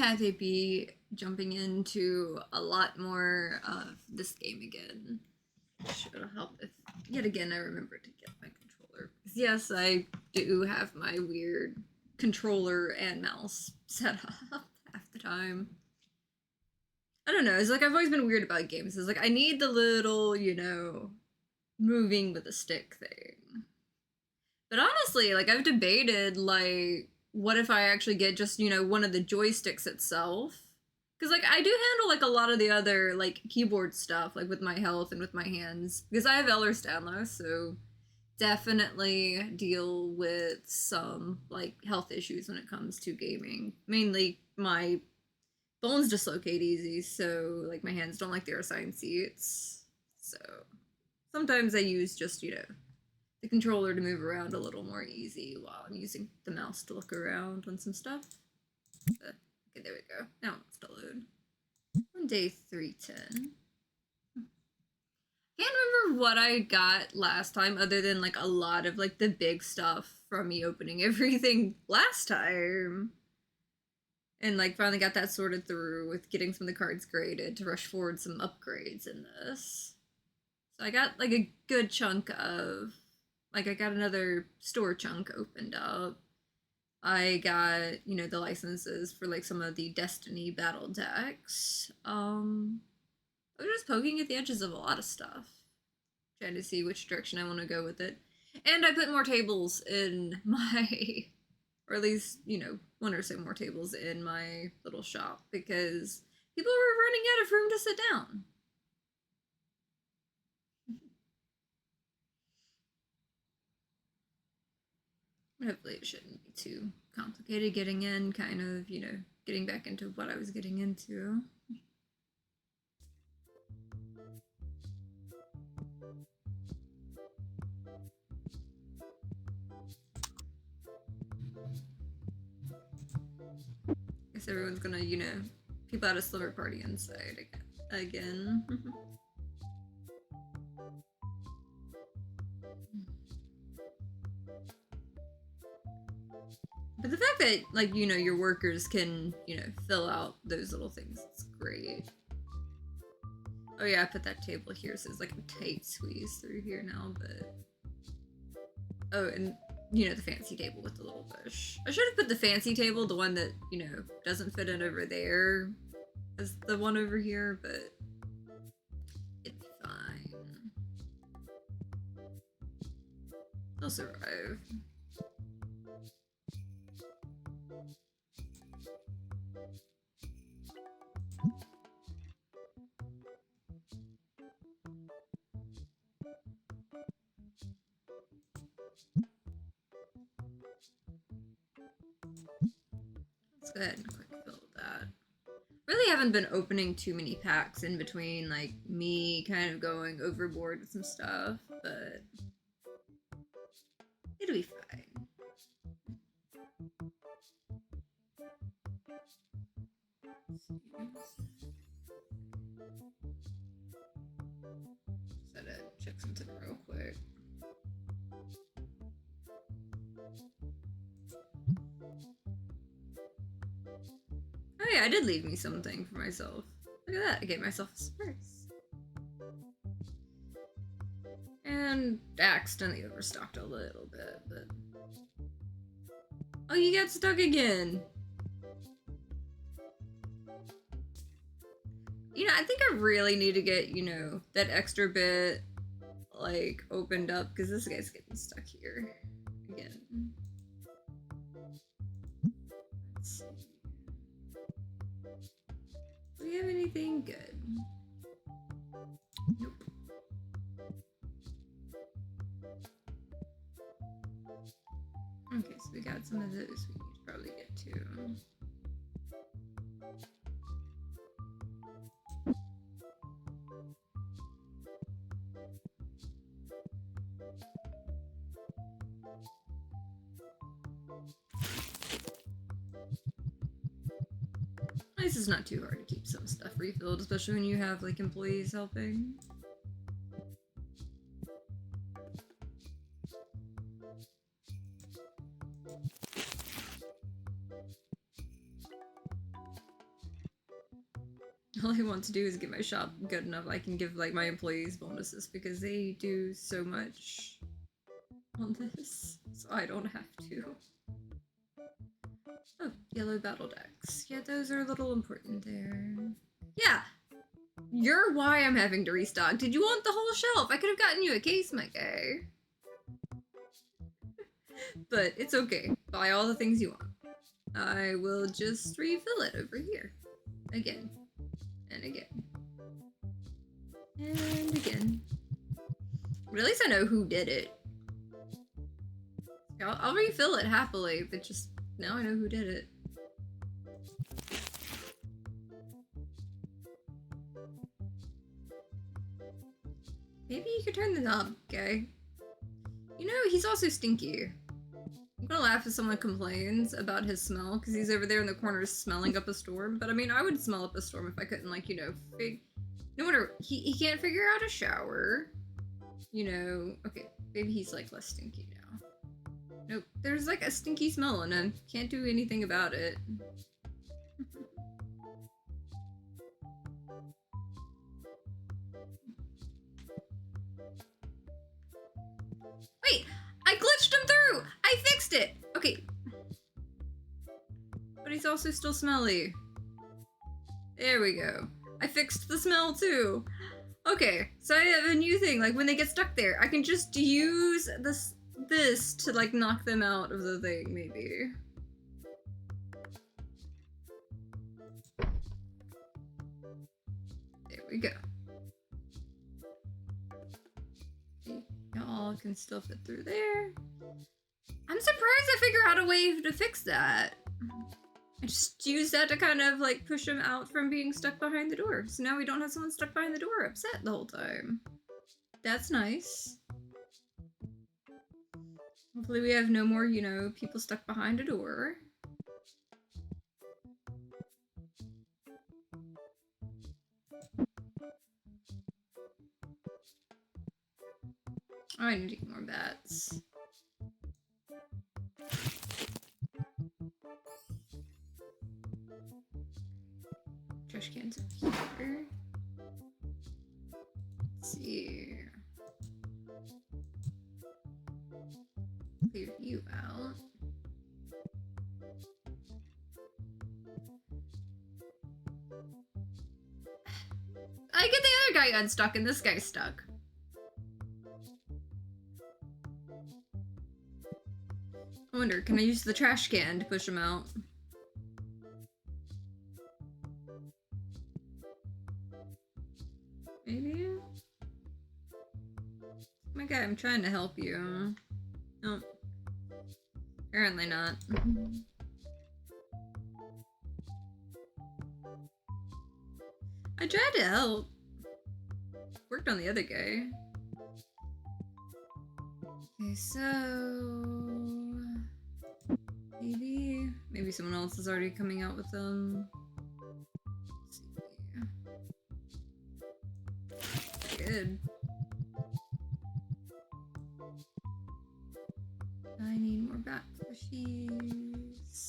happy to be jumping into a lot more of this game again. Should help if, yet again, I remember to get my controller. Yes, I do have my weird controller and mouse set up half the time. I don't know, it's like I've always been weird about games. It's like I need the little, you know, moving with a stick thing. But honestly, like I've debated, like, what if I actually get just, you know, one of the joysticks itself? Because, like, I do handle, like, a lot of the other, like, keyboard stuff, like, with my health and with my hands. Because I have Ehlers-Danlos, so definitely deal with some, like, health issues when it comes to gaming. Mainly, my bones dislocate easy, so, like, my hands don't like their assigned seats. So, sometimes I use just, you know, the controller to move around a little more easy while I'm using the mouse to look around on some stuff. Okay, there we go. Now it's to load. On day 310. Can't remember what I got last time other than like a lot of like the big stuff from me opening everything last time. And like finally got that sorted through with getting some of the cards graded to rush forward some upgrades in this. So I got like a good chunk of, like I got another store chunk opened up. I got, you know, the licenses for like some of the Destiny battle decks. I was just poking at the edges of a lot of stuff, trying to see which direction I want to go with it. And I put more tables in my, or at least, you know, one or so more tables in my little shop because people were running out of room to sit down. Hopefully it shouldn't be too complicated getting in, kind of, you know, getting back into what I was getting into. Guess everyone's gonna, you know, peep out a slumber party inside again. But the fact that, like, you know, your workers can, you know, fill out those little things, it's great. Oh yeah, I put that table here, so it's like a tight squeeze through here now, but... Oh, and, you know, the fancy table with the little bush. I should have put the fancy table, the one that, you know, doesn't fit in over there, as the one over here, but... it'd be fine. I'll survive. Let's go ahead and quick fill that. Really haven't been opening too many packs in between, like, me kind of going overboard with some stuff, but it'll be fine. Set it, check something real quick. Oh yeah, I did leave me something for myself. Look at that, I gave myself a surprise. And I accidentally overstocked a little bit, but... Oh, you got stuck again! You know, I think I really need to get, you know, that extra bit, like, opened up, because this guy's getting stuck here again. Let's see. Do we have anything good? Nope. Okay, so we got some of those we need to probably get to. This is not too hard to keep some stuff refilled, especially when you have like employees helping. All I want to do is get my shop good enough I can give like my employees bonuses because they do so much on this, so I don't have to. Oh, yellow battle decks. Yeah, those are a little important there. Yeah, you're why I'm having to restock. Did you want the whole shelf? I could have gotten you a case, my guy. But it's okay. Buy all the things you want. I will just refill it over here. Again. And again. And again. But at least I know who did it. I'll refill it happily, but just now I know who did it. Maybe you could turn the knob, guy. You know, he's also stinky. I'm gonna laugh if someone complains about his smell, because he's over there in the corner smelling up a storm. But I mean, I would smell up a storm if I couldn't, like, you know, no wonder he can't figure out a shower. You know, okay, maybe he's like less stinky now. Nope, there's like a stinky smell in him. Can't do anything about it. Wait, I glitched him through! I fixed it! Okay. But he's also still smelly. There we go. I fixed the smell too. Okay, so I have a new thing, like when they get stuck there, I can just use this to like knock them out of the thing, maybe. There we go. Y'all can still fit through there. I'm surprised I figured out a way to fix that. I just used that to kind of like push him out from being stuck behind the door. So now we don't have someone stuck behind the door upset the whole time. That's nice. Hopefully we have no more, you know, people stuck behind a door. Oh, I need to get more bats. Trash cans over here. Let's see. Clear you out. I get the other guy unstuck and this guy's stuck. I wonder, can I use the trash can to push him out? Maybe? My guy, I'm trying to help you. No. Apparently not. I tried to help. Worked on the other guy. Okay, so... Maybe someone else is already coming out with them. Let's see. Good. I need more bat plushies.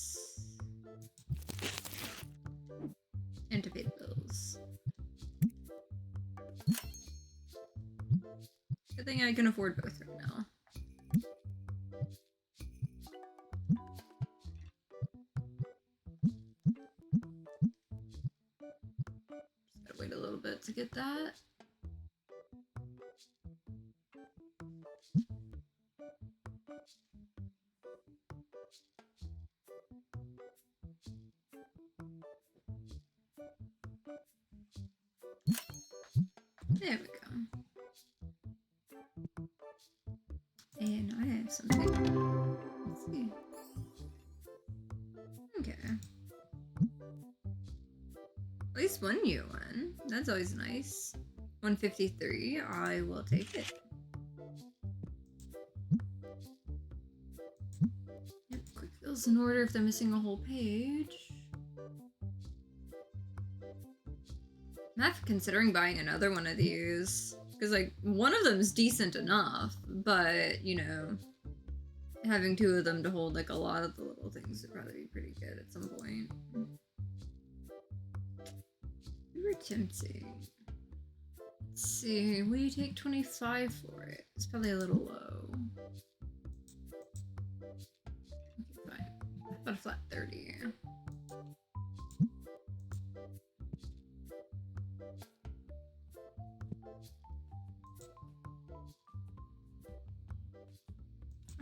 And to pay the bills. Good thing I can afford both right now. Just gotta wait a little bit to get that. There we go. And I have something. Let's see. Okay. At least one new one. That's always nice. 153. I will take it. Yep, quick fills in order if they're missing a whole page. I'm half considering buying another one of these. Because, like, one of them's decent enough, but, you know, having two of them to hold, like, a lot of the little things would probably be pretty good at some point. We were tempting. Let's see, we take 25 for it. It's probably a little low. Okay, fine. How about a flat 30?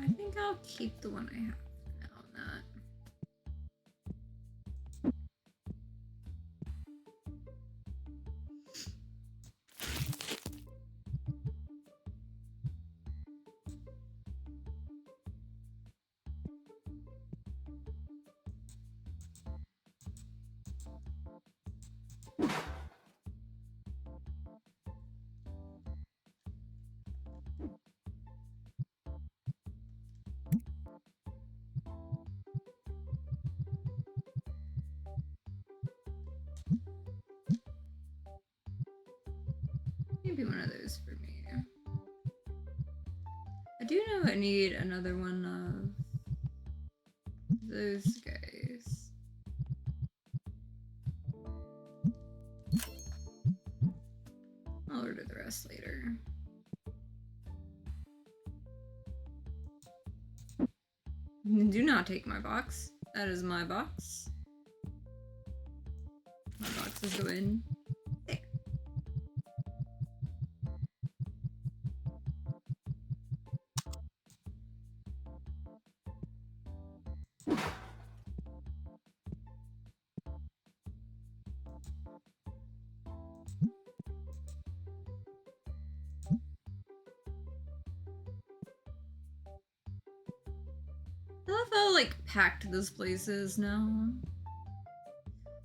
I think I'll keep the one I have now on that. Maybe one of those for me. I do know I need another one of those guys. I'll order the rest later. Do not take my box. That is my box. My boxes go in there. I love how like packed this place is now.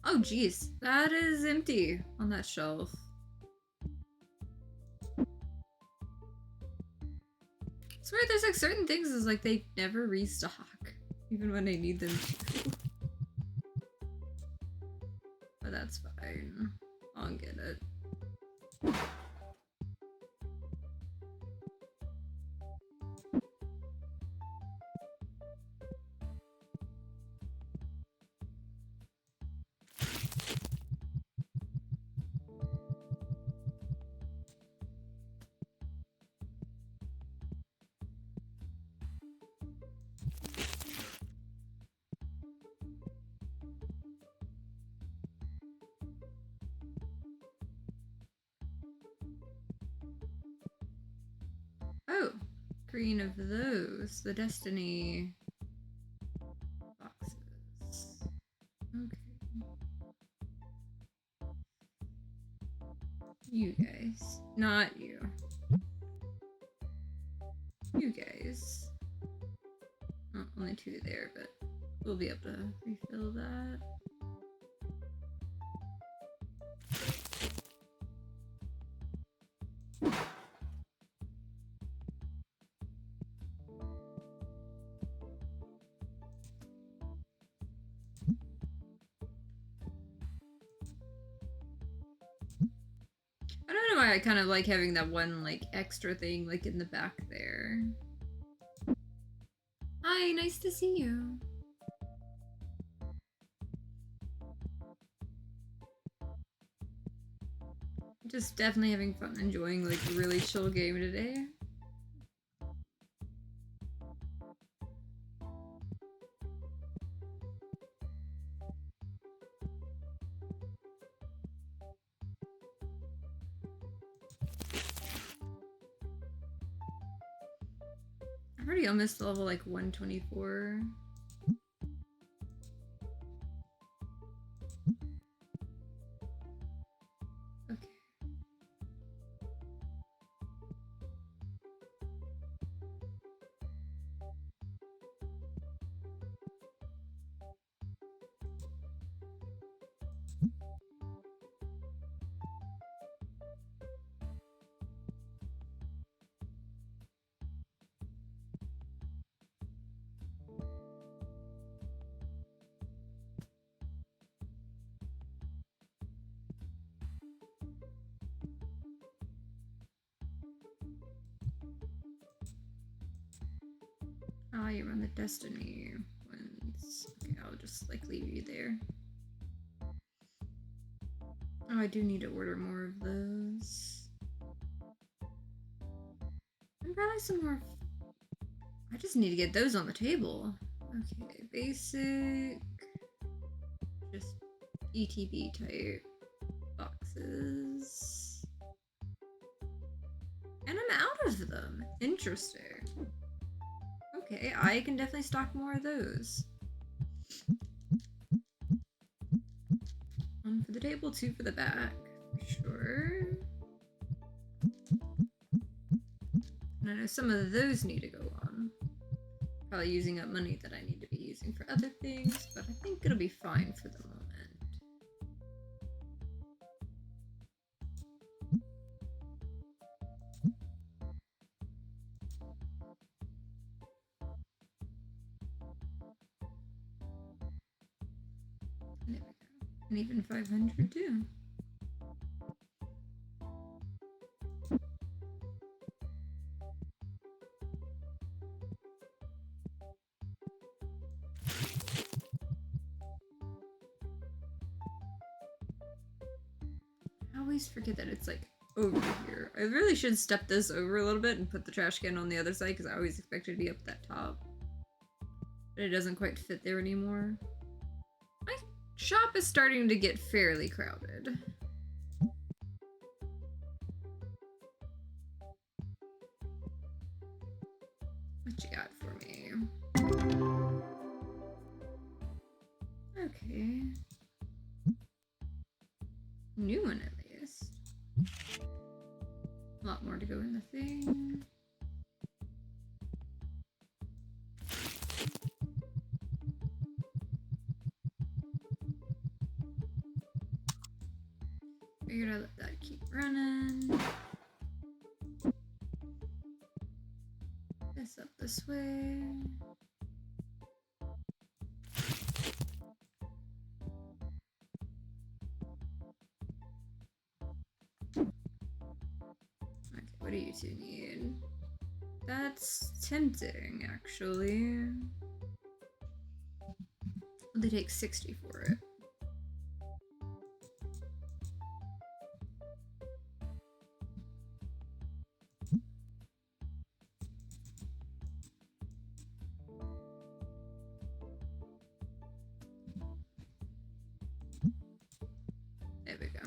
Oh geez, that is empty on that shelf. It's weird, there's like certain things is like they never restock, even when I need them to. But that's fine. I'll get it. Oh, green of those. The Destiny boxes. Okay. You guys. Not you. You guys. Oh, only 2 there, but we'll be able to refill that. I don't know why I kind of like having that one like extra thing like in the back there. Hi, nice to see you. Just definitely having fun enjoying like a really chill game today. I'm already almost level like 124. Okay. Ah, you run the Destiny ones. Okay, I'll just like leave you there. Oh, I do need to order more of those. And probably some more. I just need to get those on the table. Okay, basic. Just ETB type boxes. And I'm out of them. Interesting. Okay, I can definitely stock more of those. One for the table, two for the back. For sure. And I know some of those need to go on. Probably using up money that I need to be using for other things, but I think it'll be fine for the moment. There we go. And even 500 too. I always forget that it's like over here. I really should step this over a little bit and put the trash can on the other side because I always expect it to be up that top. But it doesn't quite fit there anymore. My shop is starting to get fairly crowded. What you got for me? Okay. New one at least. A lot more to go in the thing. Figured I'd let that keep running. This up this way. Okay, what do you two need? That's tempting, actually. They take 60 for it. There we go.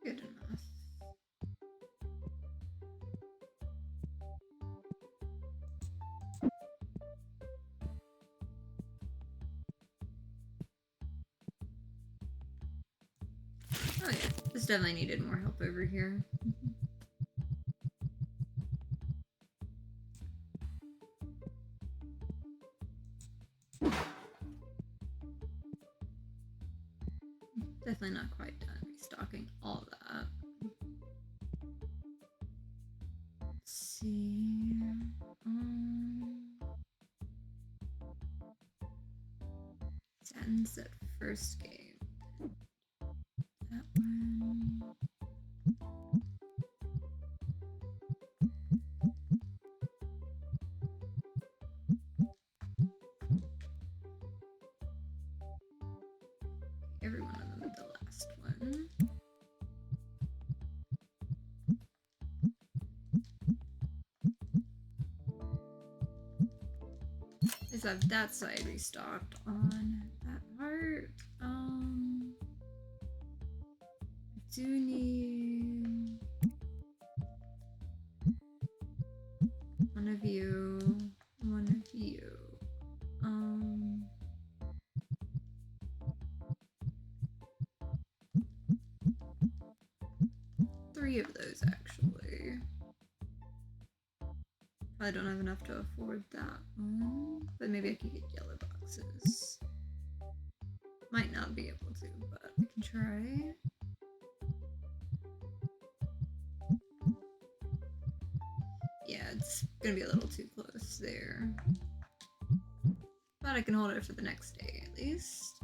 Good enough. Oh yeah, this definitely needed more help over here. Definitely not quite done restocking all that. Let's see. Ends that first game. That one. Every one of them but the last one. Is have that side restocked on that part. I do need One of you. One of you. 3 of those, actually. I don't have enough to afford that one, but maybe I can get yellow boxes. Might not be able to, but I can try. Yeah, it's gonna be a little too close there. But I can hold it for the next day at least.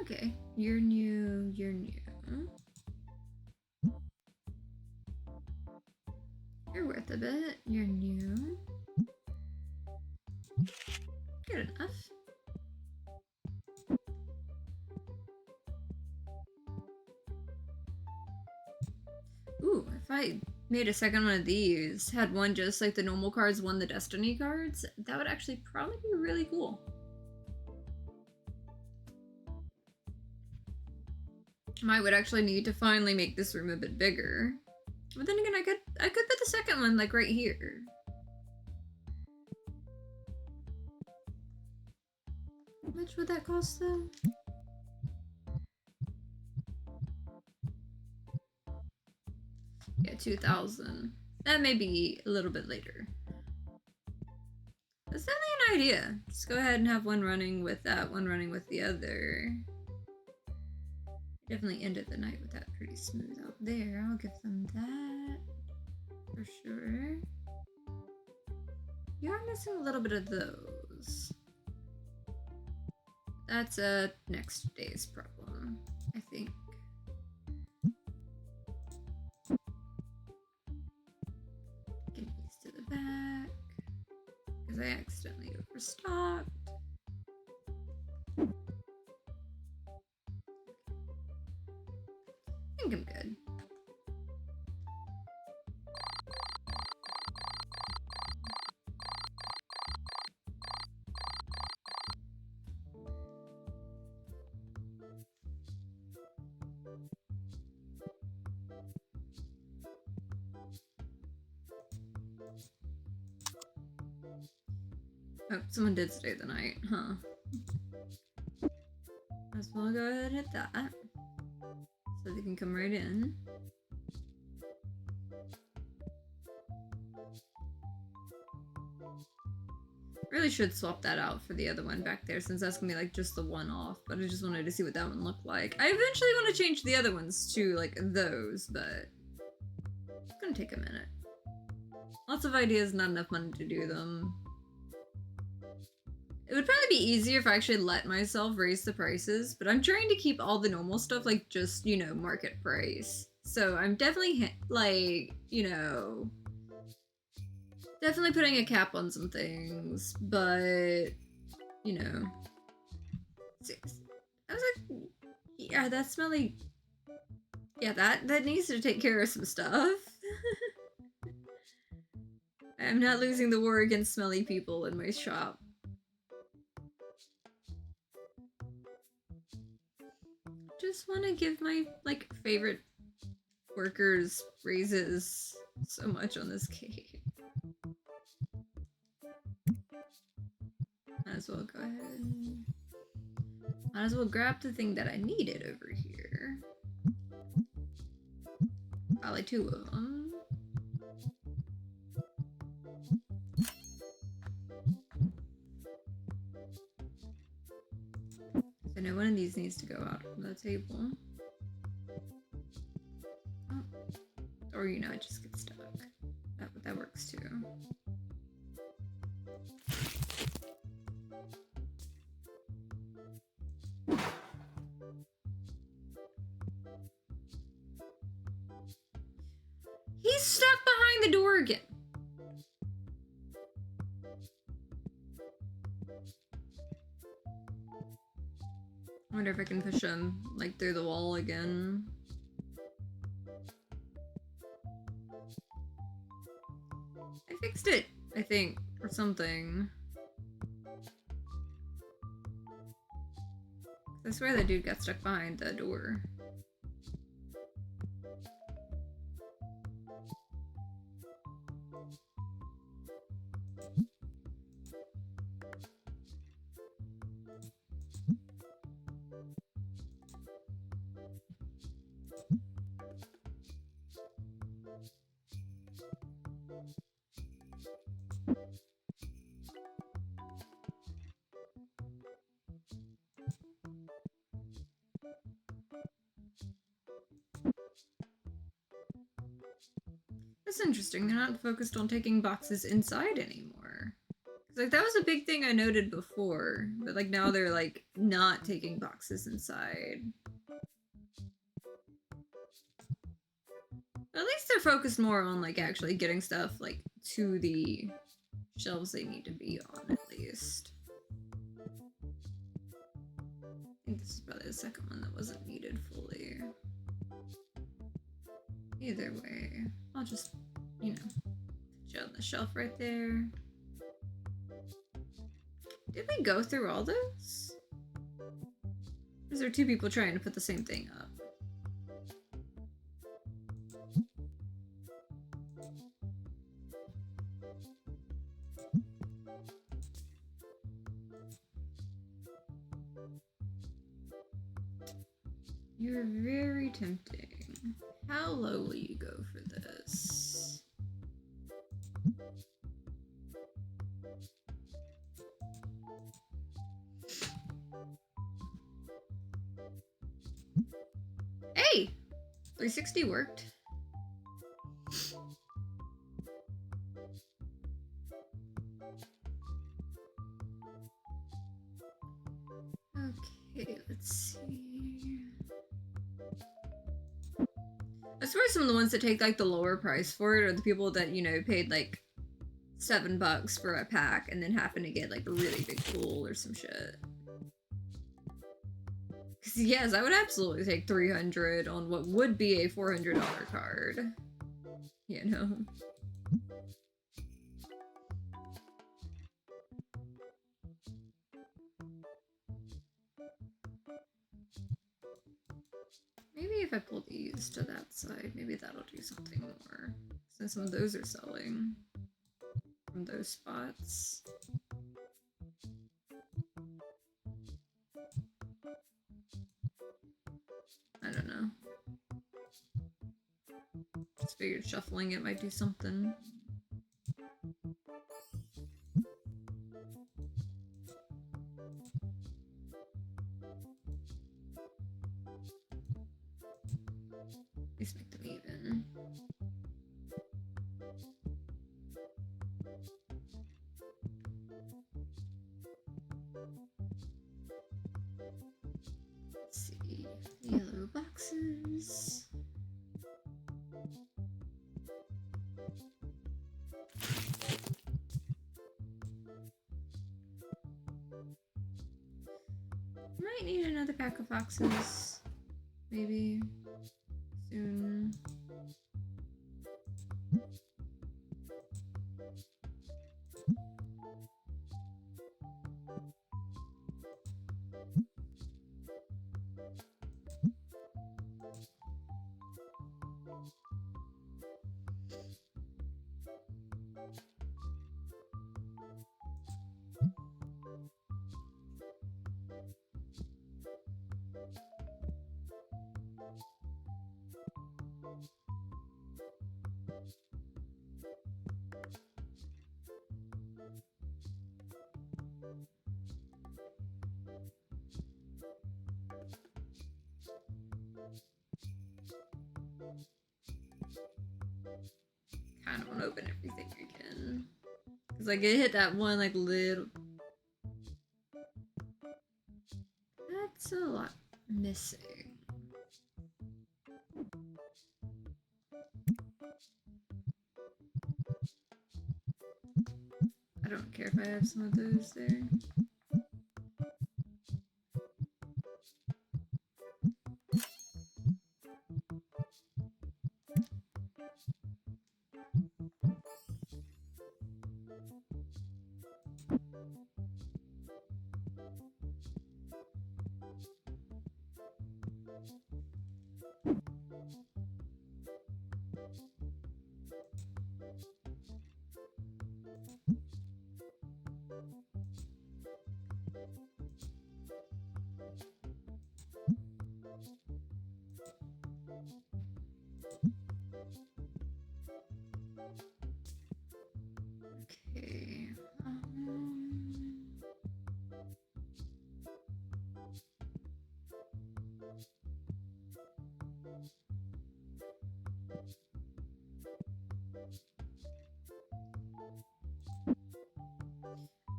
Okay, you're new, you're new. You're worth a bit, you're new. Good enough. Ooh, if I made a second one of these, had one just like the normal cards, one the destiny cards, that would actually probably be really cool. I would actually need to finally make this room a bit bigger. But then again, I could put the second one like right here. How much would that cost though? Yeah, 2,000. That may be a little bit later. That's definitely an idea. Just go ahead and have one running with that, one running with the other. Definitely ended the night with that pretty smooth out there. I'll give them that for sure. You are missing a little bit of those. That's a next day's problem, I think. Get these to the back because I accidentally overstocked. I think I'm good. Oh, someone did stay the night, huh? Might as well go ahead and hit that. So they can come right in. Really should swap that out for the other one back there since that's gonna be like just the one off, but I just wanted to see what that one looked like. I eventually want to change the other ones to like those, but it's gonna take a minute. Lots of ideas, not enough money to do them. It would probably be easier if I actually let myself raise the prices, but I'm trying to keep all the normal stuff like just, you know, market price. So I'm definitely like, you know, definitely putting a cap on some things, but, you know. I was like, yeah, that's smelly. Yeah, that needs to take care of some stuff. I'm not losing the war against smelly people in my shop. Just want to give my, like, favorite workers raises so much on this cake. Might as well go ahead. Might as well grab the thing that I needed over here. Probably 2 of them. I know one of these needs to go out from the table. Or, you know, it just gets stuck. That works too. He's stuck behind the door again. I wonder if I can push him, like, through the wall again. I fixed it, I think, or something. I swear that dude got stuck behind the door. That's interesting. They're not focused on taking boxes inside anymore. Like, that was a big thing I noted before, but like now they're like not taking boxes inside. At least they're focused more on like actually getting stuff like to the shelves they need to be on, at least. I think this is probably the second one that wasn't needed fully. Either way, I'll just, you know, put you on the shelf right there. Did we go through all those? Or is there two people trying to put the same thing up? You're very tempting. How low will you go for this? Hey! 360 worked. Okay, let's see. I swear some of the ones that take like the lower price for it are the people that, you know, paid like $7 for a pack and then happen to get like a really big pool or some shit. Because yes, I would absolutely take 300 on what would be a $400 card. You know? Maybe if I pull these to that side, maybe that'll do something more. Since some of those are selling from those spots. I don't know. Just figured shuffling it might do something. At least make them even. Let's see. Yellow boxes. Might need another pack of boxes. Maybe. Soon. kind of want to open everything I can. Cause like it hit that one like little. That's a lot missing. I don't care if I have some of those there. Okay.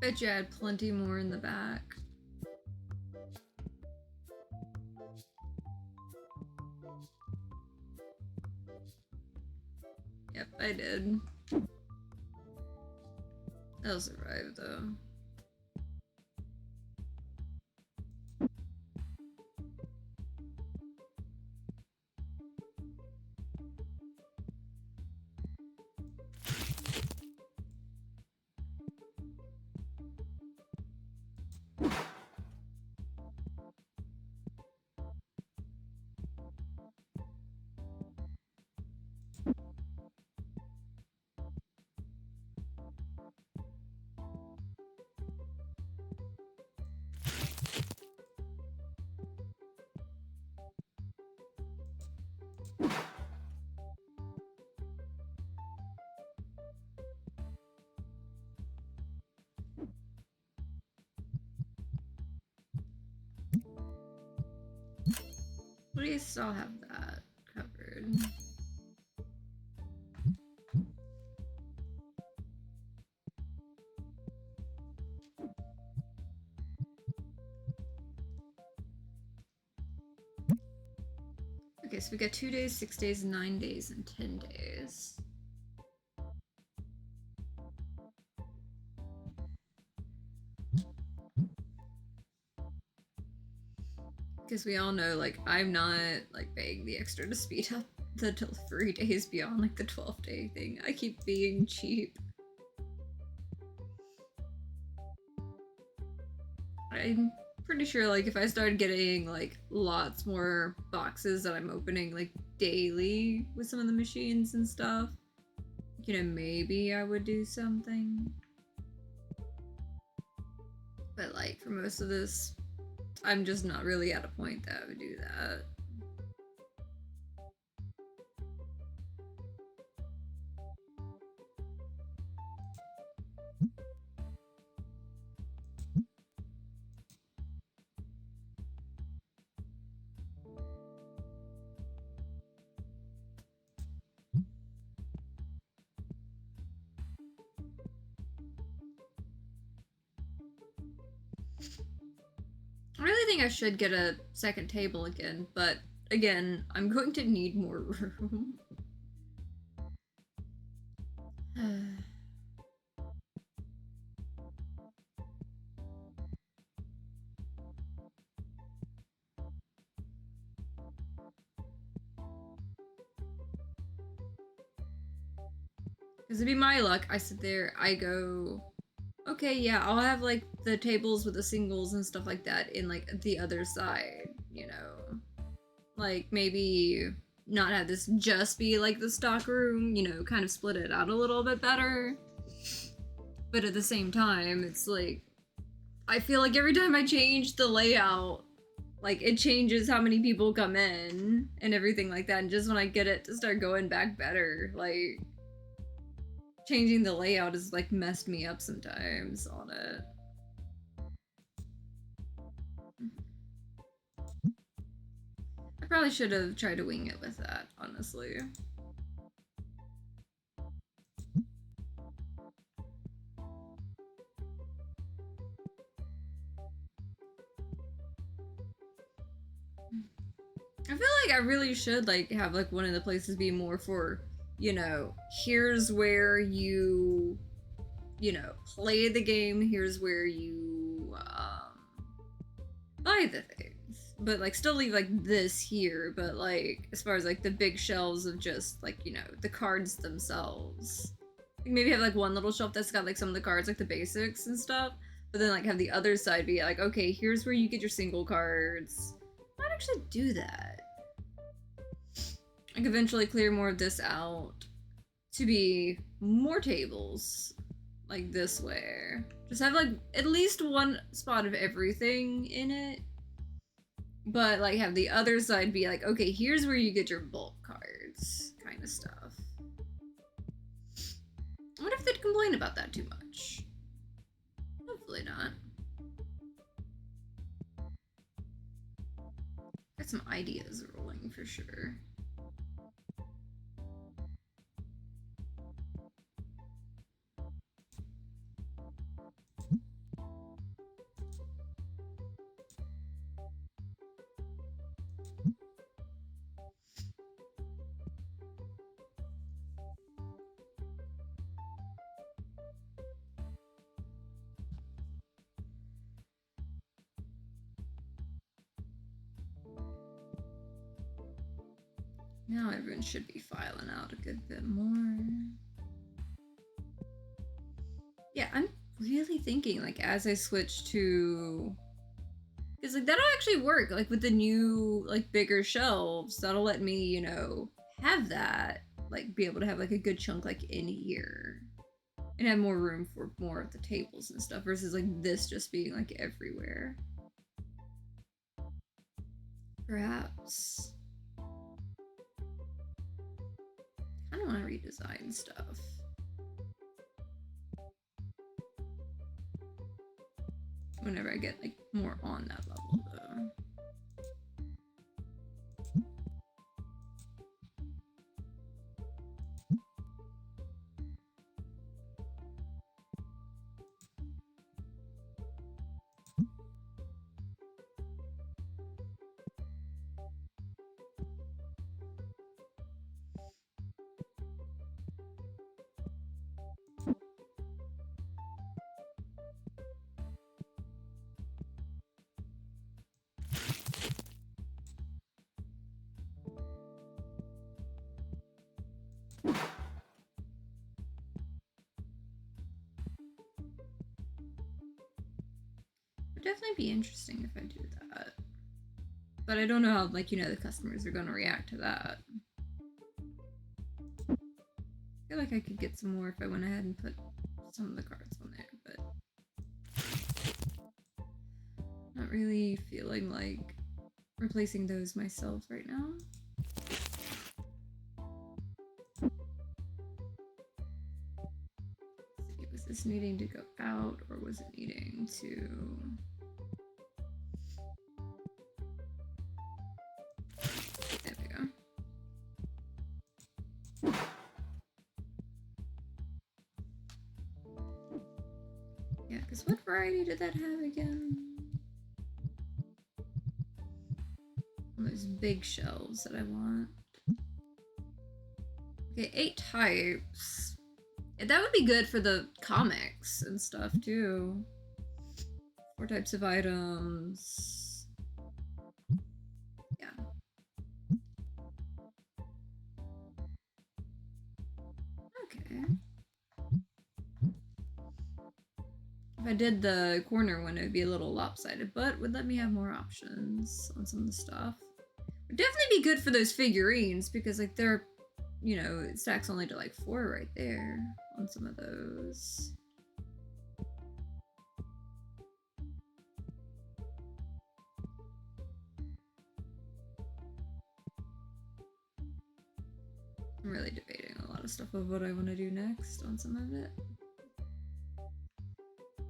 Bet you I had plenty more in the back. Yep, I did. They'll survive though. At least I'll have that covered. Okay, so we got 2 days, 6 days, 9 days, and 10 days. Because we all know, like, I'm not, like, paying the extra to speed up the delivery days beyond, like, the 12-day thing. I keep being cheap. I'm pretty sure, like, if I started getting, like, lots more boxes that I'm opening, like, daily with some of the machines and stuff, you know, maybe I would do something. But, like, for most of this, I'm just not really at a point that I would do that. I really think I should get a second table again, but again, I'm going to need more room. Because it'd be my luck, I sit there, I go, okay, yeah, I'll have, like, the tables with the singles and stuff like that in, like, the other side, you know? Like, maybe not have this just be, like, the stock room, you know, kind of split it out a little bit better. But at the same time, it's like, I feel like every time I change the layout, like, it changes how many people come in and everything like that, and just when I get it to start going back better, like, changing the layout has, like, messed me up sometimes on it. I probably should have tried to wing it with that, honestly. I feel like I really should like have like one of the places be more for, you know, here's where you know, play the game, here's where you buy the things. But like still leave like this here, but like as far as like the big shelves of just like, you know, the cards themselves. Like, maybe have like one little shelf that's got like some of the cards, like the basics and stuff. But then like have the other side be like, okay, here's where you get your single cards. I might actually do that. I could eventually clear more of this out to be more tables like this way. Just have like at least one spot of everything in it. But like have the other side be like, okay, here's where you get your bulk cards kind of stuff. I wonder if they'd complain about that too much. Hopefully not. Got some ideas rolling for sure. Now everyone should be filing out a good bit more. Yeah, I'm really thinking like as I switch to, because like that'll actually work like with the new like bigger shelves. That'll let me, you know, have that, like be able to have like a good chunk like in here and have more room for more of the tables and stuff versus like this just being like everywhere. Perhaps. I don't want to redesign stuff. Whenever I get like more on that level though. Would definitely be interesting if I do that. But I don't know how, like, you know, the customers are gonna react to that. I feel like I could get some more if I went ahead and put some of the cards on there, but not really feeling like replacing those myself right now. Let's see, was this needing to go out or was it needing to... There we go. Yeah, because what variety did that have again? Those big shelves that I want. Okay, 8 types. Yeah, that would be good for the comics and stuff too. 4 types of items. Yeah. Okay. If I did the corner one, it would be a little lopsided, but would let me have more options on some of the stuff. Would definitely be good for those figurines because like they're, you know, it stacks only to like 4 right there on some of those. I'm really debating a lot of stuff of what I want to do next on some of it.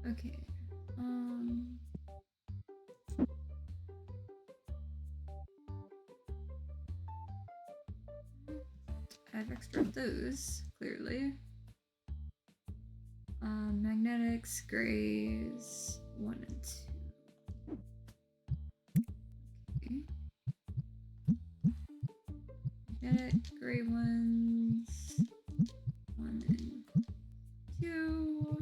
Okay. I have extra of those, clearly. Magnetics, grays, 1 and 2. Okay. Get it? Gray ones. 1 and 2.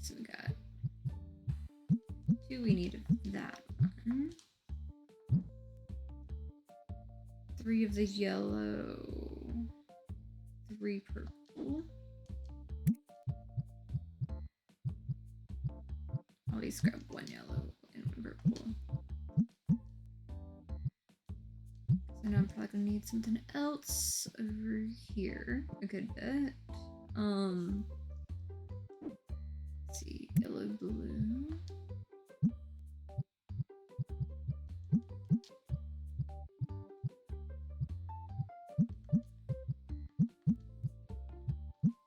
So we got 2. We need that one. 3 of the yellow. 3 purple. Always grab 1 yellow and 1 purple. So now I'm probably gonna need something else over here. A good bit. Let's see, yellow, blue.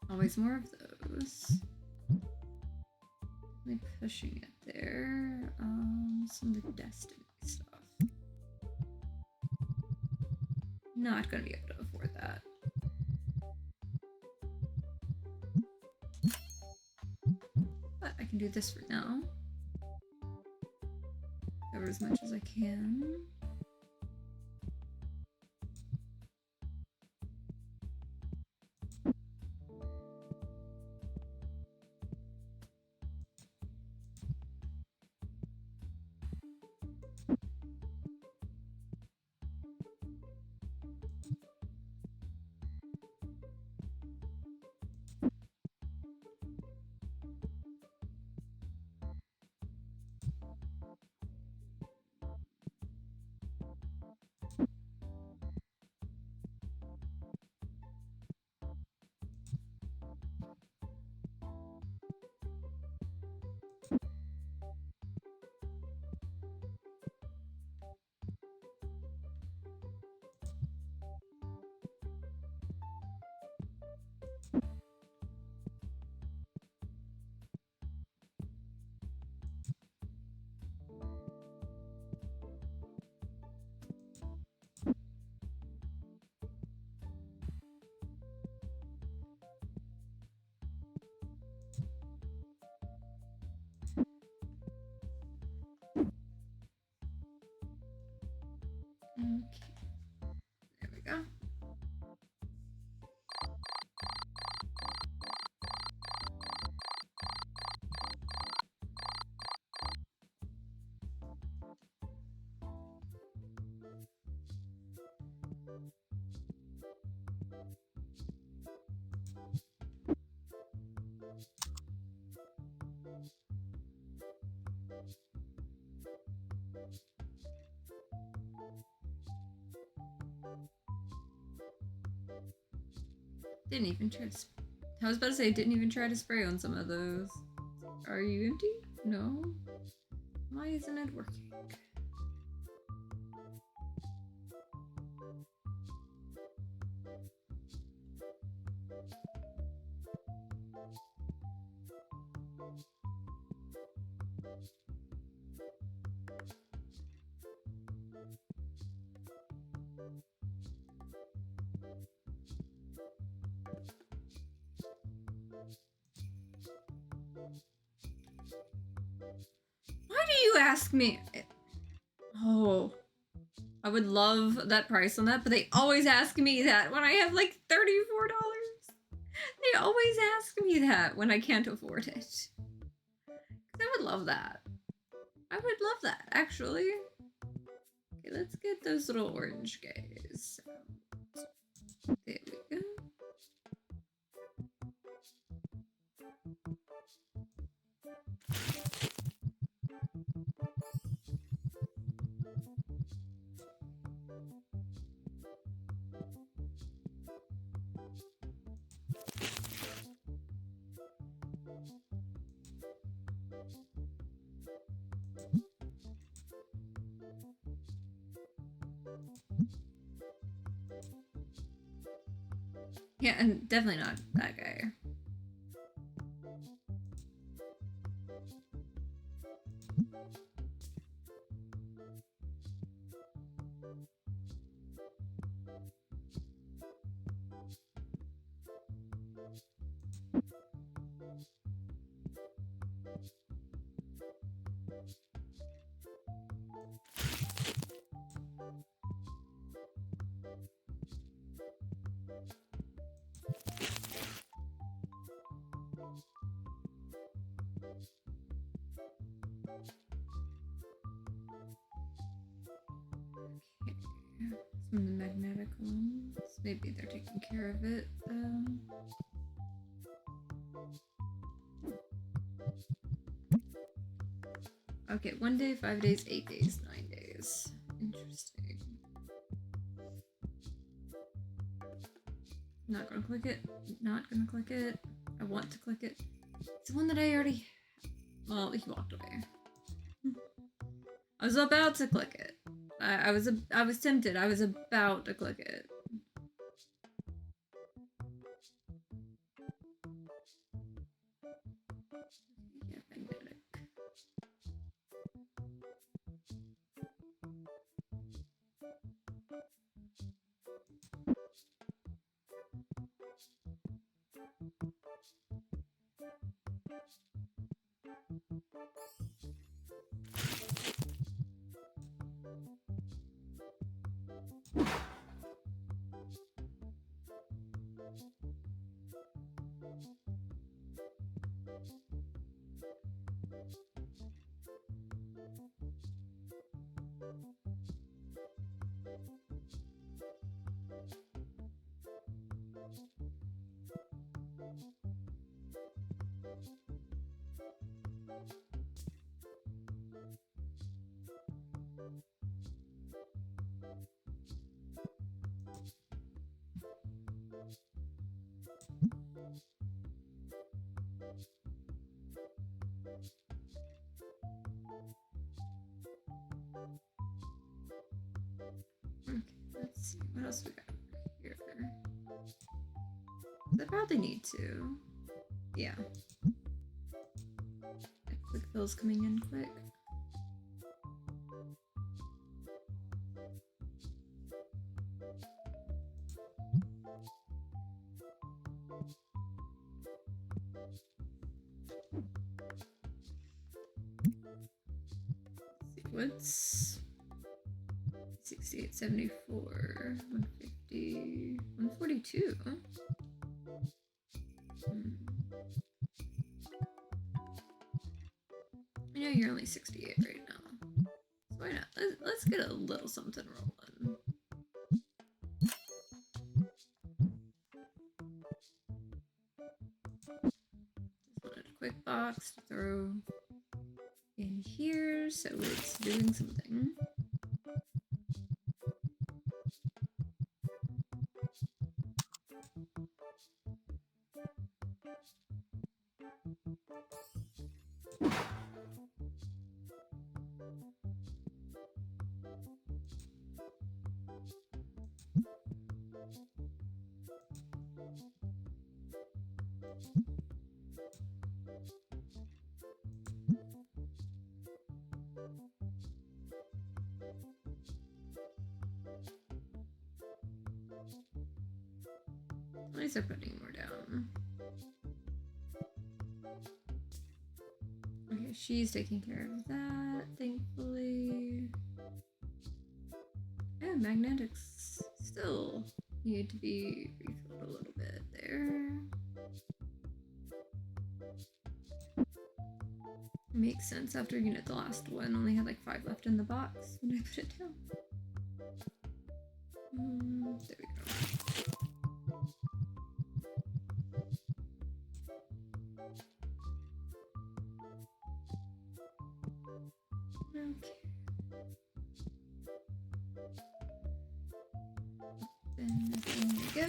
Always more of those. Really pushing it there. Some of the Destiny stuff. Not gonna be able to afford that. But I can do this for now. Cover as much as I can. Okay. There we go. Didn't even try to. I was about to say, didn't even try to spray on some of those. Are you empty? No. Why isn't it working? Why do you ask me? Oh, I would love that price on that, but they always ask me that when I have like $34. They always ask me that when I can't afford it. I would love that. I would love that, actually. Okay, let's get those little orange guys. There we go. Yeah, and definitely not that guy. Some of the magnetic ones. Maybe they're taking care of it. Okay, 1 day, 5 days, 8 days, 9 days. Interesting. Not gonna click it. Not gonna click it. I want to click it. It's the one that I already... Well, he walked away. I was about to click it. I was tempted. I was about to click it. Yeah, magnetic. Okay, let's see. What else we got here? I probably need to. Yeah. Quick fills coming in quick. What's 68, 74, 150, 142? I know you're only 68 right now. So why not? Let's get a little something rolling. Just wanted a quick box to throw in here so it's doing something. At least they're putting more down. Okay, she's taking care of that, thankfully. Oh, magnetics still need to be refilled a little bit there. Makes sense after, you know, the last one only had like 5 left in the box when I put it down. There we go. Okay. Then there we go.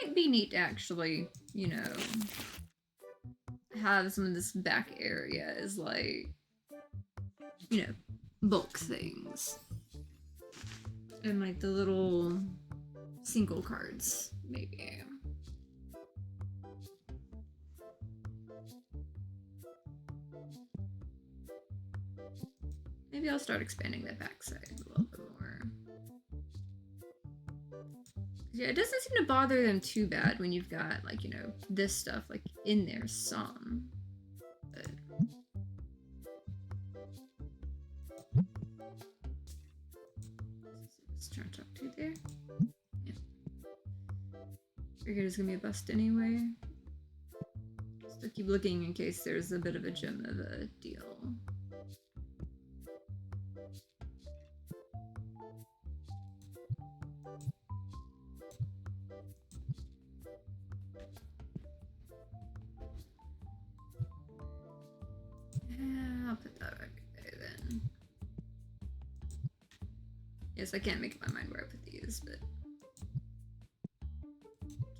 might be neat to actually, you know, have some of this back area as like, you know, bulk things. And like the little single cards, maybe. Maybe I'll start expanding that backside a little bit more. Yeah, it doesn't seem to bother them too bad when you've got, like, you know, this stuff, like, in there some. But... let's try to talk to there. Yeah. Figured it's gonna be a bust anyway. Still keep looking in case there's a bit of a gem of a deal. Yeah, I'll put that back there then. Yes, I can't make up my mind where I put these, but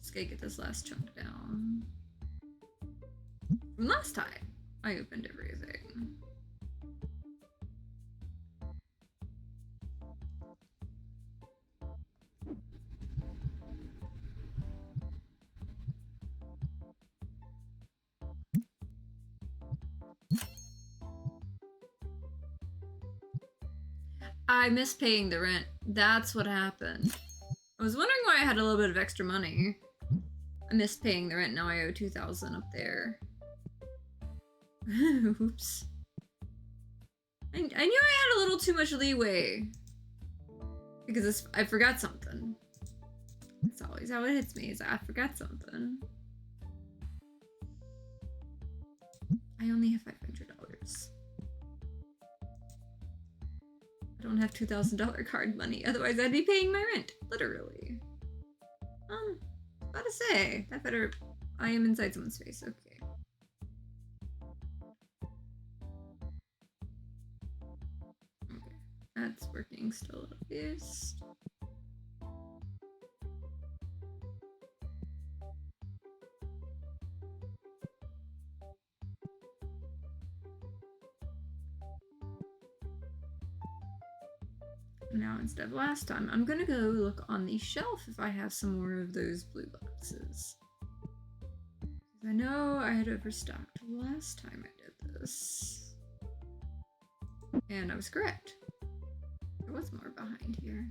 just gotta get this last chunk down. From last time, I opened everything. I missed paying the rent. That's what happened. I was wondering why I had a little bit of extra money. I missed paying the rent. Now I owe $2,000 up there. Oops. I knew I had a little too much leeway. Because I forgot something. That's always how it hits me, is I forgot something. I only have $500. I don't have $2,000 card money, otherwise I'd be paying my rent, literally. About to say, that better... I am inside someone's face, okay. Okay, that's working still at least. Now, instead of last time, I'm gonna go look on the shelf if I have some more of those blue boxes. I know I had overstocked last time I did this. And I was correct. There was more behind here.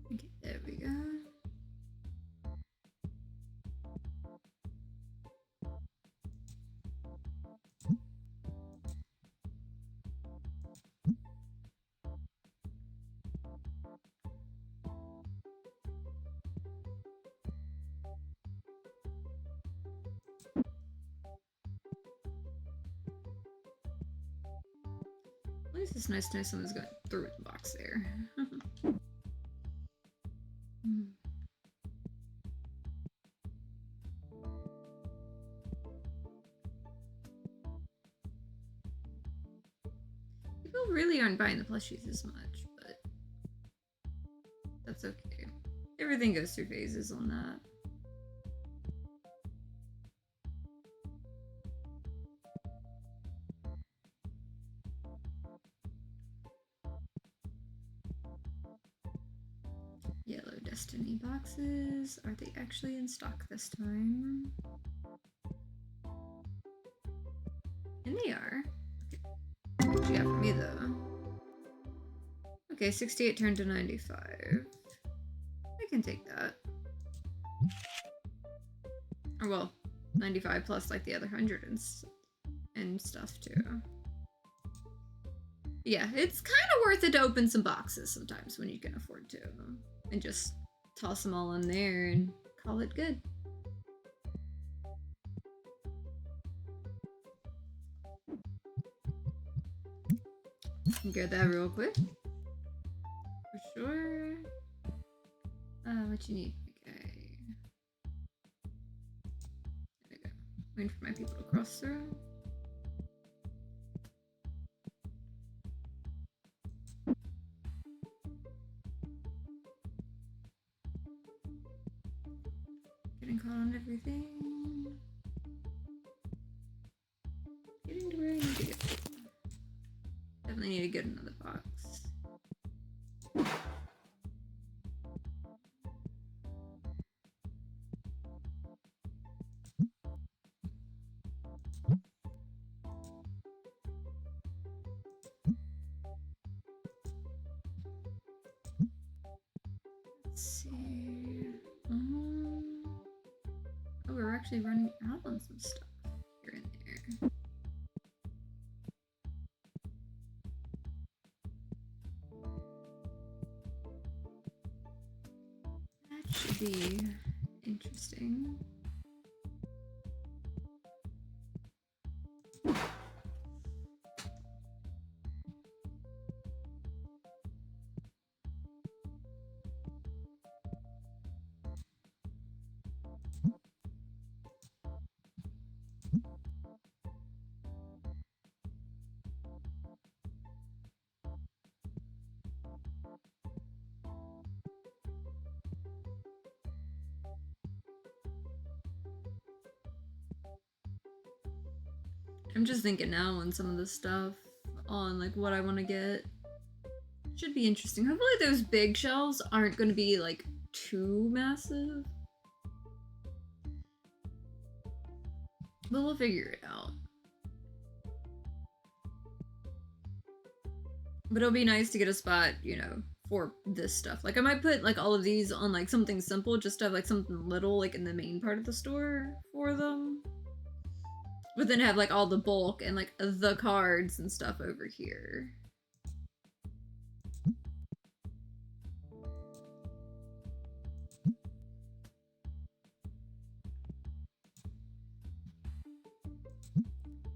Okay, there we go. At least it's nice to know someone's going through the box there. People really aren't buying the plushies as much, but that's okay. Everything goes through phases on that. Yellow Destiny boxes. Are they actually in stock this time? And they are. Okay. What you got for me though? Okay, 68 turned to 95. I can take that. Or well, 95 plus like the other 100 and stuff too. Yeah, it's kind of worth it to open some boxes sometimes when you can afford to. And just toss them all in there and call it good. Get that real quick. For sure. What you need? Okay. There we go. Waiting for my people to cross through. Getting caught on everything. Getting to where I need to get. Definitely need to get another box. Let's see. Oh, we're actually running out on some stuff here and there. That should be interesting. I'm just thinking now on some of the stuff on like what I want to get. Should be interesting. Hopefully those big shelves aren't going to be like too massive. But we'll figure it out. But it'll be nice to get a spot, you know, for this stuff. Like I might put like all of these on like something simple just to have like something little like in the main part of the store for them. But then have like all the bulk and like the cards and stuff over here.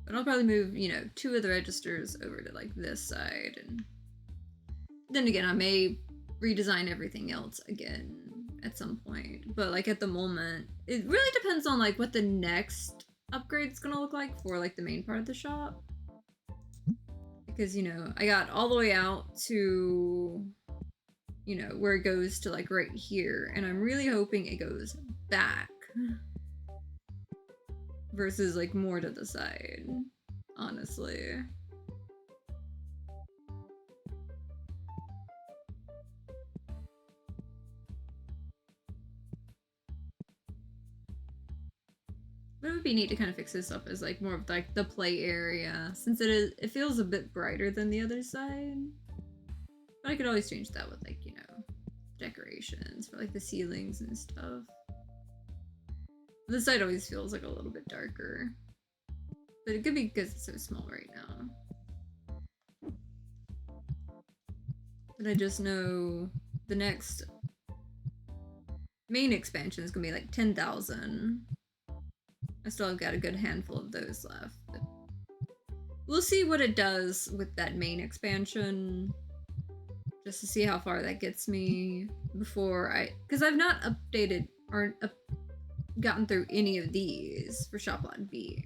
But I'll probably move, you know, 2 of the registers over to like this side. And then again, I may redesign everything else again at some point. But like at the moment, it really depends on like what the next upgrade's gonna look like for like the main part of the shop. Because, you know, I got all the way out to, you know, where it goes to like right here. And I'm really hoping it goes back. Versus like more to the side, honestly. But it would be neat to kind of fix this up as like more of like the play area, since it feels a bit brighter than the other side. But I could always change that with like, you know, decorations for like the ceilings and stuff. This side always feels like a little bit darker. But it could be because it's so small right now. But I just know the next main expansion is gonna be like 10,000. I still have got a good handful of those left. But we'll see what it does with that main expansion. Just to see how far that gets me before because I've not updated or gotten through any of these for Shop Lot B.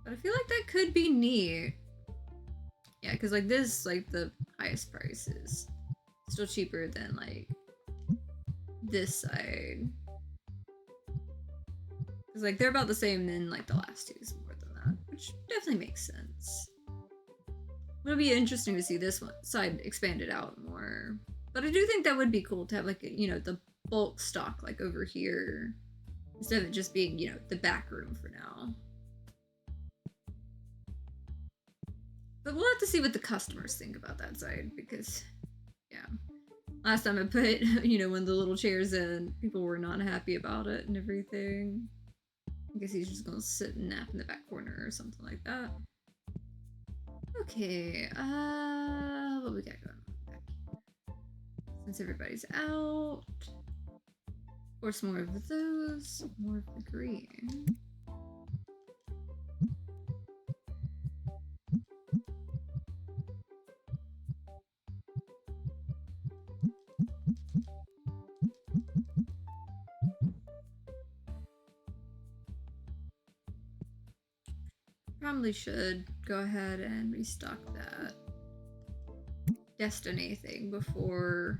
But I feel like that could be neat. Yeah, because like this, like the highest price is still cheaper than like this side. Because like they're about the same, then like the last two is more than that, which definitely makes sense. It'll be interesting to see this one side expanded out more. But I do think that would be cool to have like, you know, the bulk stock like over here instead of it just being, you know, the back room for now. But we'll have to see what the customers think about that side because, yeah. Last time I put, you know, one of the little chairs in, people were not happy about it and everything. I guess he's just gonna sit and nap in the back corner or something like that. Okay, what we got going on? Since everybody's out. Force more of those, more of the green. Probably should go ahead and restock that Destiny thing before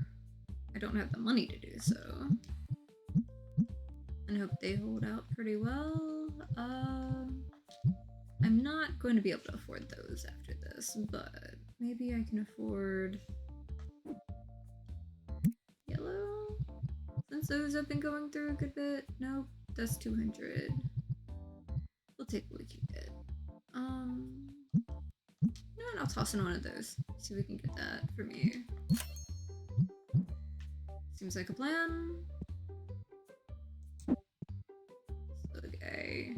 I don't have the money to do so. And hope they hold out pretty well. I'm not going to be able to afford those after this, but maybe I can afford yellow? Since those have been going through a good bit. Nope, that's 200. We'll take what we can get. No, I'll toss in one of those. See if we can get that for me. Seems like a plan. Okay.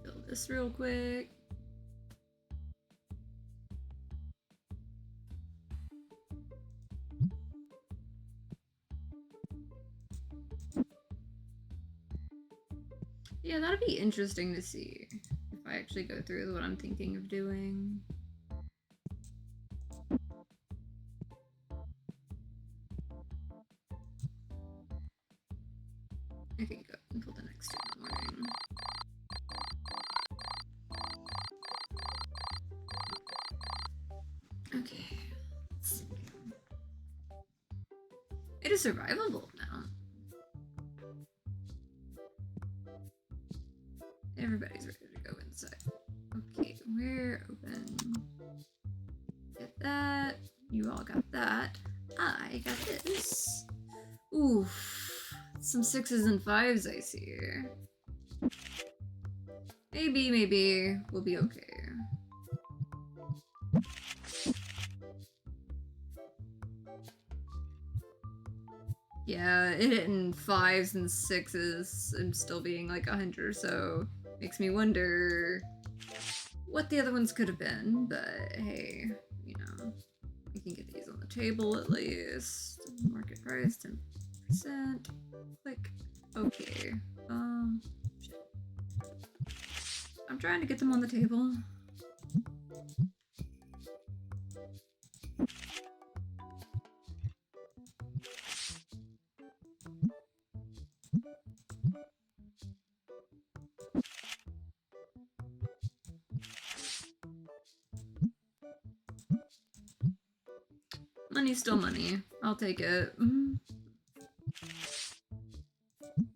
Fill this real quick. Yeah, that'd be interesting to see if I actually go through with what I'm thinking of doing. I can go until the next day in the morning. Okay, let's see. It is survivable now. Everybody's ready to go inside. Okay, we're open. Get that. You all got that. I got this. Oof. Some 6s and 5s I see here. Maybe we'll be okay. Yeah, hitting 5s and 6s and still being like 100 or so makes me wonder what the other ones could have been, but hey, you know, we can get these on the table at least. Market price 10%. Click. Okay. Shit. I'm trying to get them on the table. Money's still money. I'll take it.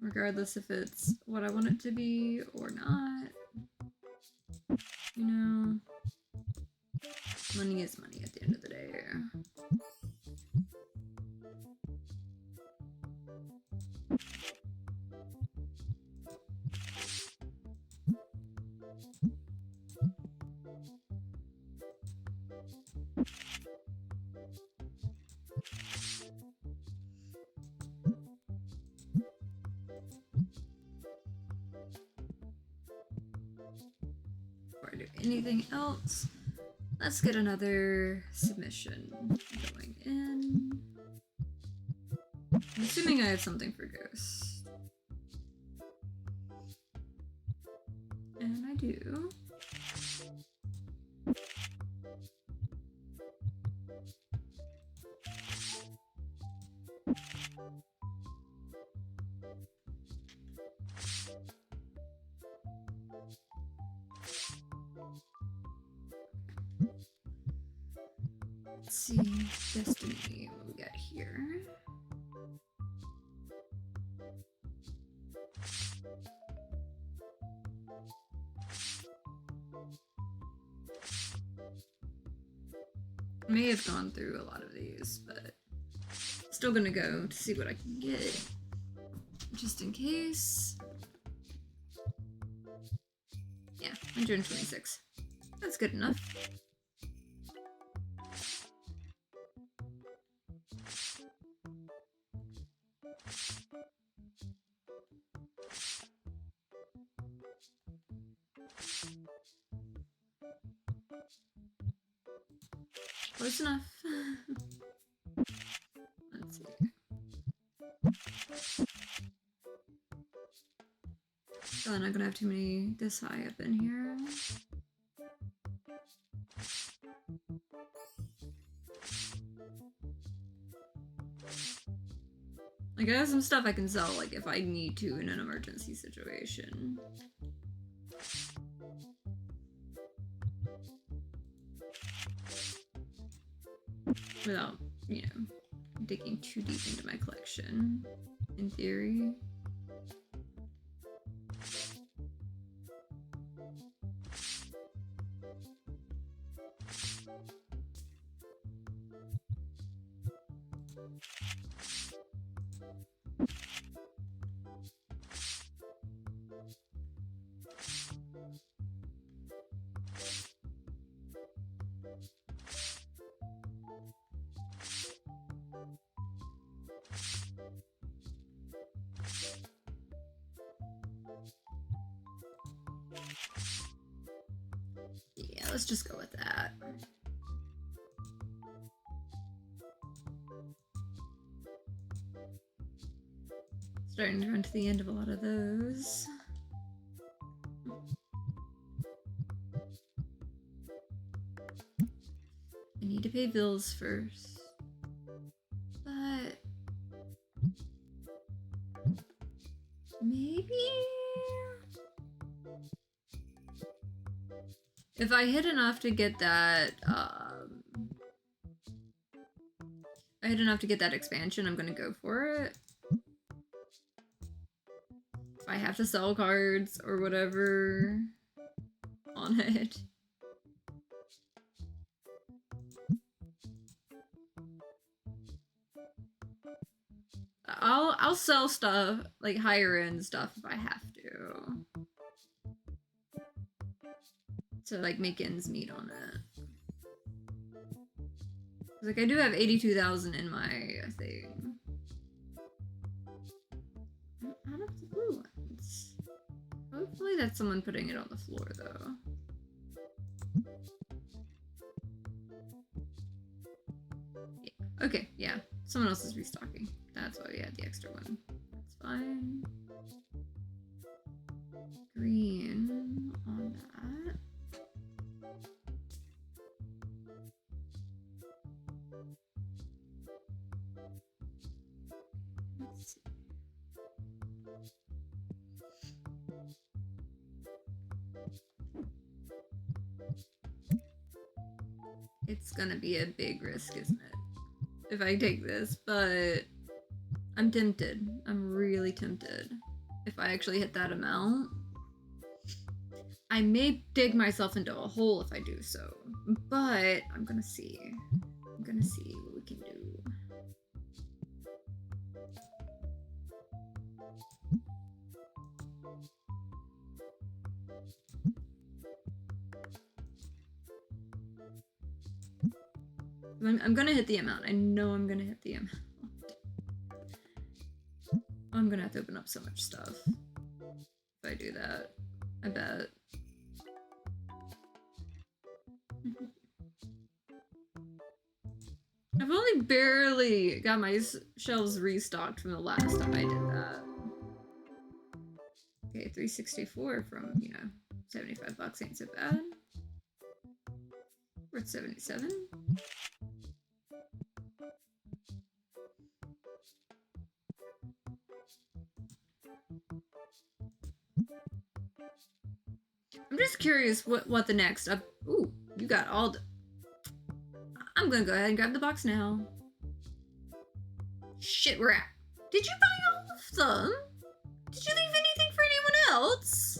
Regardless if it's what I want it to be or not. You know, money is money at the end of the day. Before I do anything else, let's get another submission going in. I'm assuming I have something for Ghost. And I do. Let's see, Destiny, what we got here. May have gone through a lot of these, but still gonna go to see what I can get. Just in case. Yeah, 126. That's good enough. Close enough. Let's see. Probably not gonna have too many this high up in here. Like, I have some stuff I can sell, like, if I need to in an emergency situation. Without, you know, digging too deep into my collection, in theory. Yeah, let's just go with that. Starting to run to the end of a lot of those. I need to pay bills first. But maybe if I hit enough to get that expansion, I'm gonna go for it. If I have to sell cards or whatever on it. I'll sell stuff, like higher end stuff if I have to. To like make ends meet on it. Like I do have 82,000 in my thing. Out of the blue ones. Hopefully that's someone putting it on the floor though. Yeah. Okay, yeah. Someone else is restocking. That's why we had the extra one. That's fine. Green on that. Let's see. It's gonna be a big risk, isn't it? If I take this, but I'm tempted. I'm really tempted. If I actually hit that amount, I may dig myself into a hole if I do so, but I'm gonna see. I'm gonna see what we can do. I'm gonna hit the amount. I know I'm gonna hit the amount. I'm gonna have to open up so much stuff if I do that. I bet. I've only barely got my shelves restocked from the last time I did that. Okay, 364 from, you know, 75 bucks ain't so bad. We're at 77. I'm just curious what the next up. Ooh, you got all the. I'm gonna go ahead and grab the box now. Shit, we're at. Did you buy all of them? Did you leave anything for anyone else?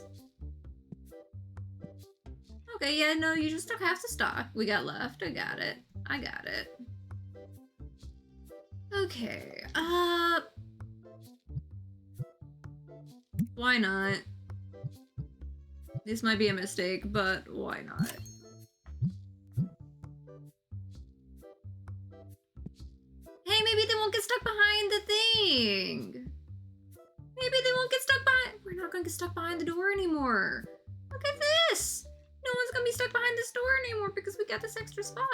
Okay, yeah, no, you just took half the stock we got left. I got it. I got it. Okay, why not? This might be a mistake, but why not? Hey, maybe they won't get stuck behind the thing. Maybe they won't get stuck behind. We're not gonna get stuck behind the door anymore. Look at this. No one's gonna be stuck behind this door anymore because we got this extra spot.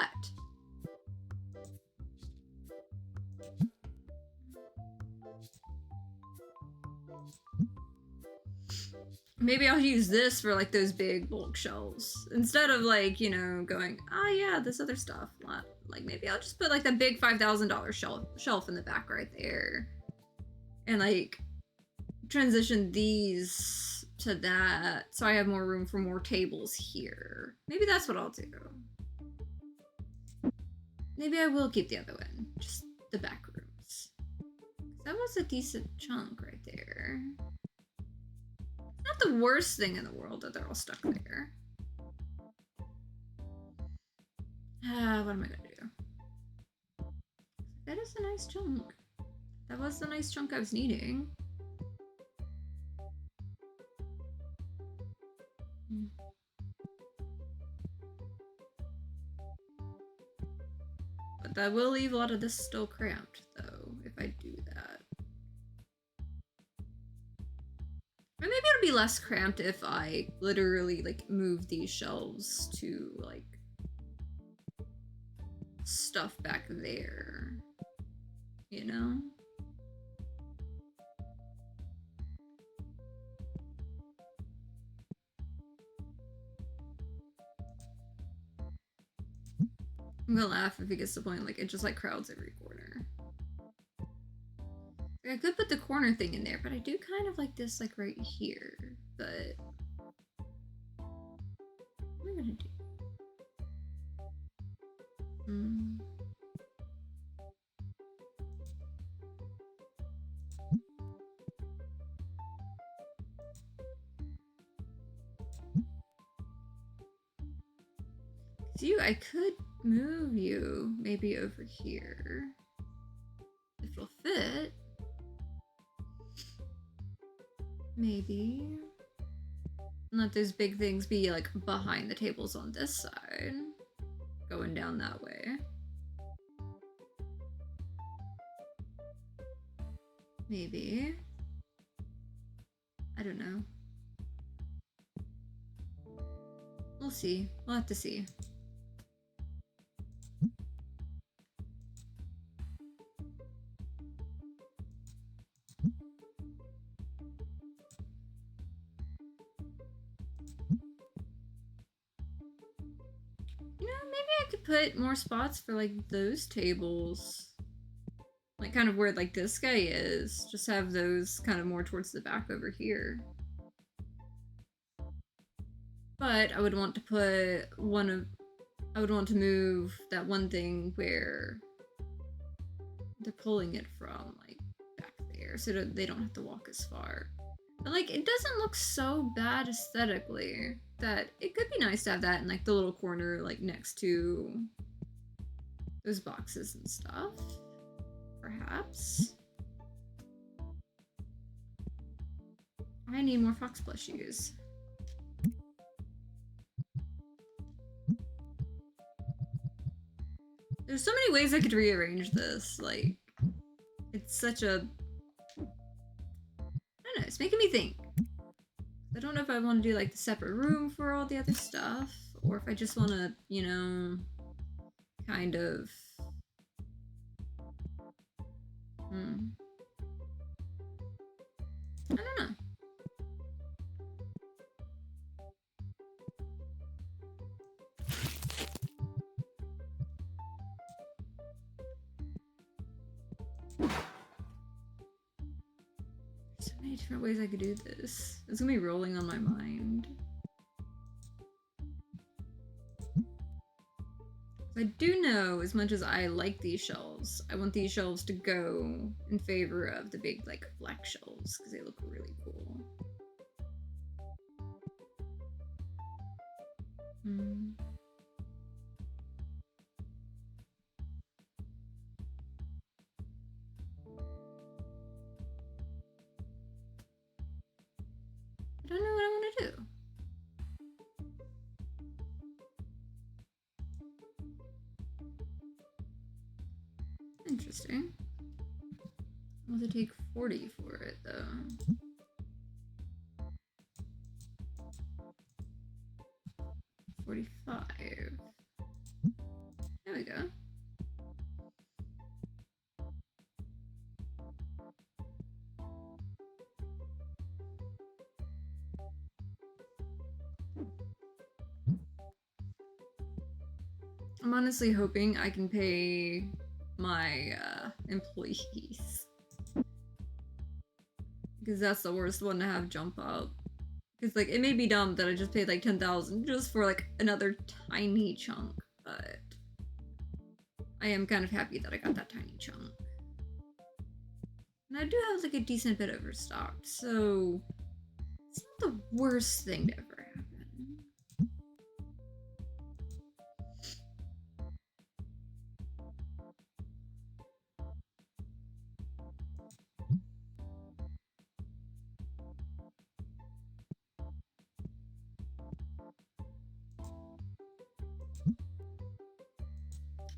Maybe I'll use this for like those big bulk shelves instead of like, you know, going, oh yeah, this other stuff. Like maybe I'll just put like the big $5,000 shelf in the back right there, and like transition these to that so I have more room for more tables here. Maybe that's what I'll do. Maybe I will keep the other one, just the back rooms. That was a decent chunk right there. Not the worst thing in the world that they're all stuck there. What am I gonna do? That is a nice chunk. That was the nice chunk I was needing. But that will leave a lot of this still cramped, though, if I do that. Or maybe it'll be less cramped if I literally, like, move these shelves to, like, stuff back there. You know? I'm gonna laugh if it gets to the point, like, it just, like, crowds every corner. I could put the corner thing in there, but I do kind of like this, like, right here. But what am I gonna do? So I could move you maybe over here if it'll fit. Maybe. And let those big things be like behind the tables on this side, going down that way. Maybe. I don't know. We'll see. We'll have to see. You know, maybe I could put more spots for like those tables. Like kind of where like this guy is. Just have those kind of more towards the back over here. But I would want to put I would want to move that one thing where they're pulling it from, like, back there, so that they don't have to walk as far. But, like, it doesn't look so bad aesthetically that it could be nice to have that in, like, the little corner, like, next to those boxes and stuff. Perhaps. I need more fox plushies. There's so many ways I could rearrange this, like, it's such a... I don't know, it's making me think. I don't know if I want to do, like, the separate room for all the other stuff, or if I just want to, you know, kind of... I don't know. So many different ways I could do this. It's gonna be rolling on my mind. I do know, as much as I like these shelves, I want these shelves to go in favor of the big, like, black shelves, because they look really cool. don't know what I want to do. Interesting. I'll have to take 40 for it, though. $45. There we go. I'm honestly hoping I can pay my employees. Because that's the worst one to have jump up. Because, like, it may be dumb that I just paid, like, 10,000 just for, like, another tiny chunk, but I am kind of happy that I got that tiny chunk. And I do have, like, a decent bit overstocked, so it's not the worst thing to ever happen.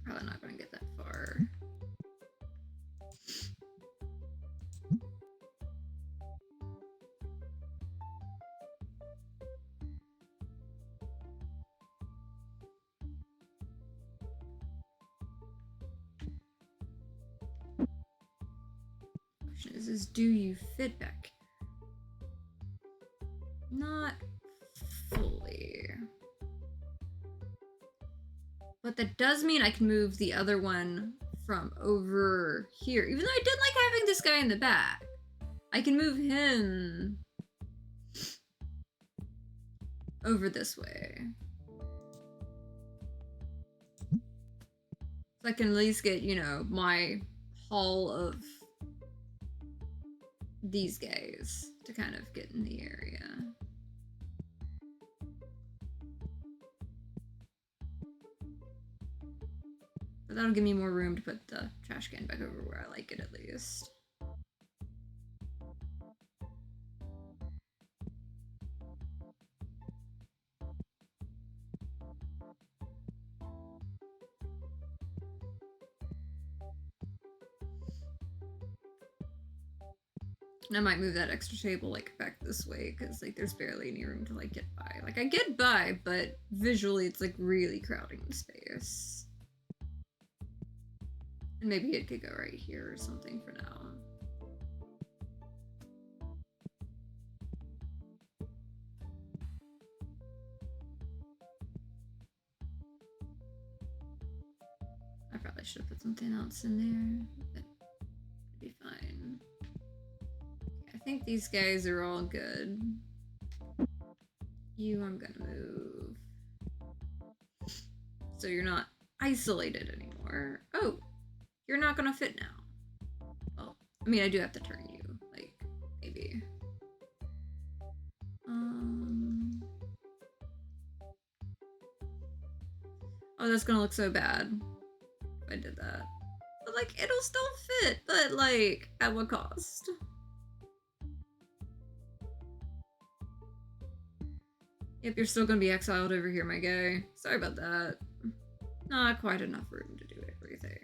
Probably not going to get that far. Question is do you fit back? Not fully. But that does mean I can move the other one from over here. Even though I did like having this guy in the back. I can move him over this way. So I can at least get, you know, my haul of these guys to kind of get in the area. But that'll give me more room to put the trash can back over where I like it at least. And I might move that extra table like back this way because like there's barely any room to like get by. Like I get by, but visually it's like really crowding the space. And maybe it could go right here or something for now. I probably should have put something else in there, but it'd be fine. I think these guys are all good. You, I'm gonna move. So you're not isolated anymore. Oh, you're not gonna fit now. Well, I mean, I do have to turn you, like, maybe. Oh, that's gonna look so bad if I did that. But, like, it'll still fit, but, like, at what cost? Yep, you're still gonna be exiled over here, my guy. Sorry about that. Not quite enough room to do everything.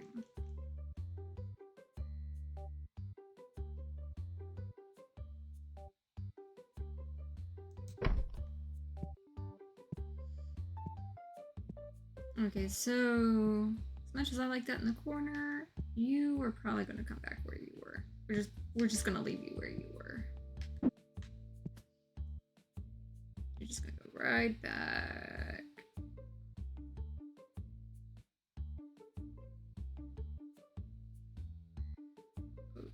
Okay, so as much as I like that in the corner, you are probably gonna come back where you were. We're just gonna leave you where you were. You're just gonna go right back. Over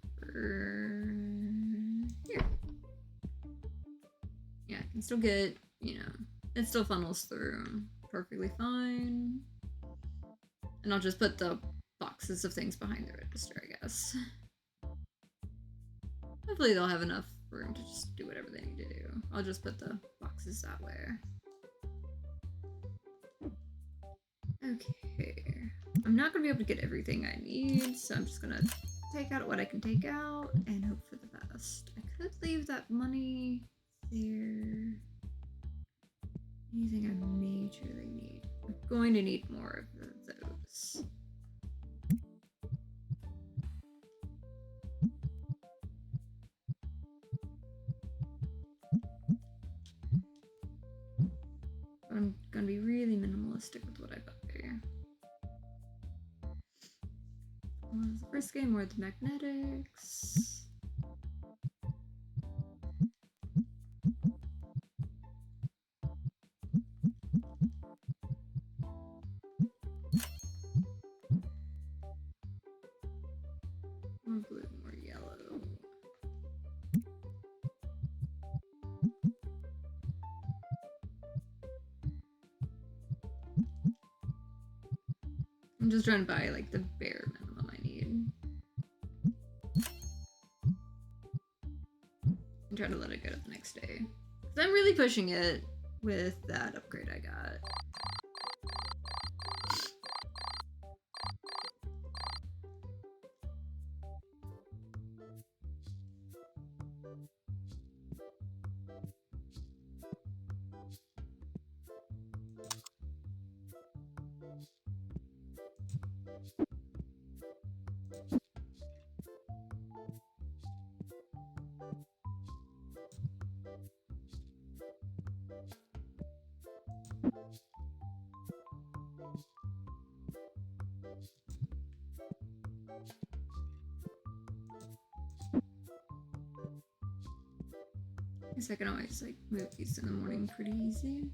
here. Yeah, I can still get, you know, it still funnels through perfectly fine. And I'll just put the boxes of things behind the register, I guess. Hopefully they'll have enough room to just do whatever they need to do. I'll just put the boxes that way. Okay. I'm not gonna be able to get everything I need, so I'm just gonna take out what I can take out and hope for the best. I could leave that money there anything I majorly need? I'm going to need more of those. I'm gonna be really minimalistic with what I got there. Was the first game or the magnetics? More blue, more yellow. I'm just trying to buy like the bare minimum I need. And try to let it go to the next day. Because I'm really pushing it with that upgrade I got. I guess I can always like move these in the morning pretty easy.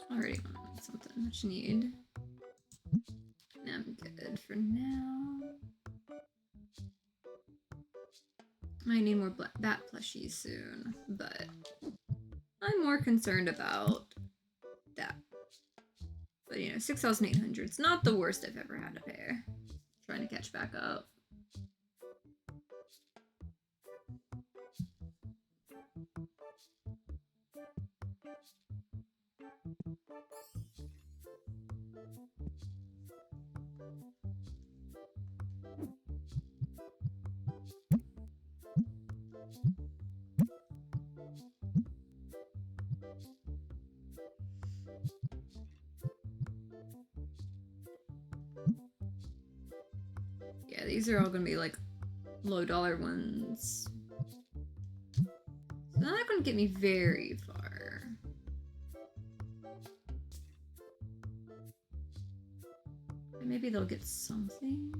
Already on something much need. I'm good for now. I need more bat plushies soon, but I'm more concerned about that. But you know, 6,800 is not the worst I've ever had to pay. Trying to catch back up. Yeah, these are all gonna be like low dollar ones. So they're not gonna get me very far. But maybe they'll get something.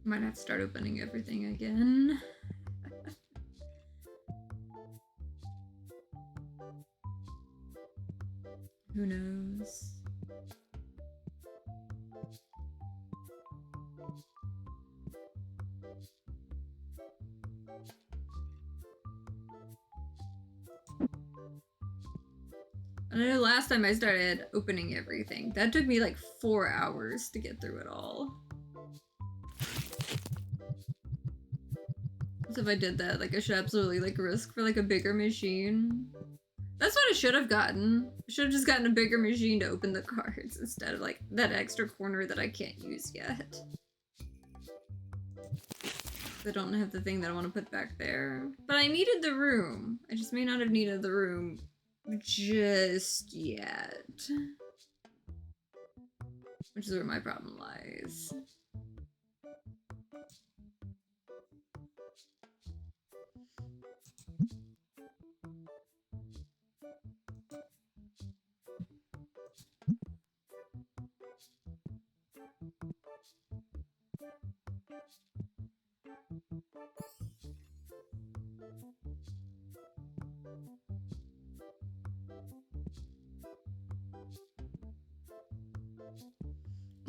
Might have to start opening everything again. Who knows? I know last time I started opening everything, that took me like 4 hours to get through it all. So if I did that, like I should absolutely like risk for like a bigger machine. That's what I should have gotten. I should have just gotten a bigger machine to open the cards instead of like that extra corner that I can't use yet. I don't have the thing that I want to put back there. But I needed the room. I just may not have needed the room just yet. Which is where my problem lies.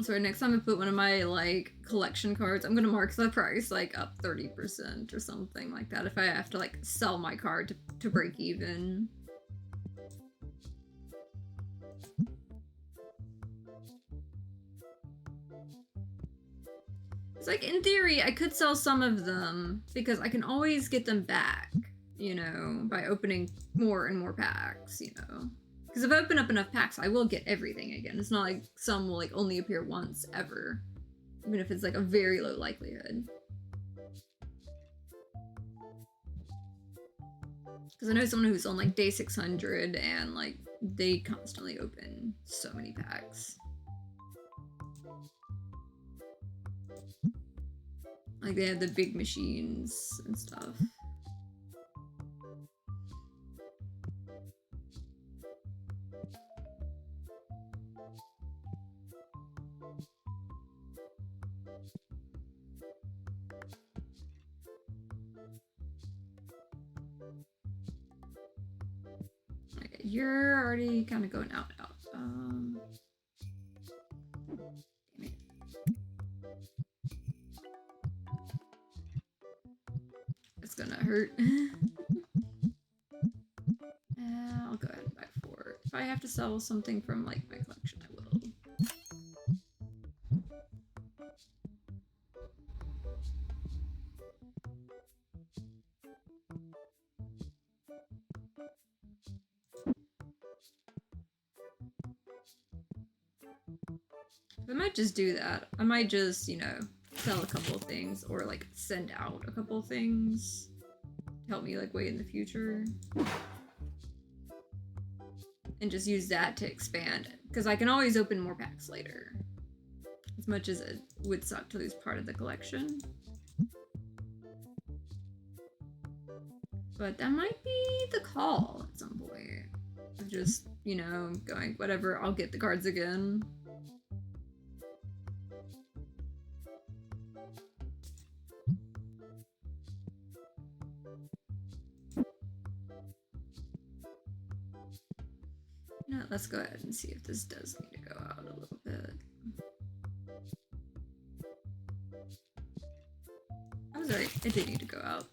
So next time I put one of my like collection cards, I'm gonna mark the price like up 30% or something like that if I have to like sell my card to break even. It's like, in theory, I could sell some of them because I can always get them back, you know, by opening more and more packs, you know. Because if I open up enough packs, I will get everything again. It's not like some will like only appear once ever, even if it's like a very low likelihood. Because I know someone who's on like day 600 and like they constantly open so many packs. Like they have the big machines and stuff. Okay, you're already kind of going out. Damn it. It's gonna hurt. I'll go ahead and buy 4. If I have to sell something from like my collection, I will. I might just do that. I might just, you know, sell a couple of things or like send out a couple of things to help me like way in the future. And just use that to expand it. Because I can always open more packs later. As much as it would suck to lose part of the collection. But that might be the call at some point. Of just, you know, going, whatever, I'll get the cards again. No, let's go ahead and see if this does need to go out a little bit. I was right, it did need to go out.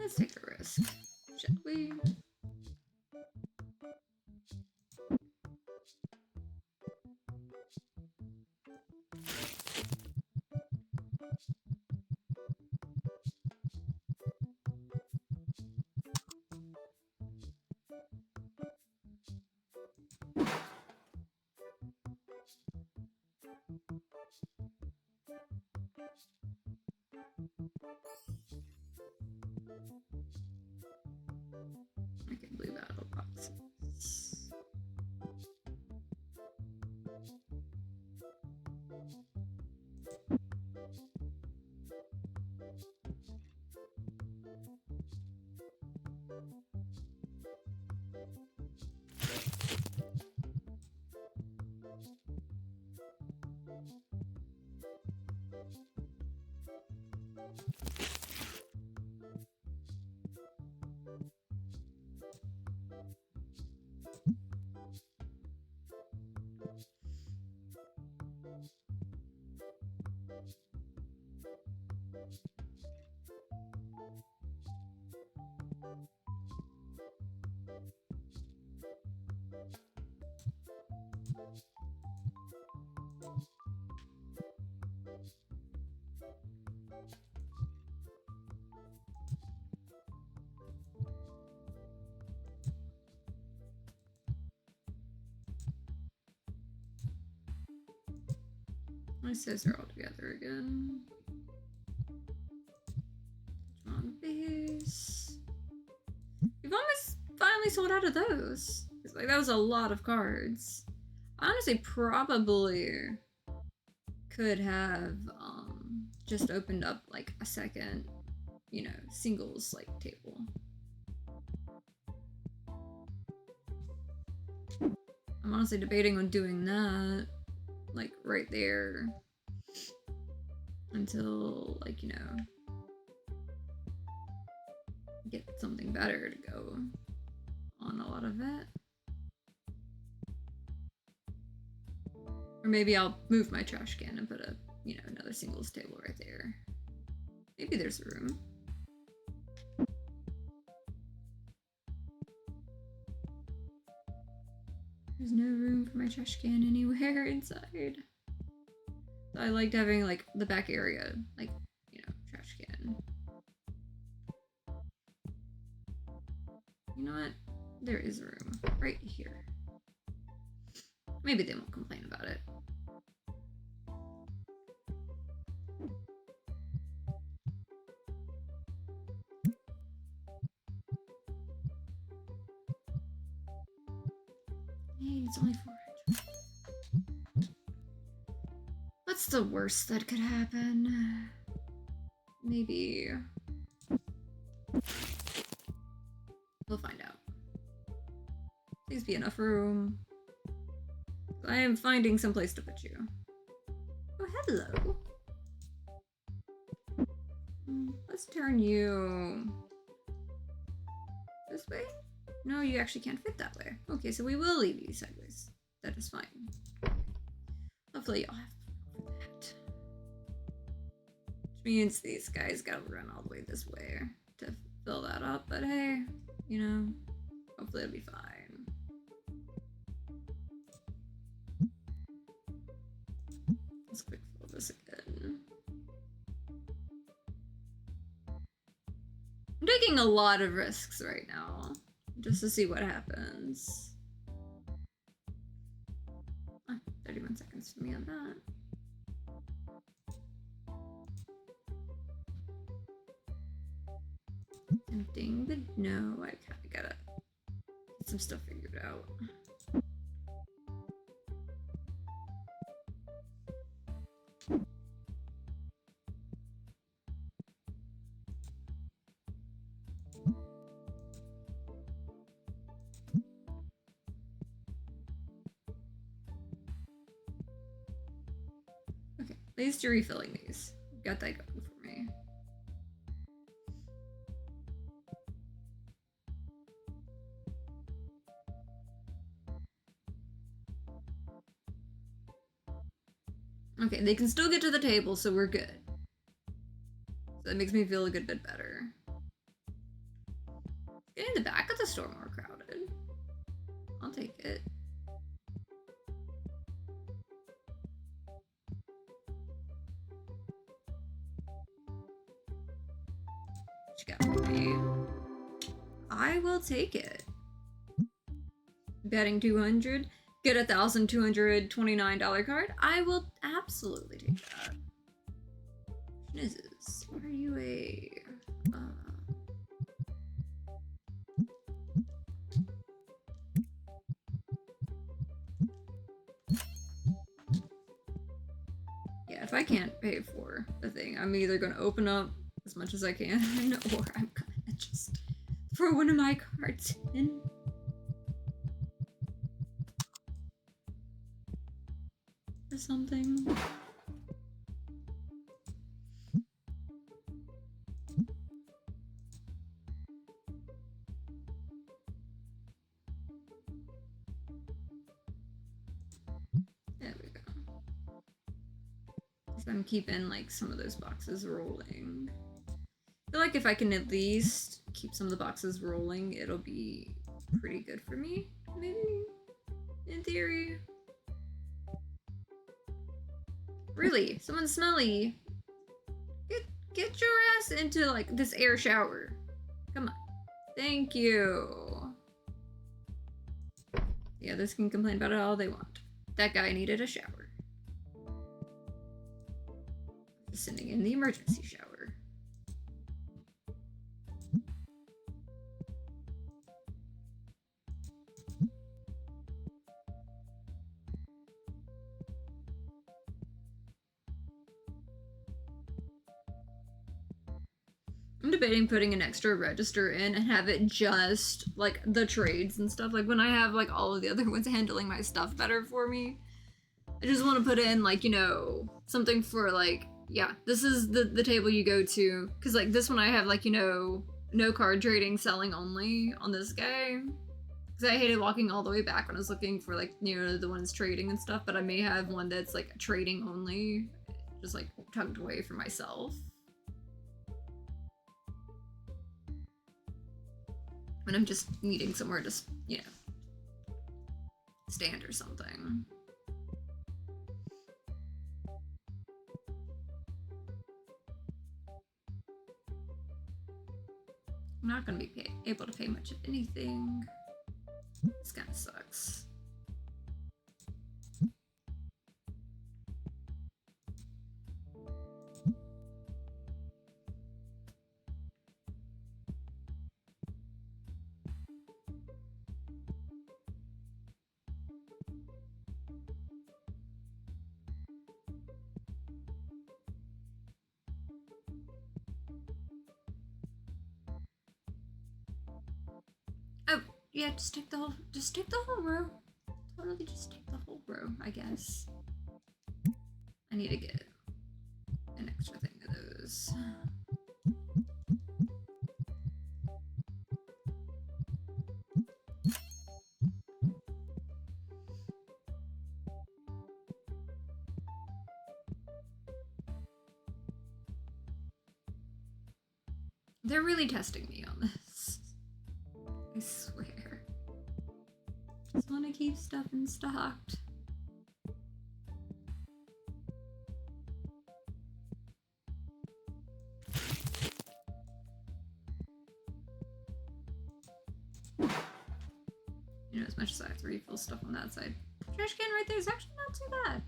Let's take a risk, shall we? I can believe battle boxes. My sis are all together again. On base. We've almost finally sold out of those. It's like that was a lot of cards. I honestly probably could have just opened up like a second you know, singles like table. I'm honestly debating on doing that, like right there, until, like, you know, get something better to go on a lot of it. Or maybe I'll move my trash can and put a, you know, another singles table right there. Maybe there's room. There's no room for my trash can anywhere inside. So I liked having, like, the back area, like, you know, trash can. You know what? There is room right here. Maybe they won't complain about it. Hey, it's only 400. What's the worst that could happen? Maybe... we'll find out. Please be enough room. I am finding some place to put you. Oh, hello. Let's turn you this way. No, you actually can't fit that way. Okay, so we will leave you sideways. That is fine. Hopefully you'll have to for that. Which means these guys gotta run all the way this way to fill that up, but hey, you know, hopefully it'll be fine. Let's quick fill this again. I'm taking a lot of risks right now, just to see what happens. 31 seconds for me on that. Tempting, but no, I kinda gotta get some stuff figured out. Okay, at least you're refilling these. Got that going for me. Okay, they can still get to the table, so we're good. So that makes me feel a good bit better. Getting the back of the store more crowded. I'll take it. What you got for me? I will take it. Betting 200. Get a $1,229 card. I will absolutely take that. Question is, are you a... yeah, if I can't pay for the thing, I'm either going to open up as much as I can, or I'm going to just throw one of my cards in. Or something. There we go. So I'm keeping like some of those boxes rolling. I feel like if I can at least keep some of the boxes rolling, it'll be pretty good for me. Maybe, in theory. Really, someone smelly. Get your ass into like this air shower. Come on. Thank you. The others can complain about it all they want. That guy needed a shower. Just sending in the emergency shower. I'm debating putting an extra register in and have it just like the trades and stuff. Like when I have like all of the other ones handling my stuff better for me. I just want to put in like, you know, something for like, yeah, this is the table you go to. Cause like this one I have like, you know, no card trading, selling only on this guy. Cause I hated walking all the way back when I was looking for like, you know, the ones trading and stuff, but I may have one that's like trading only, just like tucked away for myself. When I'm just needing somewhere to, you know, stand or something. I'm not gonna be able to pay much of anything. This kind of sucks. Oh, yeah, just take the whole row. Totally just take the whole row, I guess. I need to get an extra thing of those. They're really testing me on this. I swear. Just want to keep stuff in stocked. You know, as much as I have to refill stuff on that side. Trash can right there is actually not too bad.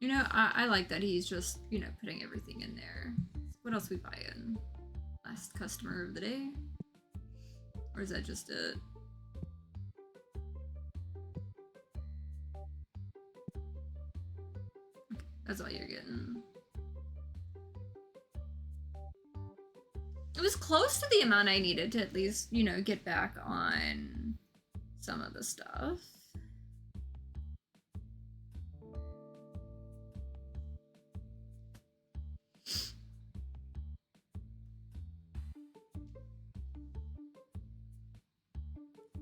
You know, I like that he's just, you know, putting everything in there. What else we buy in? Last customer of the day? Or is that just it? Okay, that's all you're getting. It was close to the amount I needed to at least, you know, get back on some of the stuff.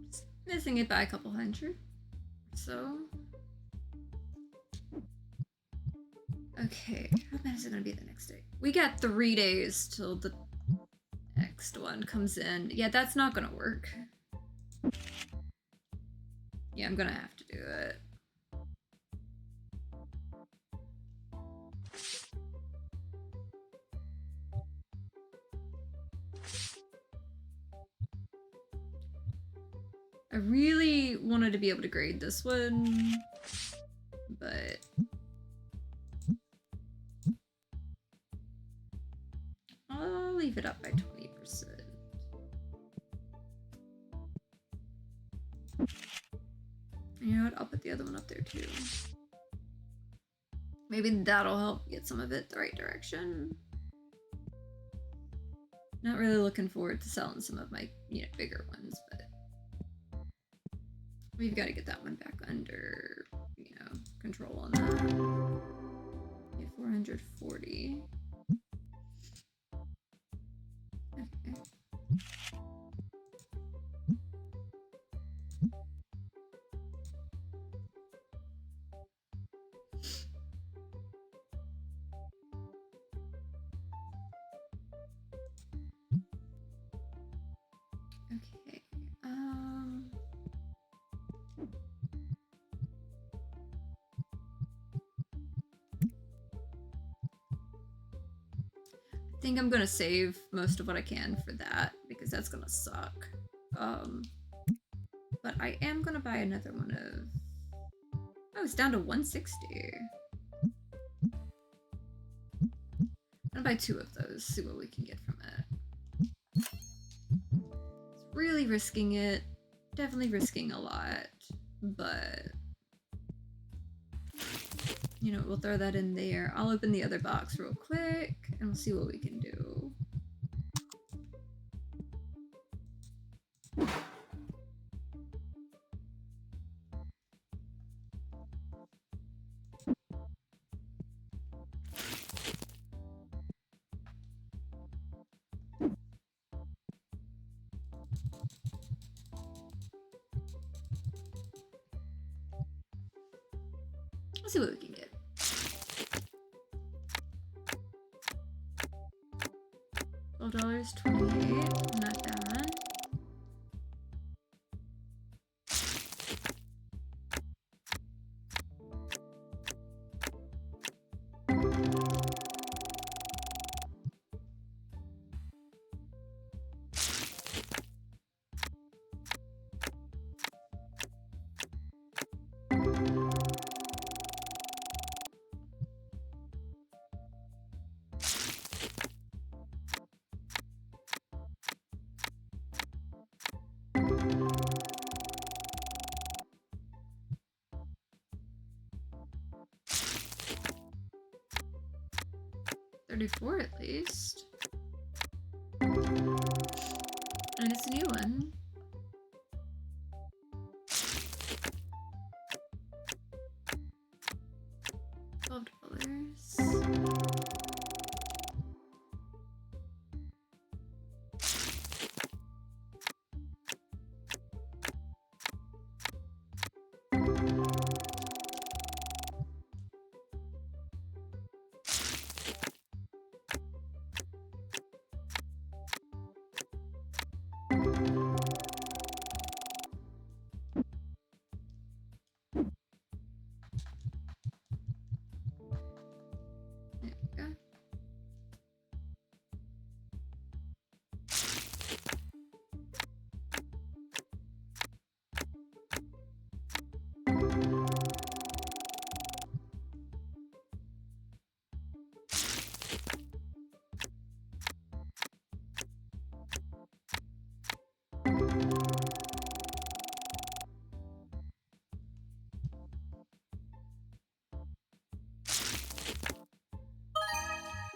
Just missing it by a couple hundred. So. Okay, how bad is it gonna be the next day? We got 3 days till the next one comes in. Yeah, that's not gonna work. Yeah, I'm gonna have to do it. I really wanted to be able to grade this one, but I'll leave it up by 20%. You know what? I'll put the other one up there too. Maybe that'll help get some of it the right direction. Not really looking forward to selling some of my, you know, bigger ones, but we've got to get that one back under, you know, control on that. Okay, 440. Okay. Okay. I think I'm gonna save most of what I can for that because that's gonna suck. but I am gonna buy another one of... Oh, it's down to 160. I'm gonna buy 2 of those, see what we can get from it. It's really risking it. Definitely risking a lot, but... You know, we'll throw that in there. I'll open the other box real quick, and we'll see what we can do. Let's see what we can get. $12.28, not bad. $34 at least. And it's a new one. $12.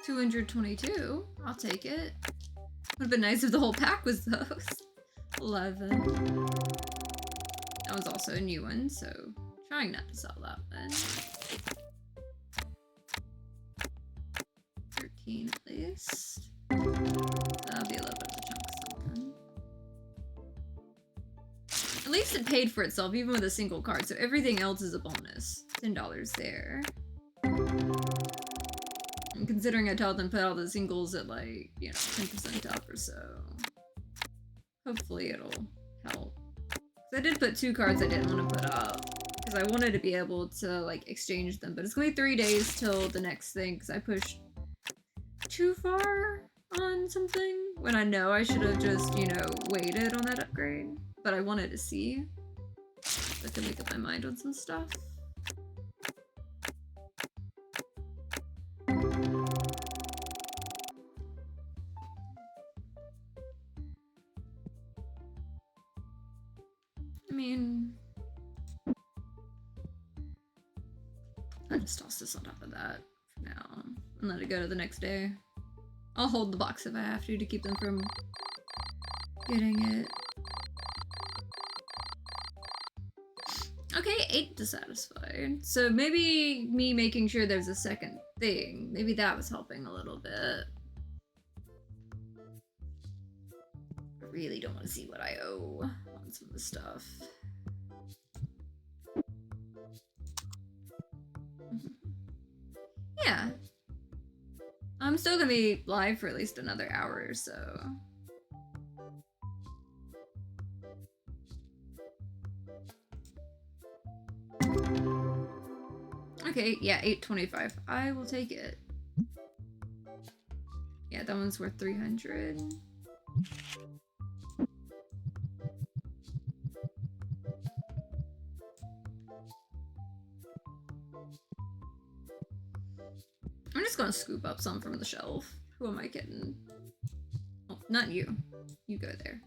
$222. I'll take it. Would have been nice if the whole pack was those. 11. That was also a new one, so trying not to sell that one. 13 at least. That'll be a little bit of a chunk of something. At least it paid for itself, even with a single card, so everything else is a bonus. $10 there. And considering I told them put all the singles at like, you know, 10% off or so. Hopefully it'll help. I did put 2 cards I didn't want to put up. Because I wanted to be able to like exchange them. But it's gonna be 3 days till the next thing because I pushed too far on something. When I know I should have just, you know, waited on that upgrade. But I wanted to see if I could make up my mind on some stuff. I mean, I just toss this on top of that for now and let it go to the next day. I'll hold the box if I have to keep them from getting it. Okay, 8 dissatisfied. So maybe me making sure there's a second thing, maybe that was helping a little bit. I really don't want to see what I owe on some of the stuff. Yeah. I'm still gonna be live for at least another hour or so. Okay, yeah, 825. I will take it. Yeah, that one's worth 300. just gonna scoop up some from the shelf. Who am I kidding? Oh, not you. You go there.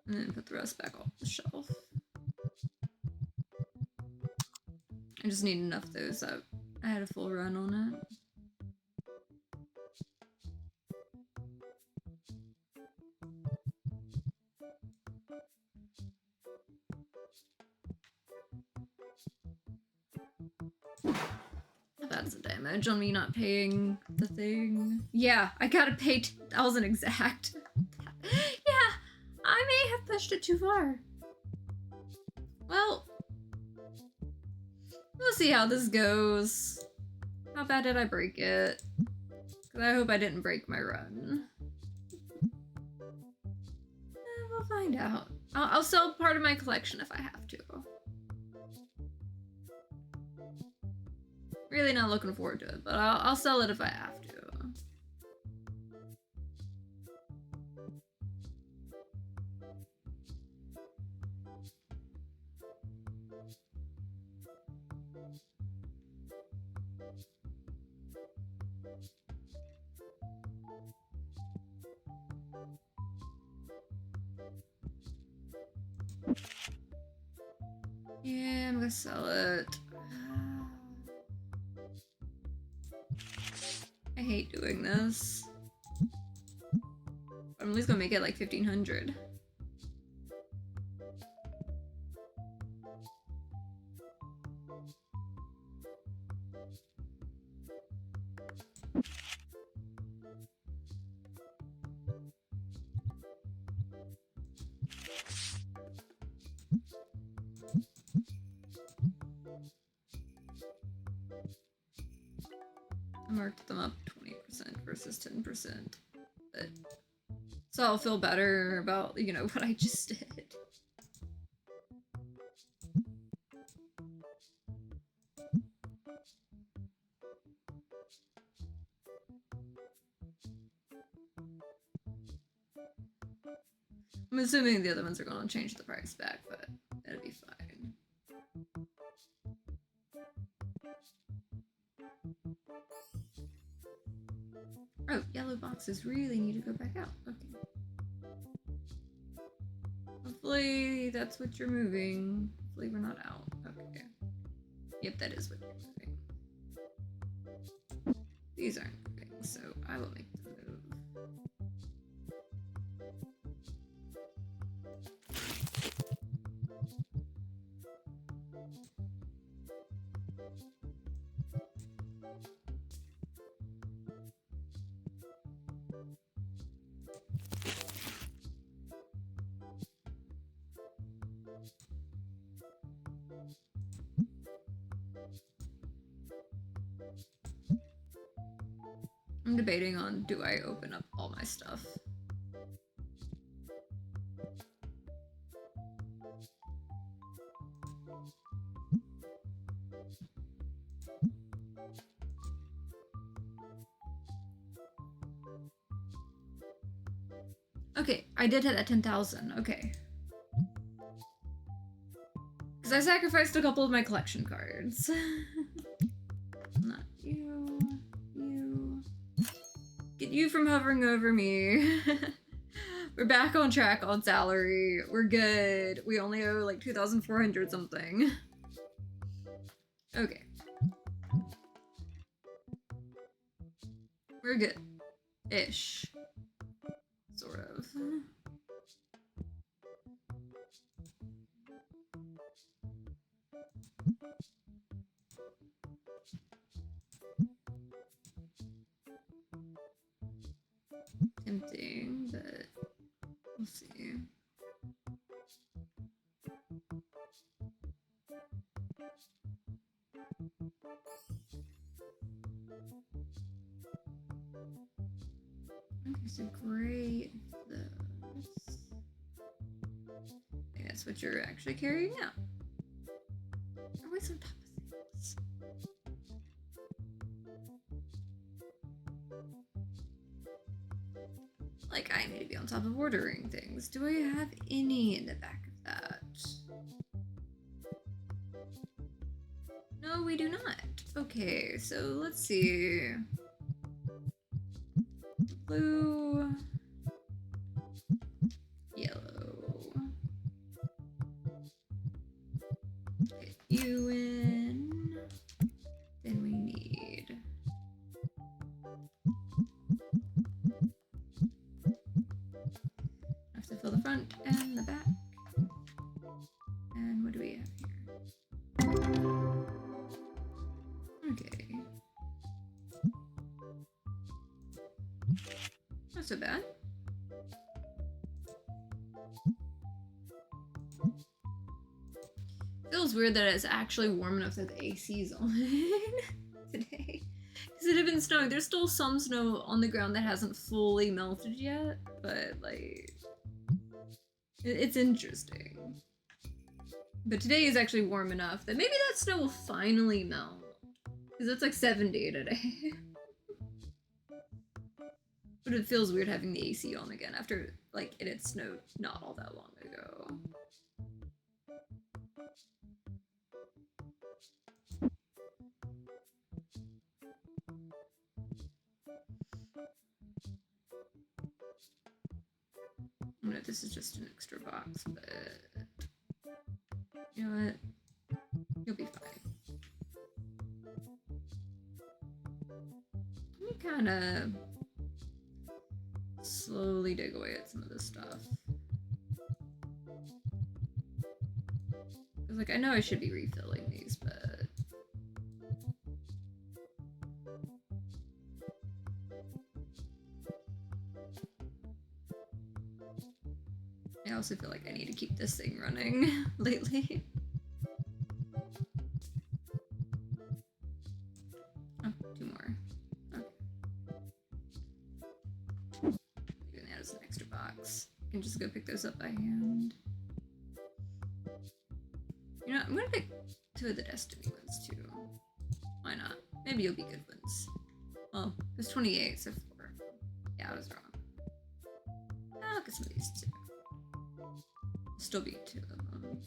And then put the rest back off the shelf. I just need enough of those that I had a full run on it. How bad is the damage on me not paying the thing? Yeah, I gotta pay 10,000 exact. Yeah, I may have pushed it too far. Well, we'll see how this goes. How bad did I break it? Because I hope I didn't break my run. We'll find out. I'll sell part of my collection if I have to. Really not looking forward to it, but I'll sell it if I have to. Yeah, I'm gonna sell it. I hate doing this. I'm at least gonna make it like 1,500. I marked them up 20% versus 10%, but so I'll feel better about, you know, what I just did. I'm assuming the other ones are going to change the price back, but that'll be fine. Oh, yellow boxes really need to go back out. Okay. Hopefully that's what you're moving. Hopefully we're not out. Okay. Yep, that is what you're moving. These aren't moving, so I will make the move. I'm debating on, do I open up all my stuff? Okay, I did hit at 10,000. Okay. Because I sacrificed a couple of my collection cards. Not you. You. Get you from hovering over me. We're back on track on salary. We're good. We only owe like 2,400 something. Okay. We're good. Ish. Sort of. Tempting, but we'll see. Okay, so great. I think that's what you're actually carrying out. Always on top of things. like I need to be on top of ordering things. Do I have any in the back of that? No, we do not. Okay, so let's see. Blue, yellow. Get you in. Then we need have to fill the front and the back. And what do we have here? Okay. Not so bad. Feels weird that it's actually warm enough that the AC's on today. Because it had been snowing. There's still some snow on the ground that hasn't fully melted yet, but like it's interesting. But today is actually warm enough that maybe that snow will finally melt. Because it's like 70 today. But it feels weird having the AC on again after like it had snowed not all that long ago. I know this is just an extra box, but you know what? You'll be fine. Let me kind of slowly dig away at some of this stuff. Because, like, I know I should be refilling these, but I also feel like I need to keep this thing running lately. Oh, 2 more. Okay. Leaving that as an extra box. I can just go pick those up by hand. You know, I'm gonna pick 2 of the Destiny ones too. Why not? Maybe you'll be good ones. Well, there's 28, so 4. Yeah, I was wrong. I'll get some of these too. Still be 2 of them.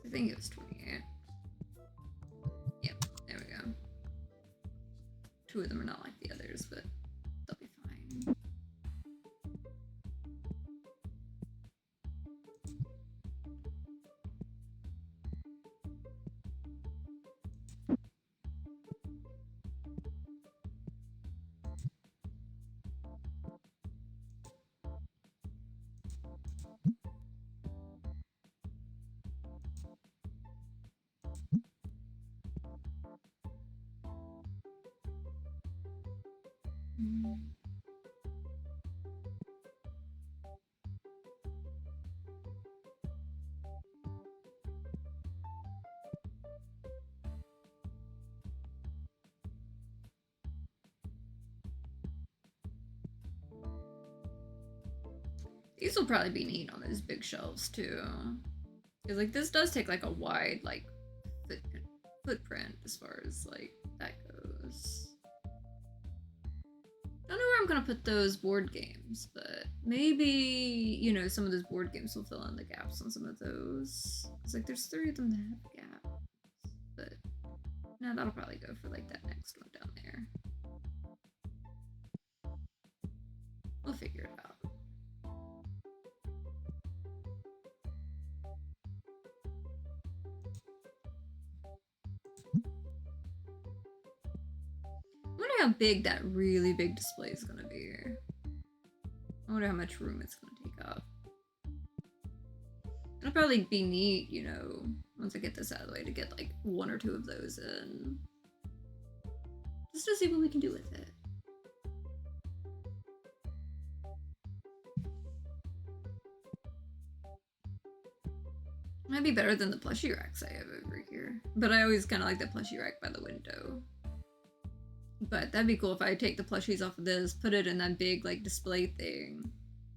I think it was 28. Yep, there we go. 2 of them are not like the others, but they'll be fine. These will probably be neat on those big shelves too. Because like this does take like a wide like footprint as far as like that goes. I don't know where I'm gonna put those board games, but maybe, you know, some of those board games will fill in the gaps on some of those. It's like there's 3 of them that have gaps, but no, that'll probably go for like that next one down there. We'll figure it out. I wonder how big that really big display is gonna be. I wonder how much room it's gonna take up. It'll probably be neat, you know, once I get this out of the way, to get like 1 or 2 of those in. Just to see what we can do with it. Might be better than the plushie racks I have over here. But I always kind of like the plushie rack by the window. But that'd be cool if I take the plushies off of this, put it in that big like display thing,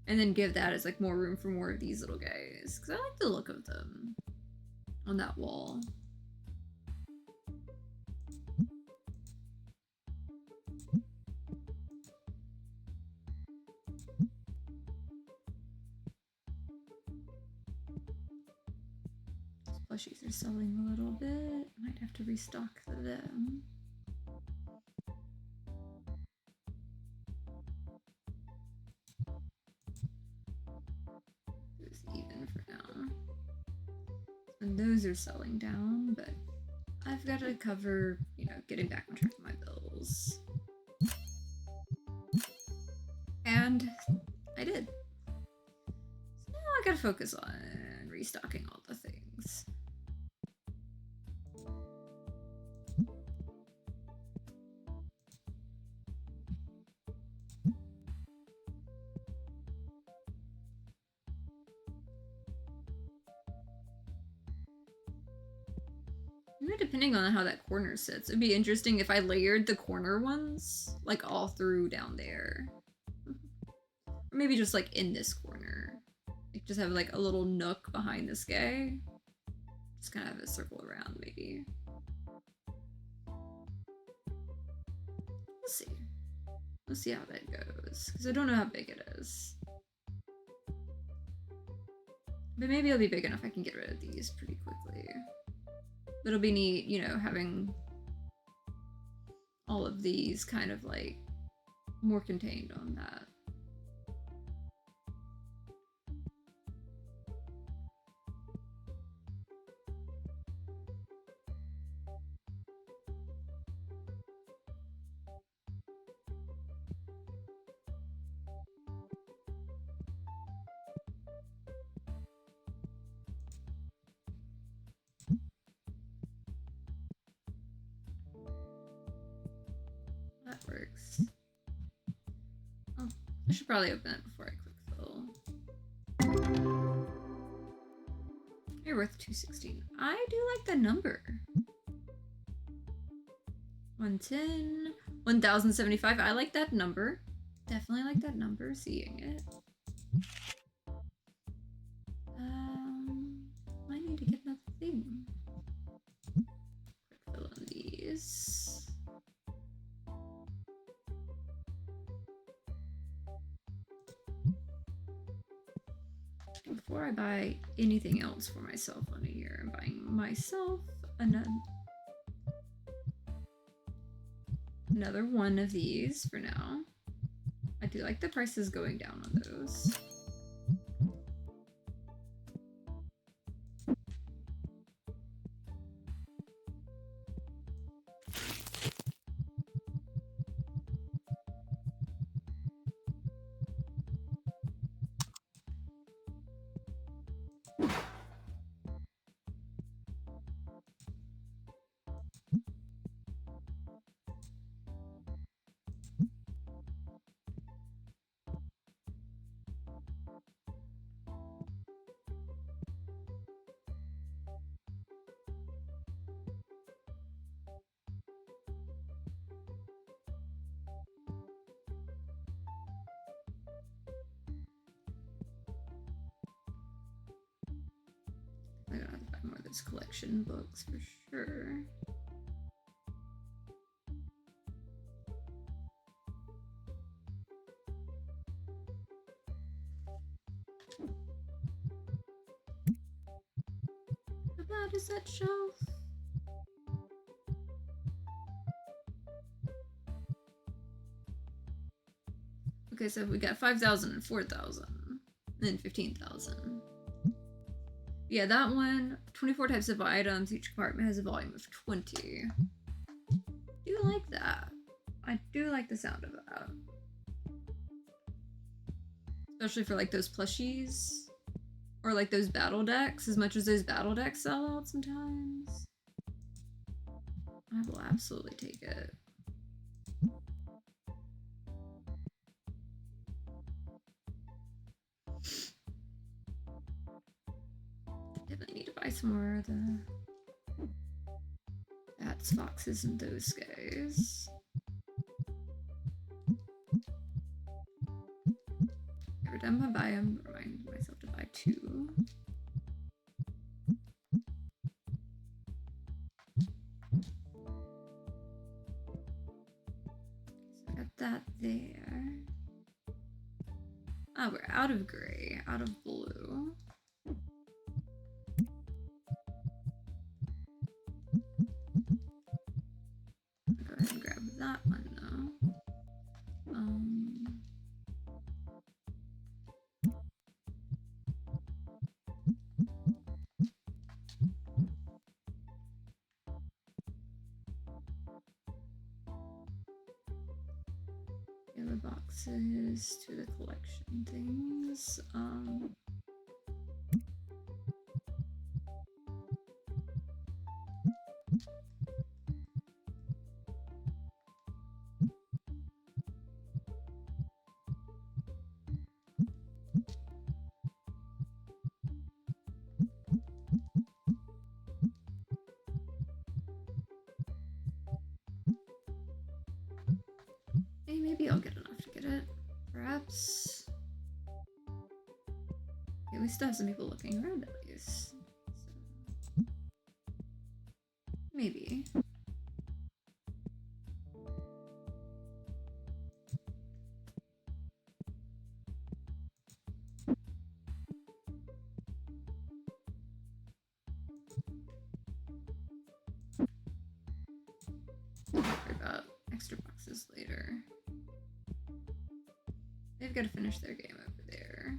and then give that as like more room for more of these little guys. Because I like the look of them on that wall. plushies are selling a little bit. Might have to restock them. It's even for now. And those are selling down, but I've got to cover, you know, getting back on track of my bills. And I did. So now I gotta focus on restocking all the things. Maybe depending on how that corner sits, it'd be interesting if I layered the corner ones, like all through down there. Or maybe just like in this corner. Like just have like a little nook behind this guy. Just kind of have a circle around maybe. We'll see. We'll see how that goes. Because I don't know how big it is. But maybe it'll be big enough I can get rid of these pretty quickly. But it'll be neat, you know, having all of these kind of like more contained on that. That works. Oh, I should probably open it before I quick fill. You're worth 216. I do like the number. 110, 1075. I like that number. Definitely like that number, seeing it. I need to get another thing. Quick fill on these. Before I buy anything else for myself on a year, I'm buying myself another one of these for now. I do like the prices going down on those. I gotta have to buy more of those collection books for sure. How bad is that shelf? Okay, so we got 5,000 and 4,000, and then 15,000. Yeah, that one, 24 types of items. Each compartment has a volume of 20. I do like that. I do like the sound of that. Especially for like those plushies. Or like those battle decks, as much as those battle decks sell out sometimes. I will absolutely take it. Definitely need to buy some more of the bats, foxes, and those guys. Every time I buy them, remind myself to buy 2. So I got that there. Oh, we're out of gray, out of blue. access to the collection things. Hey, maybe I'll get enough to get it. Perhaps. Okay, we still have some people looking around at least. So. Maybe. Don't worry about extra boxes later. They've got to finish their game over there.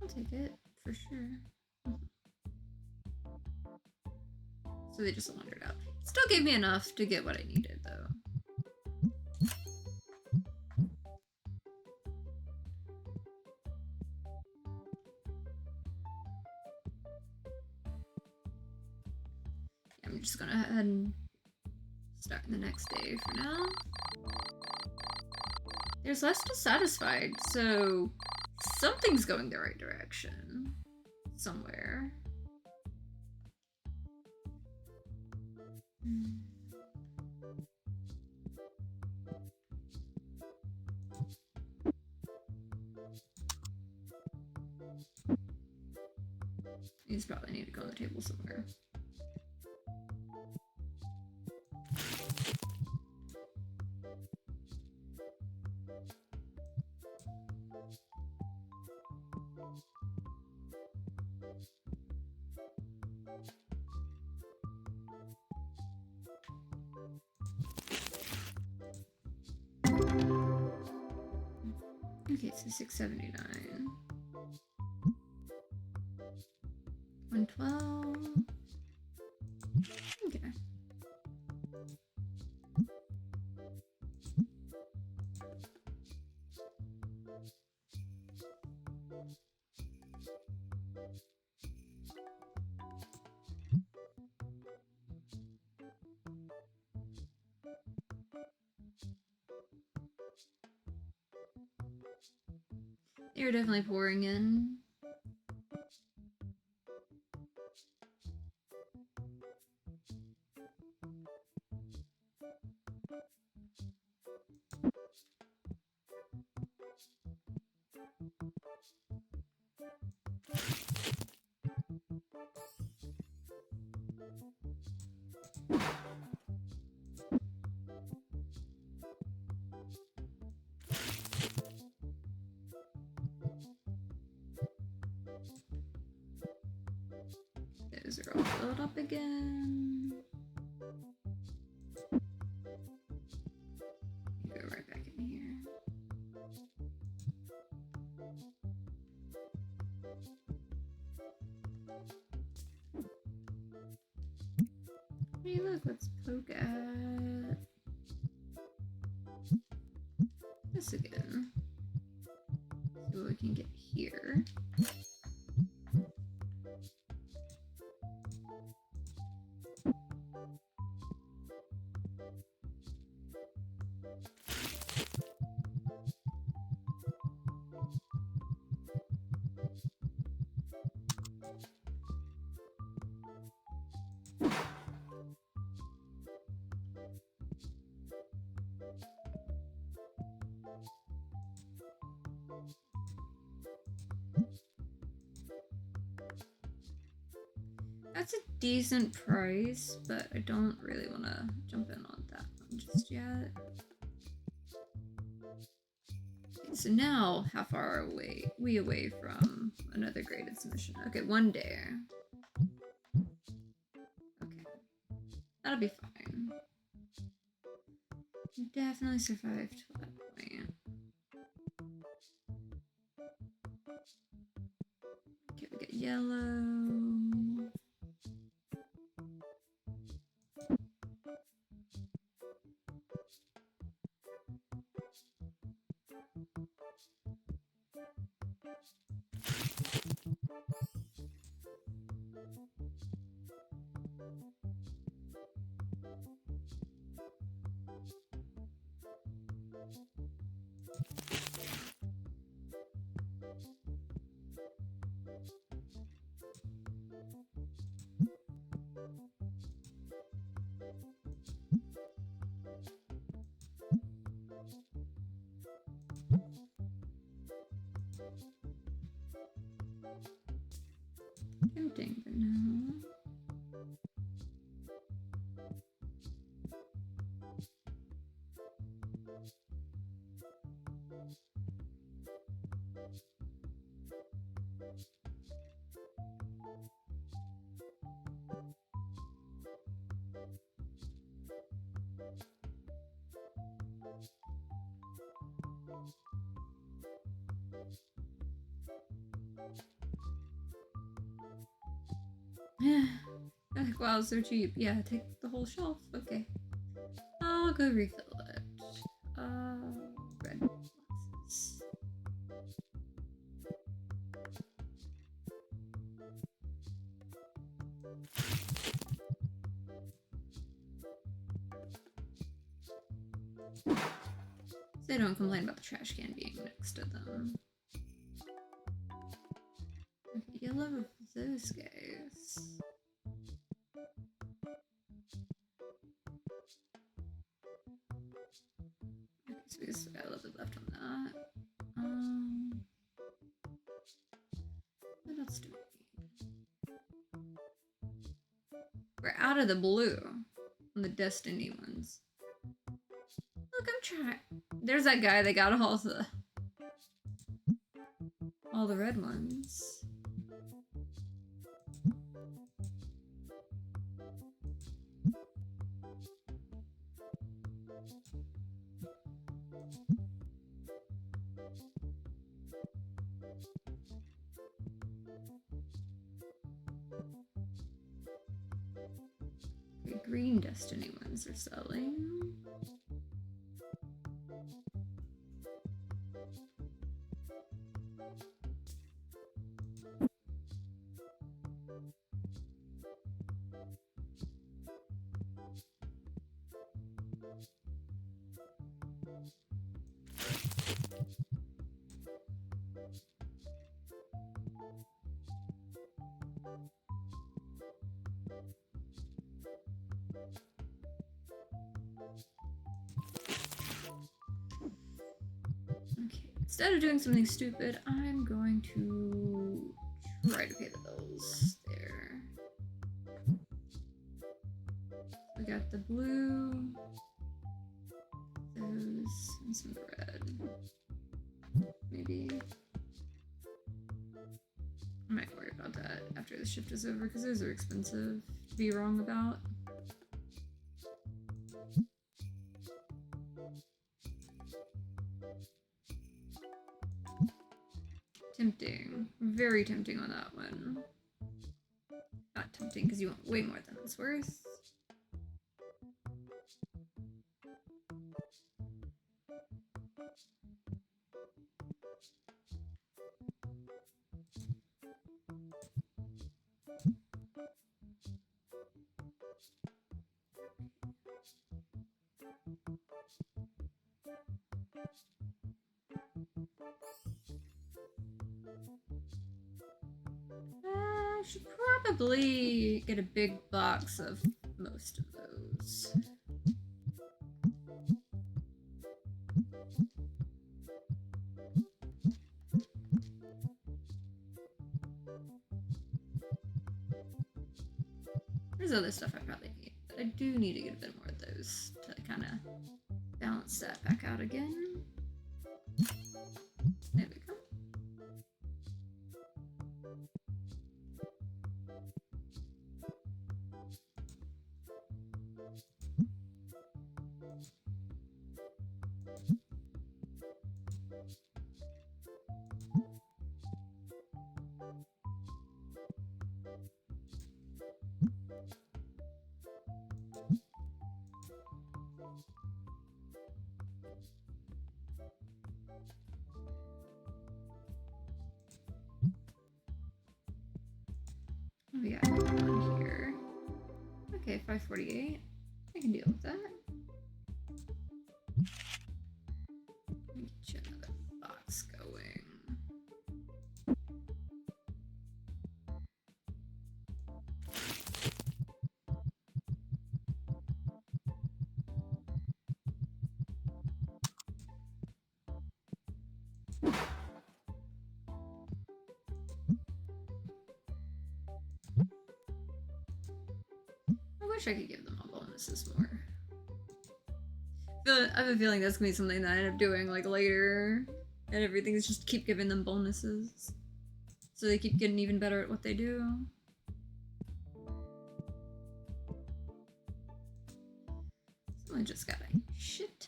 I'll take it, for sure. So they just wandered out. Still gave me enough to get what I needed, though. Yeah, I'm just gonna go ahead and start the next day for now. There's less dissatisfied, so something's going the right direction. Somewhere. These probably need to go on the table somewhere. Okay, so 679. 112. Okay. You're definitely pouring in. Those are all filled up again. Go right back in here. Hey, look, let's poke at this again. See what we can get here. That's a decent price, but I don't really want to jump in on that one just yet. Okay, so now, how far are we away from another graded submission? Okay, 1 day. Okay, that'll be fine. You definitely survived to that point. Okay, we get yellow. Tempting, but no. Like, wow, so cheap. Yeah, take the whole shelf. Okay. I'll go refill it. Red boxes. They don't complain about the trash can being next to them. You love those guys. Okay, so we just got a little bit left on that. What else do we need? We're out of the blue on the Destiny ones. Look, I'm trying. There's that guy that got all the red ones. The green Destiny ones are selling. Okay, instead of doing something stupid, I'm going to try to pay the bills there. We got the blue, those, and some red. Maybe. I might worry about that after the shift is over because those are expensive to be wrong about. Tempting. Very tempting on that one. Not tempting because you want way more than it's worth. I should probably get a big box of most of those. There's other stuff I probably need, but I do need to get a bit more of those to kind of balance that back out again. There we go. We got one here. Okay, 548. I can deal with that. Let me get you another box going. wish I could give them all bonuses more. I have a feeling that's gonna be something that I end up doing like later, and everything is just keep giving them bonuses, so they keep getting even better at what they do. Someone just got a shit.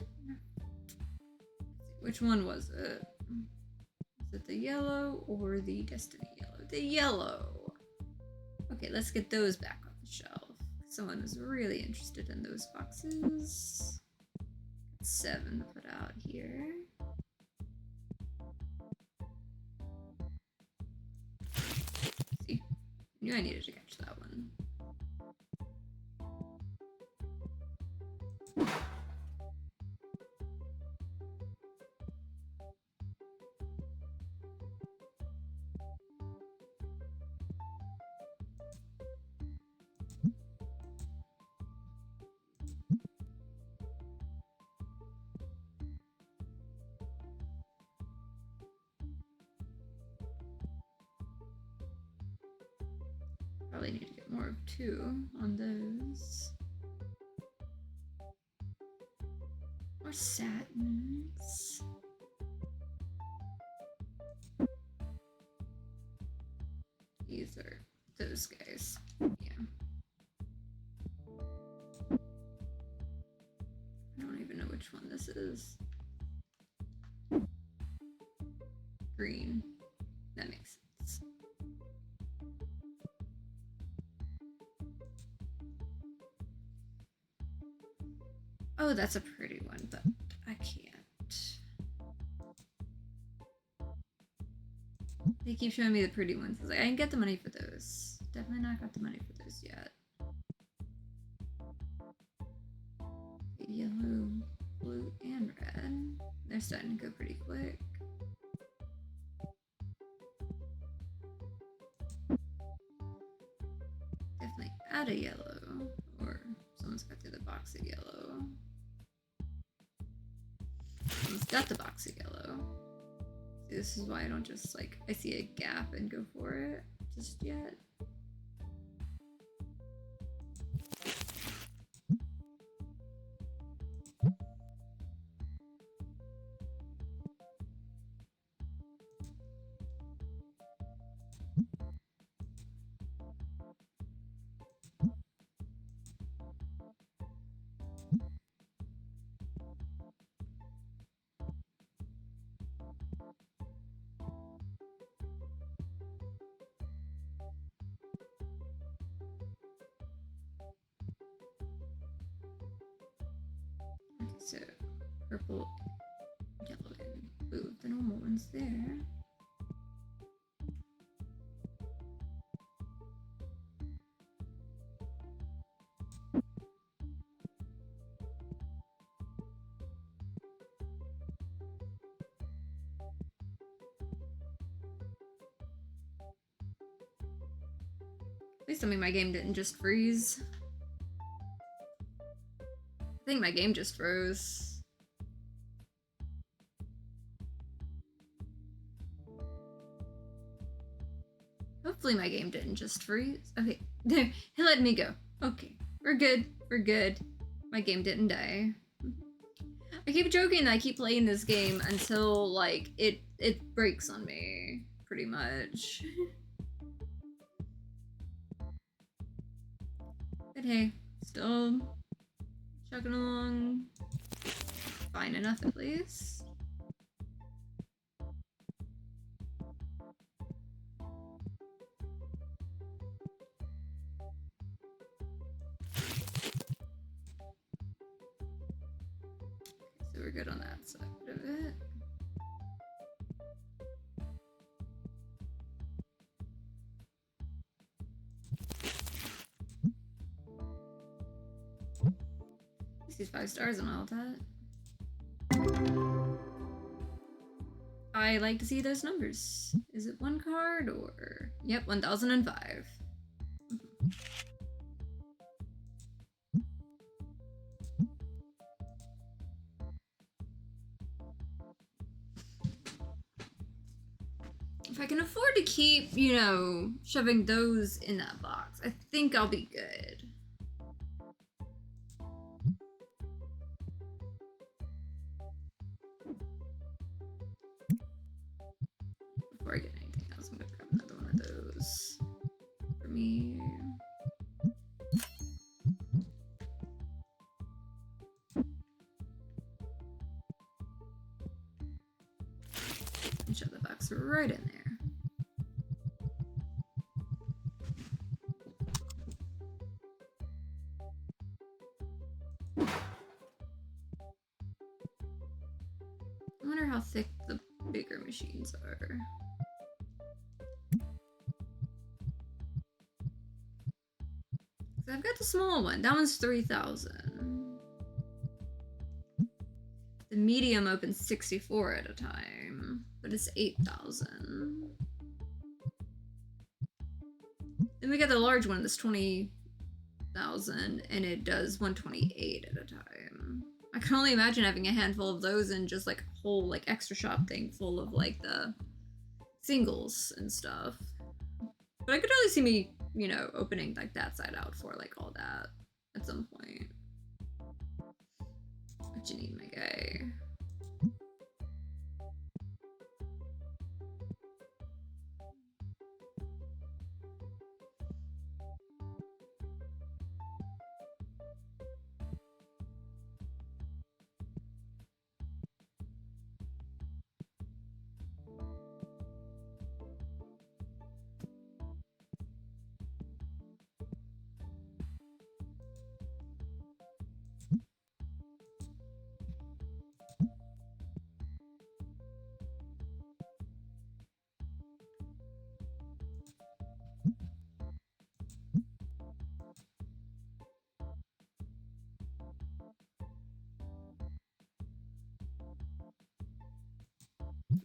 Which one was it? Was it the yellow or the Destiny yellow? The yellow. Okay, let's get those back on the shelf. Someone was really interested in those boxes. 7 to put out here. See, knew I needed to catch that one. Probably need to get more of 2 on those. More satins. These are those guys. Yeah. I don't even know which one this is. Green. That makes sense. Oh, that's a pretty one, but I can't. They keep showing me the pretty ones. I was like, I can get the money for those. Definitely not got the money for those yet. Yellow, blue, and red. They're starting to go pretty quick. Definitely add a yellow, or someone's got the other box of yellow. Someone's got the box of yellow. See, this is why I don't just like, I see a gap and go for it just yet. So, purple, yellow, and blue, the normal ones there. Please tell me my game didn't just freeze. I think my game just froze. Hopefully my game didn't just freeze. Okay, there, it let me go. Okay, we're good, we're good. My game didn't die. I keep joking that I keep playing this game until, like, it breaks on me, pretty much. But hey, still chugging along fine enough at least. So we're good on that side of it. These 5 stars and all that. I like to see those numbers. Is it 1 card or? Yep, 1005. If I can afford to keep, you know, shoving those in that box, I think I'll be good. box right in there. I wonder how thick the bigger machines are. I've got the small one. That one's 3,000. The medium opens 64 at a time, but it's 8,000. Then we got the large one that's 20,000, and it does 128 at a time. I can only imagine having a handful of those and just like a whole like extra shop thing full of like the singles and stuff. But I could really see me, you know, opening like that side out for like all that at some point. What you need, my guy?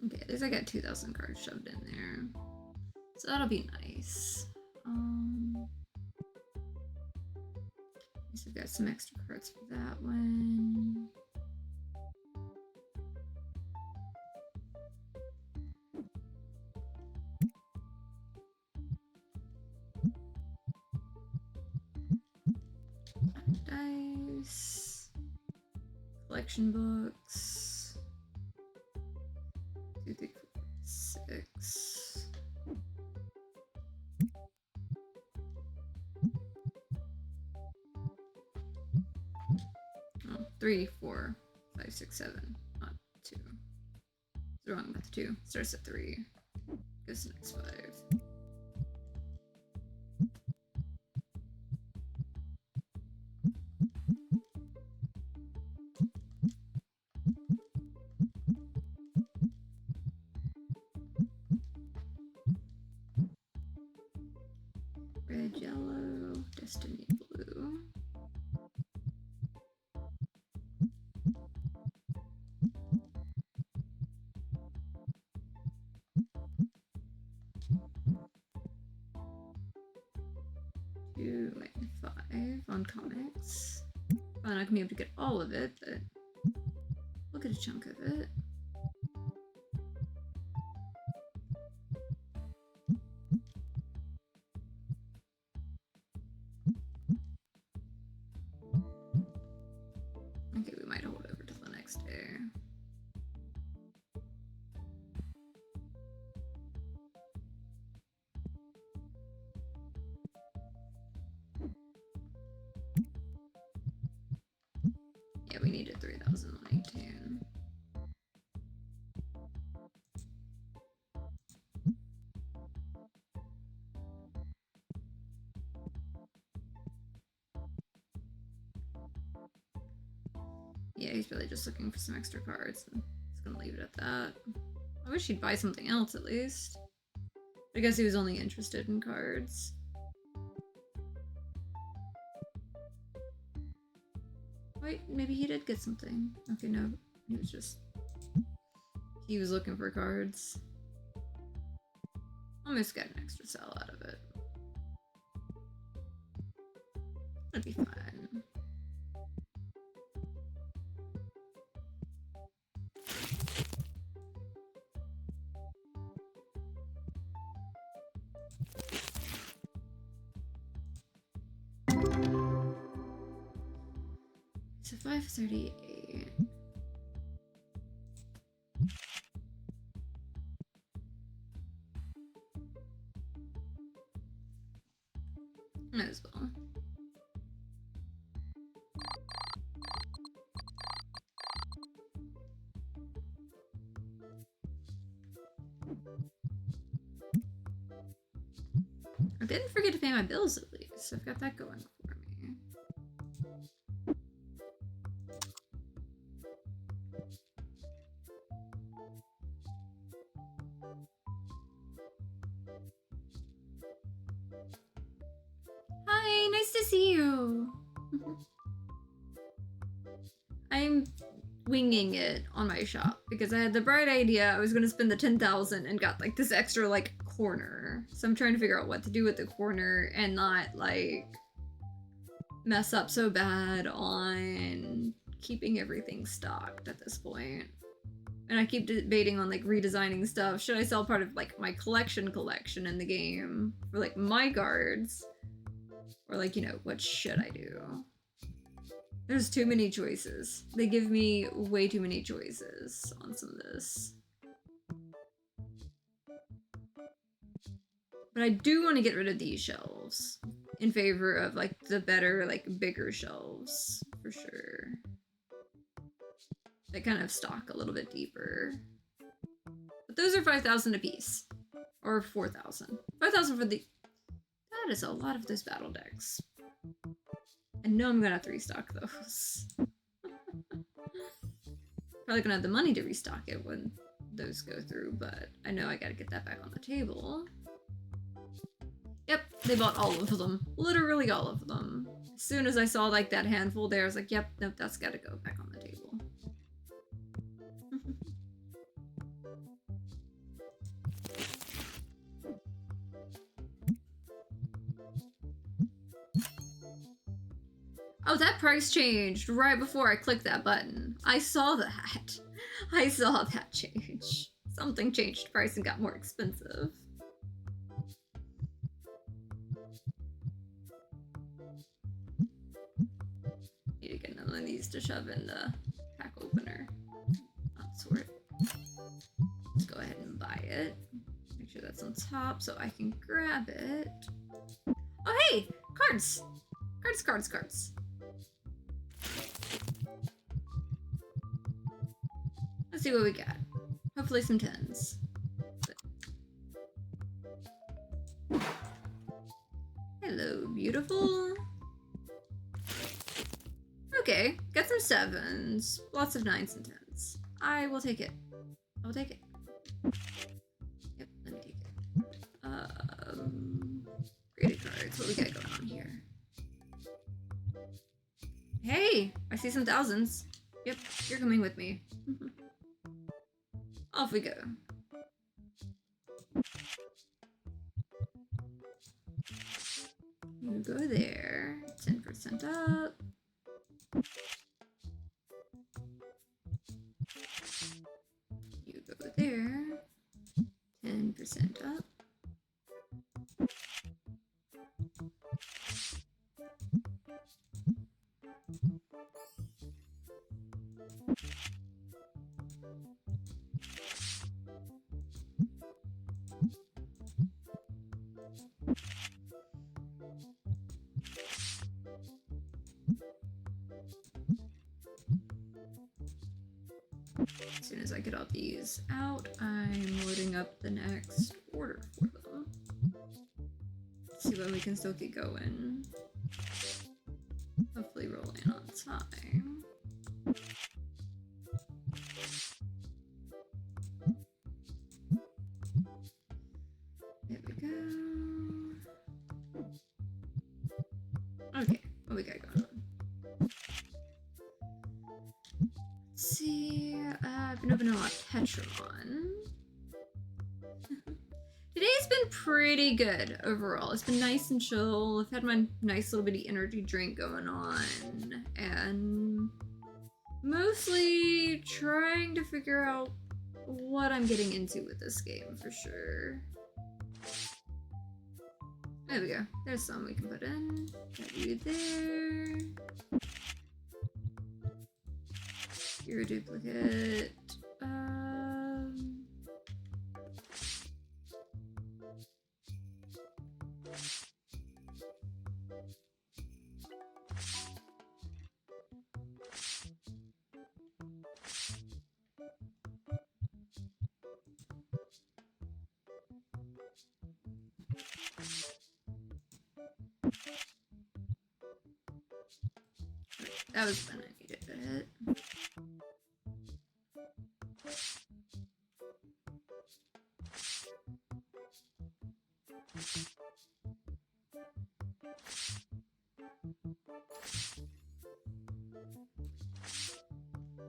Okay, at least I got 2,000 cards shoved in there. So that'll be nice. So I've got some extra cards for that one. Dice. Collection books. 2, 3, 4, 6. Oh, 3, 4, 5, 6, 7. Not 2. It's wrong with 2. Starts at 3. Goes to next 5. Red, yellow, destiny blue. Two and 5 on comics. Probably not gonna be able to get all of it, but we'll get a chunk of it. Okay, we might hold over till the next day. Yeah, we needed 3,118. Yeah, he's really just looking for some extra cards. And he's gonna leave it at that. I wish he'd buy something else at least. I guess he was only interested in cards. Wait, maybe he did get something. Okay, no. He was looking for cards. Almost got an extra sell out of it. That'd be fine. So 538. Might as well. didn't forget to pay my bills at least. I've got that going for me. Hi, nice to see you. I'm winging it on my shop because I had the bright idea I was going to spend the 10,000 and got like this extra like corner. So I'm trying to figure out what to do with the corner and not like mess up so bad on keeping everything stocked at this point. And I keep debating on like redesigning stuff. Should I sell part of like my collection in the game for like my cards? Or like, you know, what should I do? There's too many choices. They give me way too many choices on some of this. But I do want to get rid of these shelves in favor of like the better, like bigger shelves for sure. That kind of stock a little bit deeper. But those are 5,000 a piece. Or 4,000. 5,000 for the... That is a lot of those battle decks. I know I'm gonna have to restock those. Probably gonna have the money to restock it when those go through, but I know I gotta get that back on the table. Yep, they bought all of them. Literally all of them. As soon as I saw like that handful there, I was like, yep, nope, that's gotta go back on the table. Oh, that price changed right before I clicked that button. I saw that. I saw that change. Something changed price and got more expensive. Need to get another one of these to shove in the pack opener. Sort. Let's go ahead and buy it. Make sure that's on top so I can grab it. Oh, hey! Cards! Cards. Let's see what we got. Hopefully some 10s. Hello, beautiful. Okay, got some 7s. Lots of 9s and 10s. I will take it. I will take it. Yep, let me take it. Graded cards. What we got going on here? Hey, I see some 1000s. Yep, you're coming with me. Off we go. You go there. 10% up. You go there. 10% up. As soon as I get all these out, I'm loading up the next order for them. Let's see when we can still keep going. Hopefully rolling on time. There we go. Okay, what we got going on? Let's see. I've been opening a lot of Tetramon. Today's been pretty good overall. It's been nice and chill. I've had my nice little bitty energy drink going on. And mostly trying to figure out what I'm getting into with this game for sure. There we go. There's some we can put in. Got you there. You're a duplicate. That was when I needed it.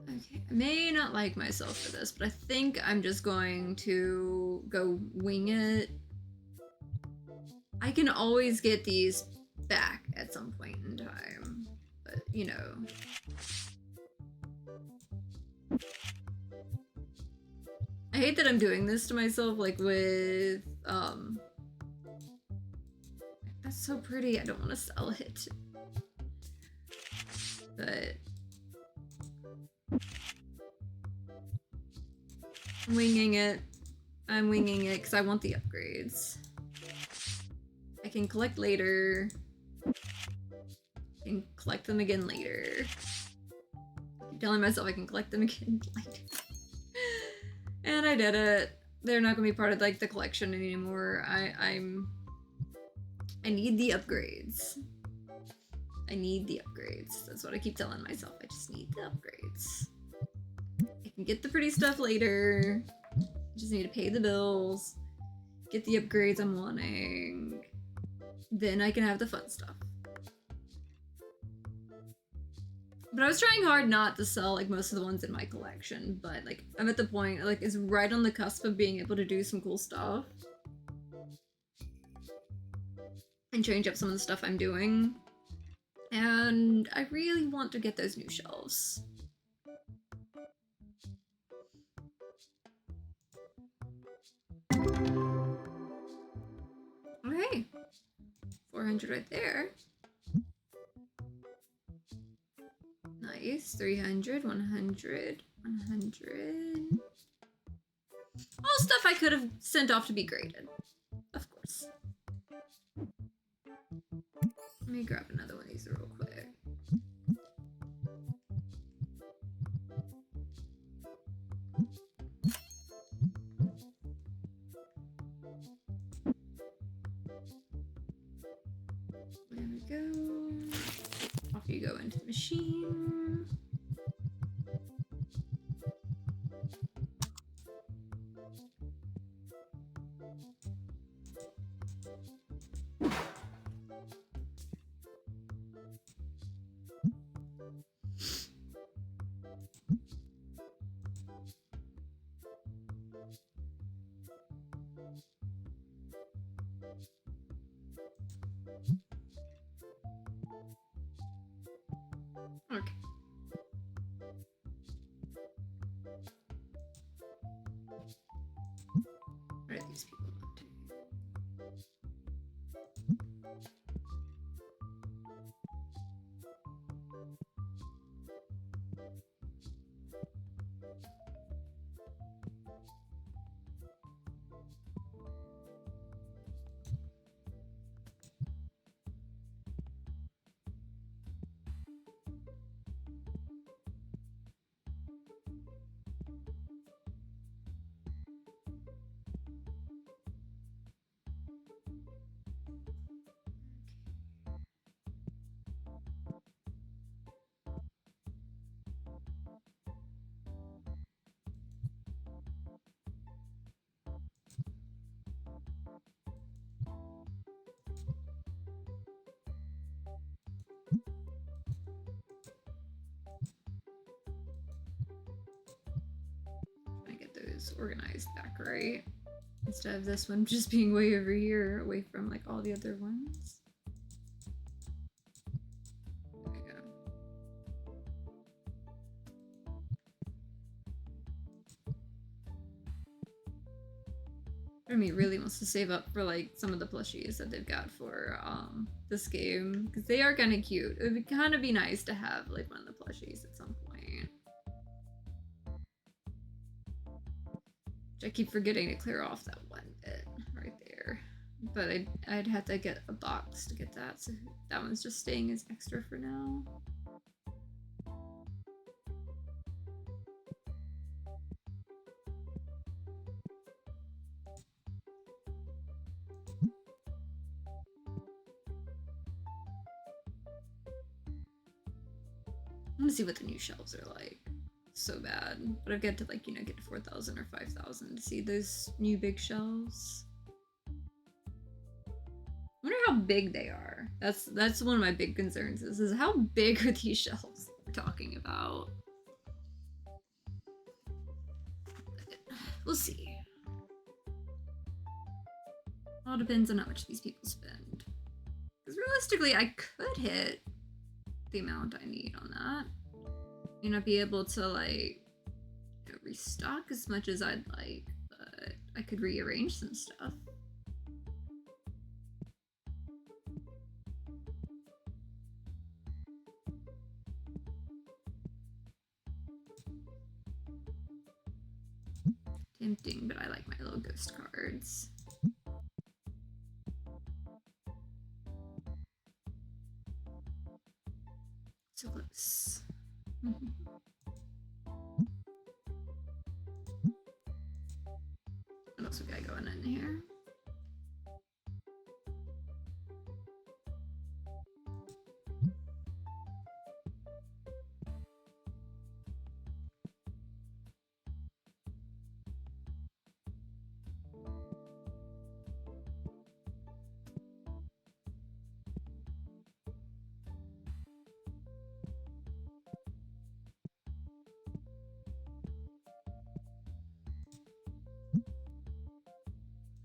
Okay, I may not like myself for this, but I think I'm just going to go wing it. I can always get these back at some point in time, but you know. I hate that I'm doing this to myself, like with, that's so pretty, I don't want to sell it. But I'm winging it because I want the upgrades. I can collect later. I can collect them again later. I keep telling myself I can collect them again later. And I did it. They're not gonna be part of like the collection anymore. I need the upgrades. I need the upgrades. That's what I keep telling myself. I just need the upgrades. I can get the pretty stuff later. I just need to pay the bills, get the upgrades I'm wanting. Then I can have the fun stuff. But I was trying hard not to sell like most of the ones in my collection, but like I'm at the point like it's right on the cusp of being able to do some cool stuff and change up some of the stuff I'm doing. And I really want to get those new shelves. Okay, 400 right there. Nice, 300, 100, 100. All stuff I could have sent off to be graded, of course. Let me grab another one of these real quick. There we go. Off you go into the machine. Okay. What are these people up to? Organized back right instead of this one just being way over here away from like all the other ones. There we go. Part of me really wants to save up for like some of the plushies that they've got for this game because they are kind of cute. It would kind of be nice to have like one of the plushies at some point. I keep forgetting to clear off that one bit right there. But I'd have to get a box to get that, so that one's just staying as extra for now. want to see what the new shelves are like. So bad. But I've got to, like, you know, get to 4,000 or 5,000 to see those new big shelves. I wonder how big they are. That's one of my big concerns is how big are these shelves we're talking about? We'll see. All depends on how much these people spend. Because realistically, I could hit the amount I need on that. May not be able to, like, you know, restock as much as I'd like, but I could rearrange some stuff. Tempting, but I like my little ghost cards. So close. What else we got going in here?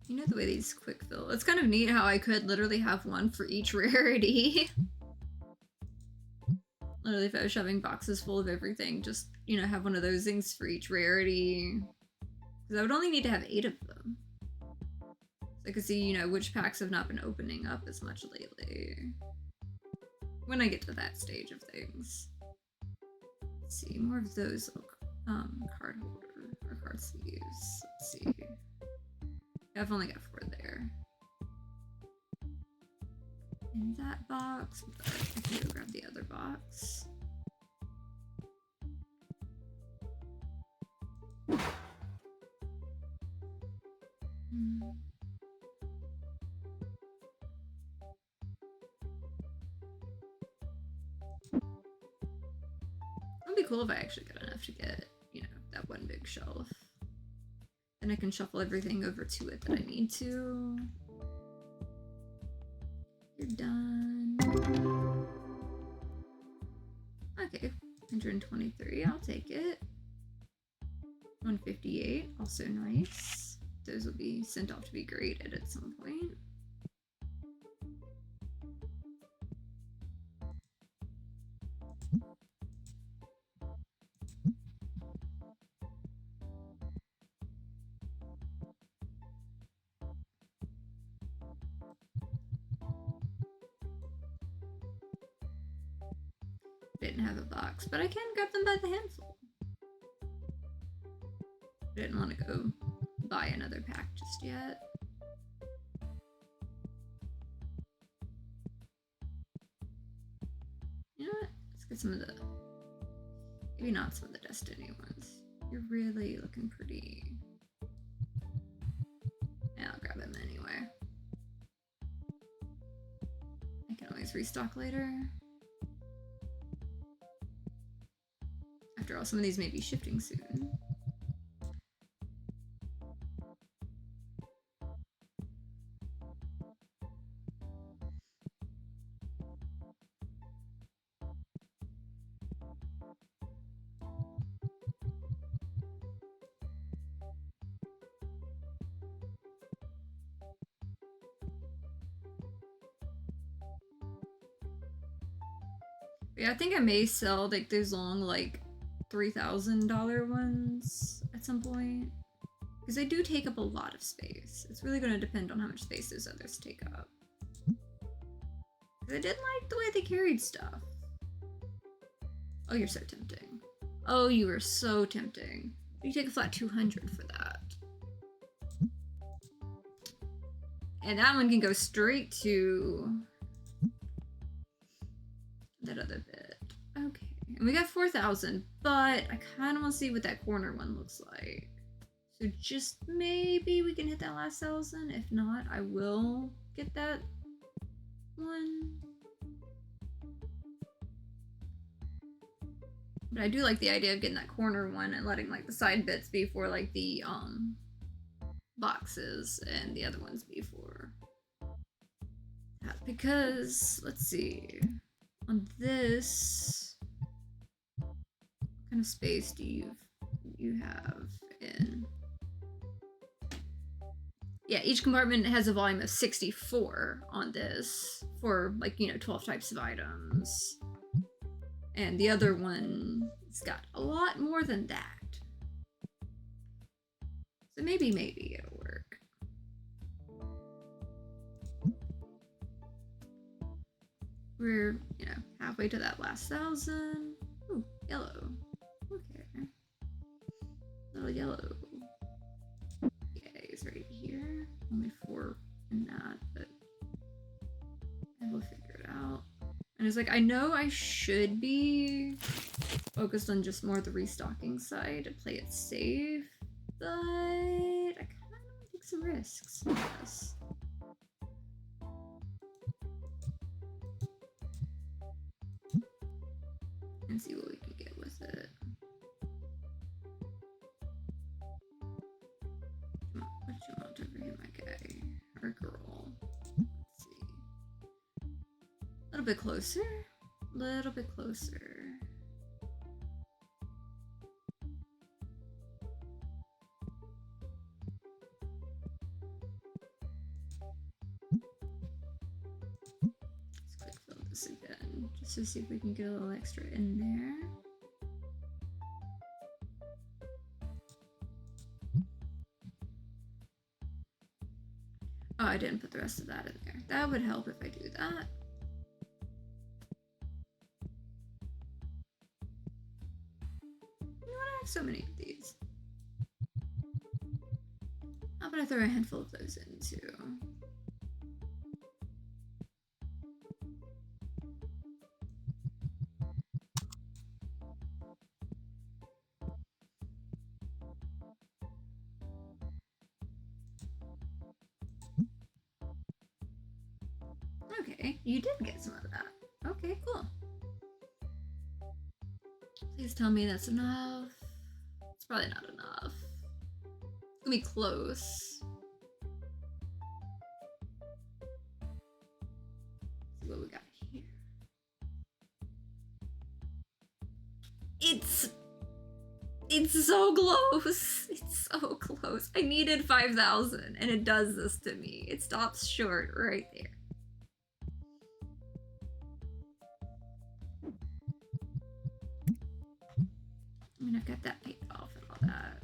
You know the way these quick fill. It's kind of neat how I could literally have one for each rarity. Literally, if I was shoving boxes full of everything, just, you know, have one of those things for each rarity. Because I would only need to have 8 of them. So I could see, you know, which packs have not been opening up as much lately. When I get to that stage of things. Let's see, more of those little card holder or card sleeves. Let's see. I've only got 4 there. In that box, but I can go grab the other box. It'd be cool if I actually got enough to get, you know, that one big shelf. And I can shuffle everything over to it that I need to. You're done. Okay, 123, I'll take it. 158, also nice. Those will be sent off to be graded at some point. Didn't have a box, but I can grab them by the handful. Didn't want to go buy another pack just yet. You know what? Let's get some of the, maybe not some of the Destiny ones. You're really looking pretty. Yeah, I'll grab them anyway. I can always restock later. After all, some of these may be shifting soon. Yeah, I think I may sell like those long, like, $3,000 ones at some point. Because they do take up a lot of space. It's really going to depend on how much space those others take up. Because I did like the way they carried stuff. Oh, you're so tempting. Oh, you are so tempting. You take a flat 200 for that. And that one can go straight to that other bit. Okay. And we got 4,000, but I kind of want to see what that corner one looks like. So just maybe we can hit that last 1,000. If not, I will get that one. But I do like the idea of getting that corner one and letting like the side bits be for like the boxes and the other ones be for that. Because let's see, on this, what kind of space do you have in? Yeah, each compartment has a volume of 64 on this for like, you know, 12 types of items. And the other one's got a lot more than that. So maybe it'll work. We're, you know, halfway to that last 1,000. Ooh, yellow. Okay. Little yellow. Okay, it's right here. Only 4 in that, but I will figure it out. And it's like, I know I should be focused on just more the restocking side to play it safe, but I kind of want to take some risks on this. And see what we can get with it. What you want over here, my guy? Or girl? Let's see. A little bit closer. A little bit closer. Let's quick fill this again, just to see if we can get a little extra in there. Oh, I didn't put the rest of that in there. That would help if I do that. You know what? I have so many of these. How about I throw a handful of those in too? Okay, you did get some of that. Okay, cool. Please tell me that's enough. It's probably not enough. It's gonna be close. Let's see what we got here. It's so close. It's so close. I needed 5,000 and it does this to me. It stops short right there. I mean, I've got that paid off and all that.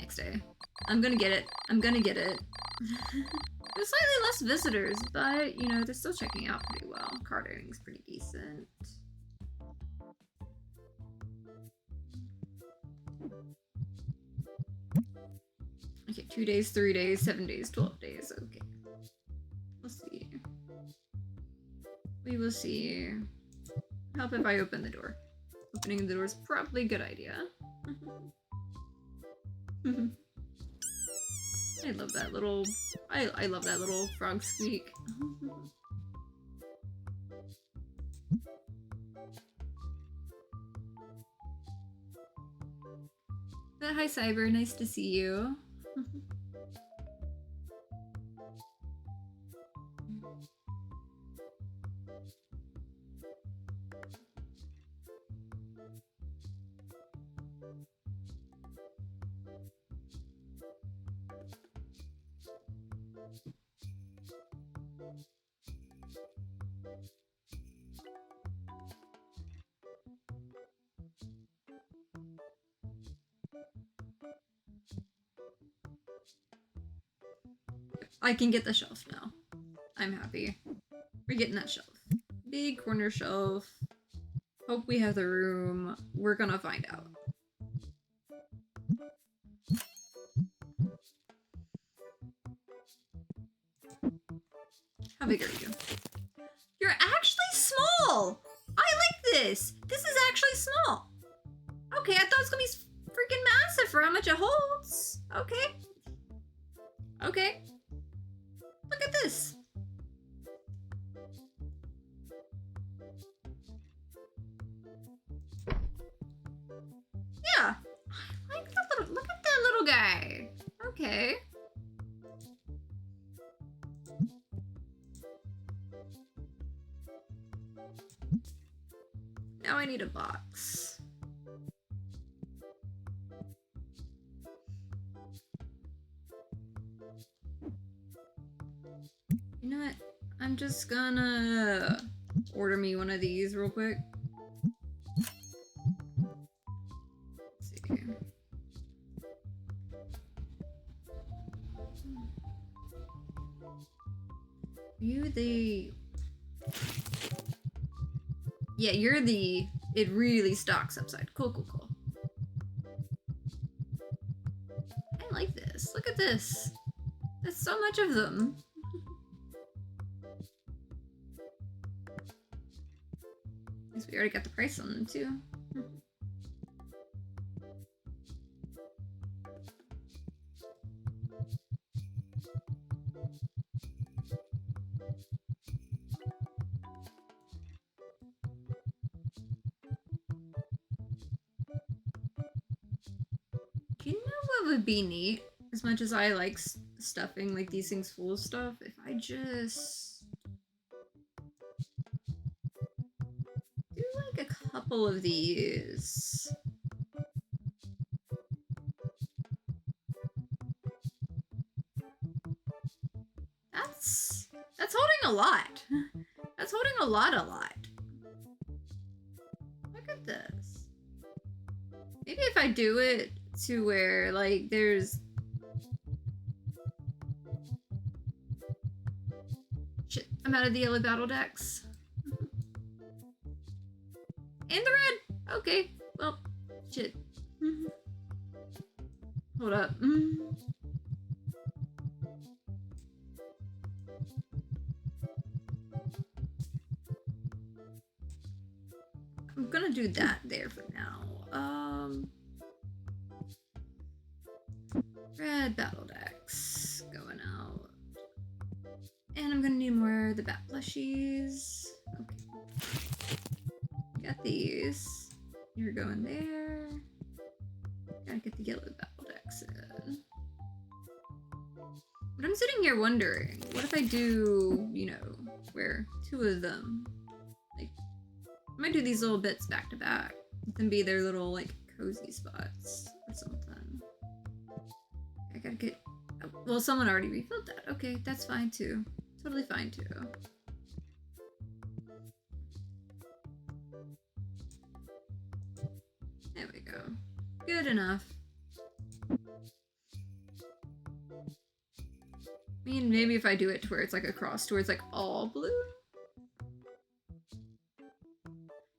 Next day. I'm gonna get it. I'm gonna get it. There's slightly less visitors, but, you know, they're still checking out pretty well. Card earnings pretty decent. Okay, 2 days, 3 days, 7 days, 12 days. Okay. We'll see. We will see. Help if I open the door. Opening the door is probably a good idea. I love that little... I love that little frog squeak. But hi, Cyber. Nice to see you. I can get the shelf now. I'm happy. We're getting that shelf. Big corner shelf. Hope we have the room. We're gonna find out. How big are you? You're actually small! I like this! This is actually small. Okay, I thought it was gonna be freaking massive for how much it holds. Okay. Okay. Look at this. guy. Okay. Now I need a box. You know what? I'm just gonna order me one of these real quick. Let's see. You the... Yeah, you're the... It really stocks upside. Cool, cool, cool. I like this. Look at this. There's so much of them. Guess we already got the price on them too. Do you know what would be neat? As much as I like stuffing like these things full of stuff, if I just do like a couple of these. That's holding a lot. That's holding a lot. Look at this. Maybe if I do it to where like there's... Shit, I'm out of the yellow battle decks. And the red! Okay, well, shit. Hold up. I'm gonna do that there for now. Red battle decks going out. And I'm gonna need more of the bat plushies. Okay. Got these. You're going there. Gotta get the yellow battle decks in. But I'm sitting here wondering, what if I do, you know, where two of them, like, I might do these little bits back to back. Let them be their little, like, cozy spots or something. I gotta get, oh, well, someone already refilled that. Okay, that's fine too. Totally fine too. There we go. Good enough. I mean, maybe if I do it to where it's like a cross to where it's like all blue.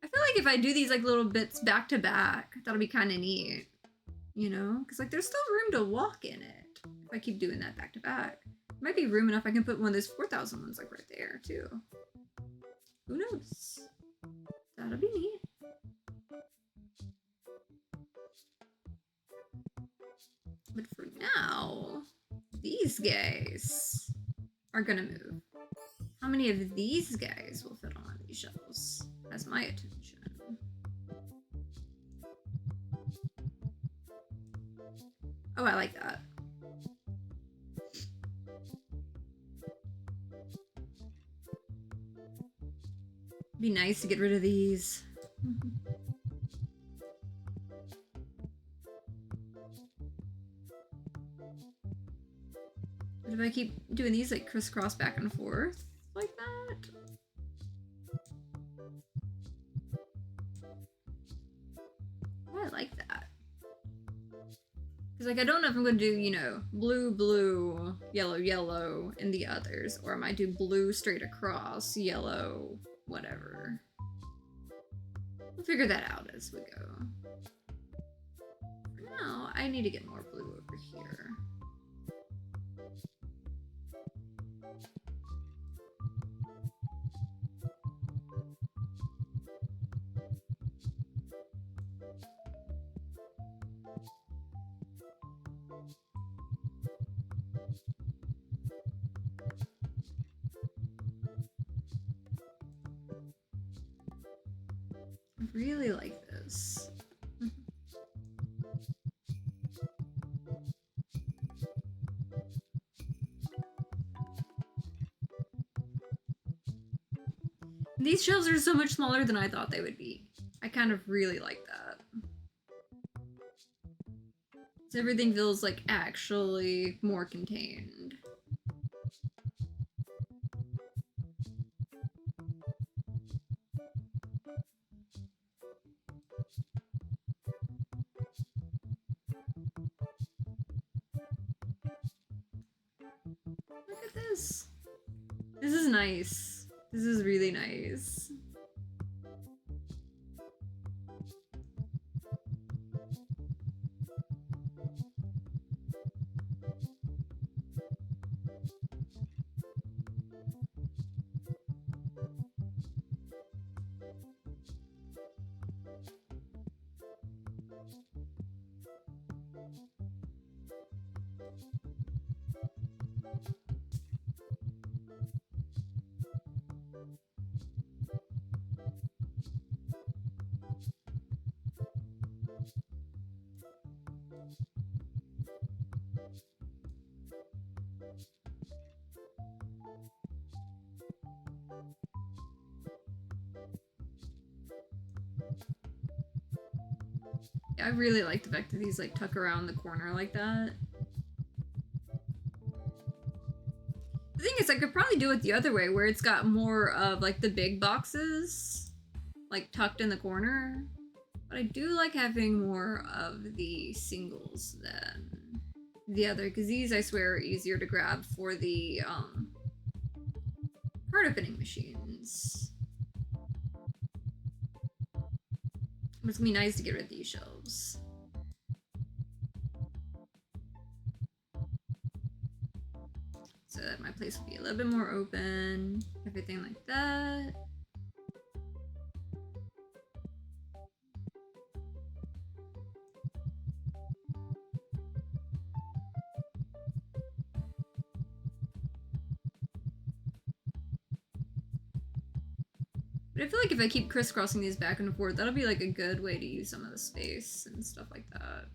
I feel like if I do these like little bits back to back, that'll be kind of neat. You know? Because like there's still room to walk in it. If I keep doing that back to back. Might be room enough I can put one of those 4,000 ones like right there too. Who knows? That'll be neat. But for now, these guys are gonna move. How many of these guys will fit on these shelves? That's my attention. Oh, I like that. Be nice to get rid of these. But if I keep doing these like crisscross back and forth like that. Oh, I like that. Because like I don't know if I'm going to do, you know, blue, blue, yellow, yellow in the others. Or I might do blue straight across, yellow, whatever. We'll figure that out as we go. For now, I need to get more blue over here. I really like this. these shelves are so much smaller than I thought they would be. I kind of really like that. So everything feels like actually more contained. Look at this. This is nice. This is really nice. I really like the fact that these like tuck around the corner like that. The thing is, I could probably do it the other way, where it's got more of like the big boxes like tucked in the corner. But I do like having more of the singles than the other, because these I swear are easier to grab for the card opening machines. But it's gonna be nice to get rid of these shelves. So that my place will be a little bit more open, everything like that. But I feel like if I keep crisscrossing these back and forth, that'll be like a good way to use some of the space and stuff like that.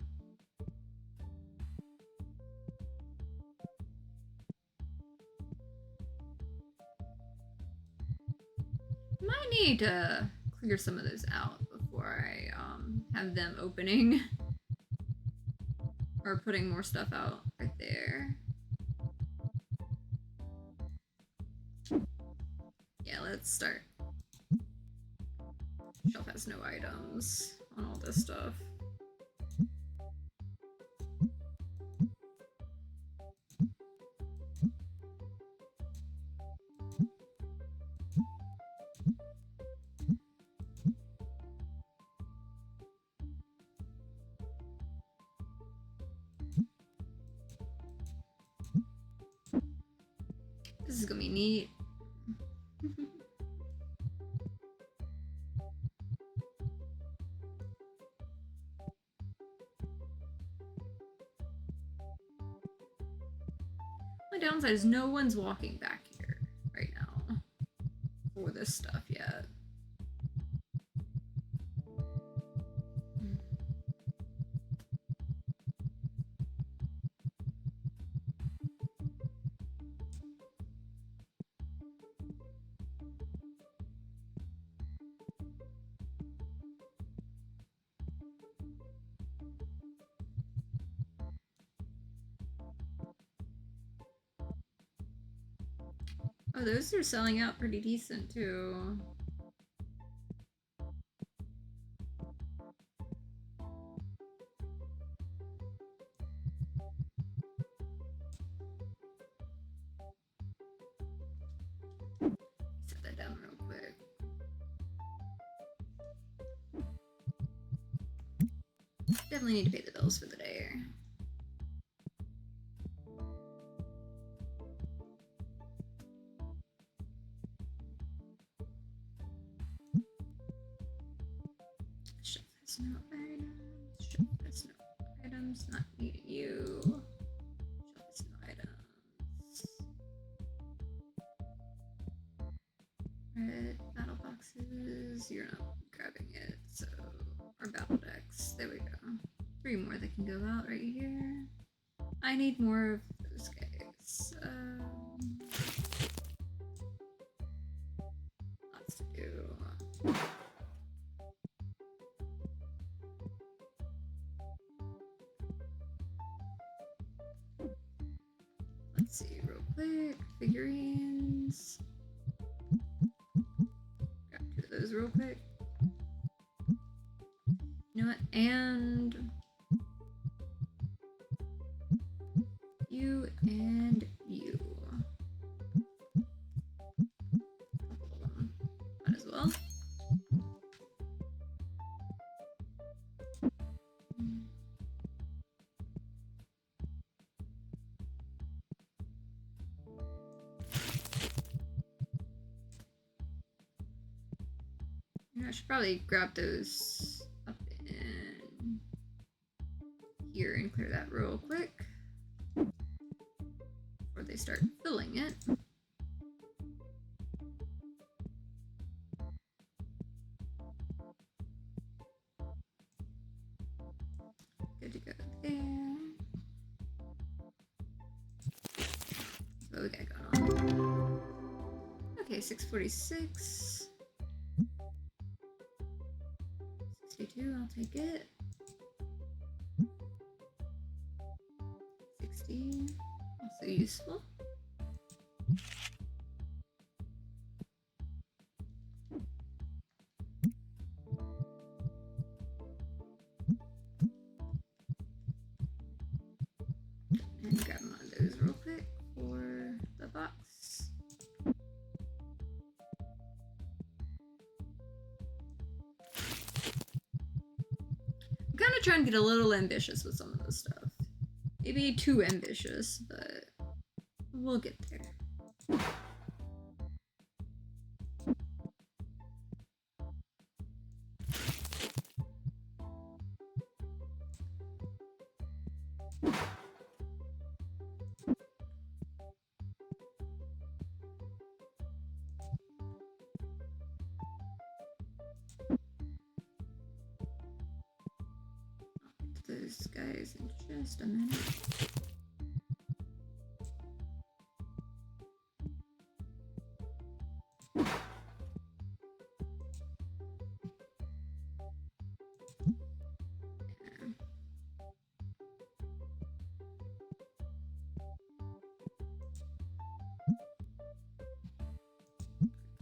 Might need to clear some of those out before I have them opening or putting more stuff out right there. Yeah, let's start. Shelf has no items on all this stuff. This is gonna be neat. My downside is no one's walking back here right now for this stuff yet. Oh, those are selling out pretty decent too. Set that down real quick. Definitely need to pay the bills for the day. Shelf has no items. Shelf has no items. Not needing you. Shelf has no items. Red battle boxes. You're not grabbing it, so or battle decks. There we go. 3 more that can go out right here. I need more of those guys. Lots to do. Let's see real quick. Figurines. Grab 2 of those real quick. You know what? And you and you. Might as well. I should probably grab those up in here and clear that real quick before they start filling it. Good to go there. What we got going on? Okay, 646. 62, I'll take it. 60, also useful. And grab one of those real quick for the box. I'm kind of trying to get a little ambitious with some of this stuff. Maybe too ambitious, but we'll get there. Those guys in just a minute.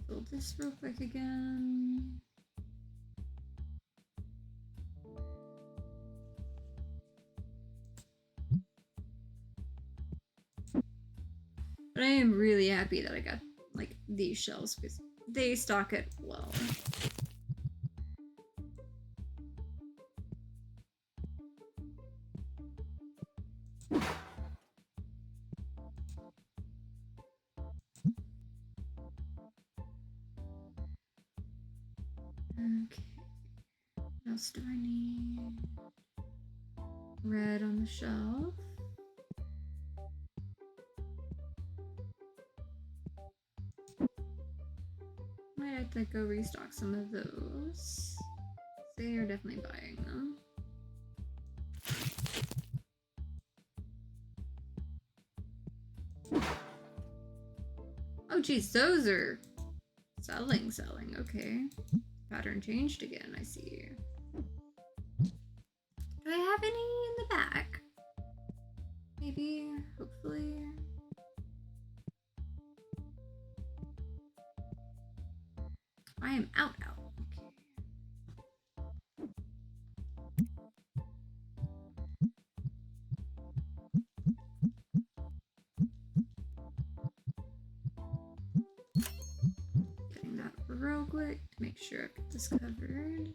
Build this real quick again. But I am really happy that I got like these shelves because they stock it well. Okay. What else do I need? Red on the shelf. Might have to go restock some of those. They are definitely buying them. Oh geez, those are selling, okay. Pattern changed again, I see. Do I have any in the back? Maybe, hopefully. I am out. Getting that real quick to make sure I've got this covered.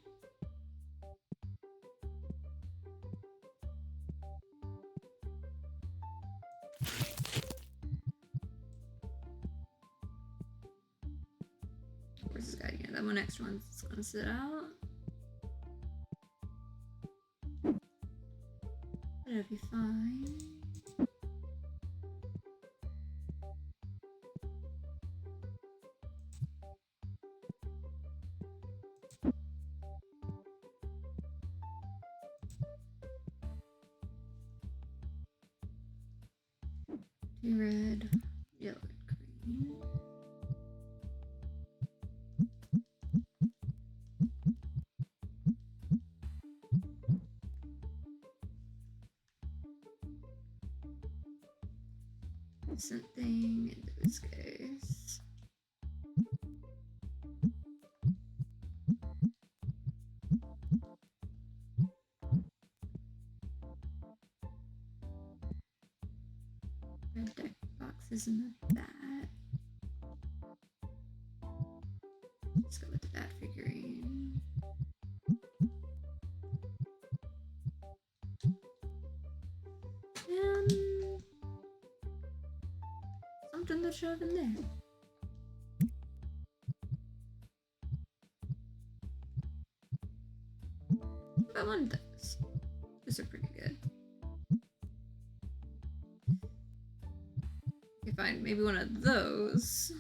Where's this guy? Yeah, that one extra one's gonna sit out. That'll be fine. Red, yellow, green. Instant thing in those guys. Red deck boxes in the bat. Let's go with the bat figurine. And something to shove in there. I want those. Those are pretty good. Okay, fine. Maybe one of those.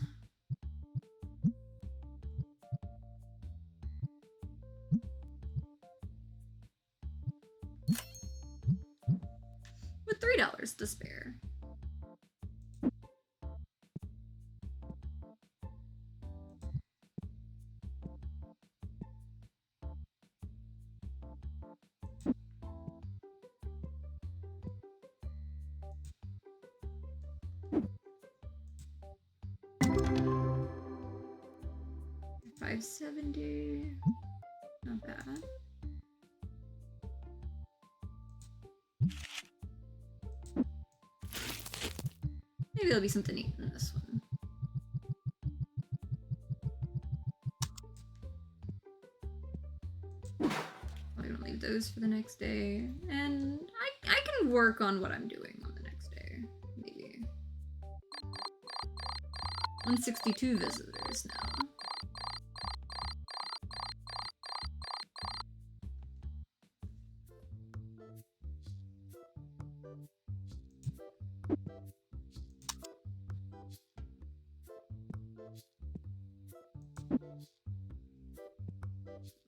With $3 to spare. $5.70. Not bad. Maybe there'll be something neat in this one. Probably gonna leave those for the next day. And I can work on what I'm doing on the next day. Maybe. 162 visitors now.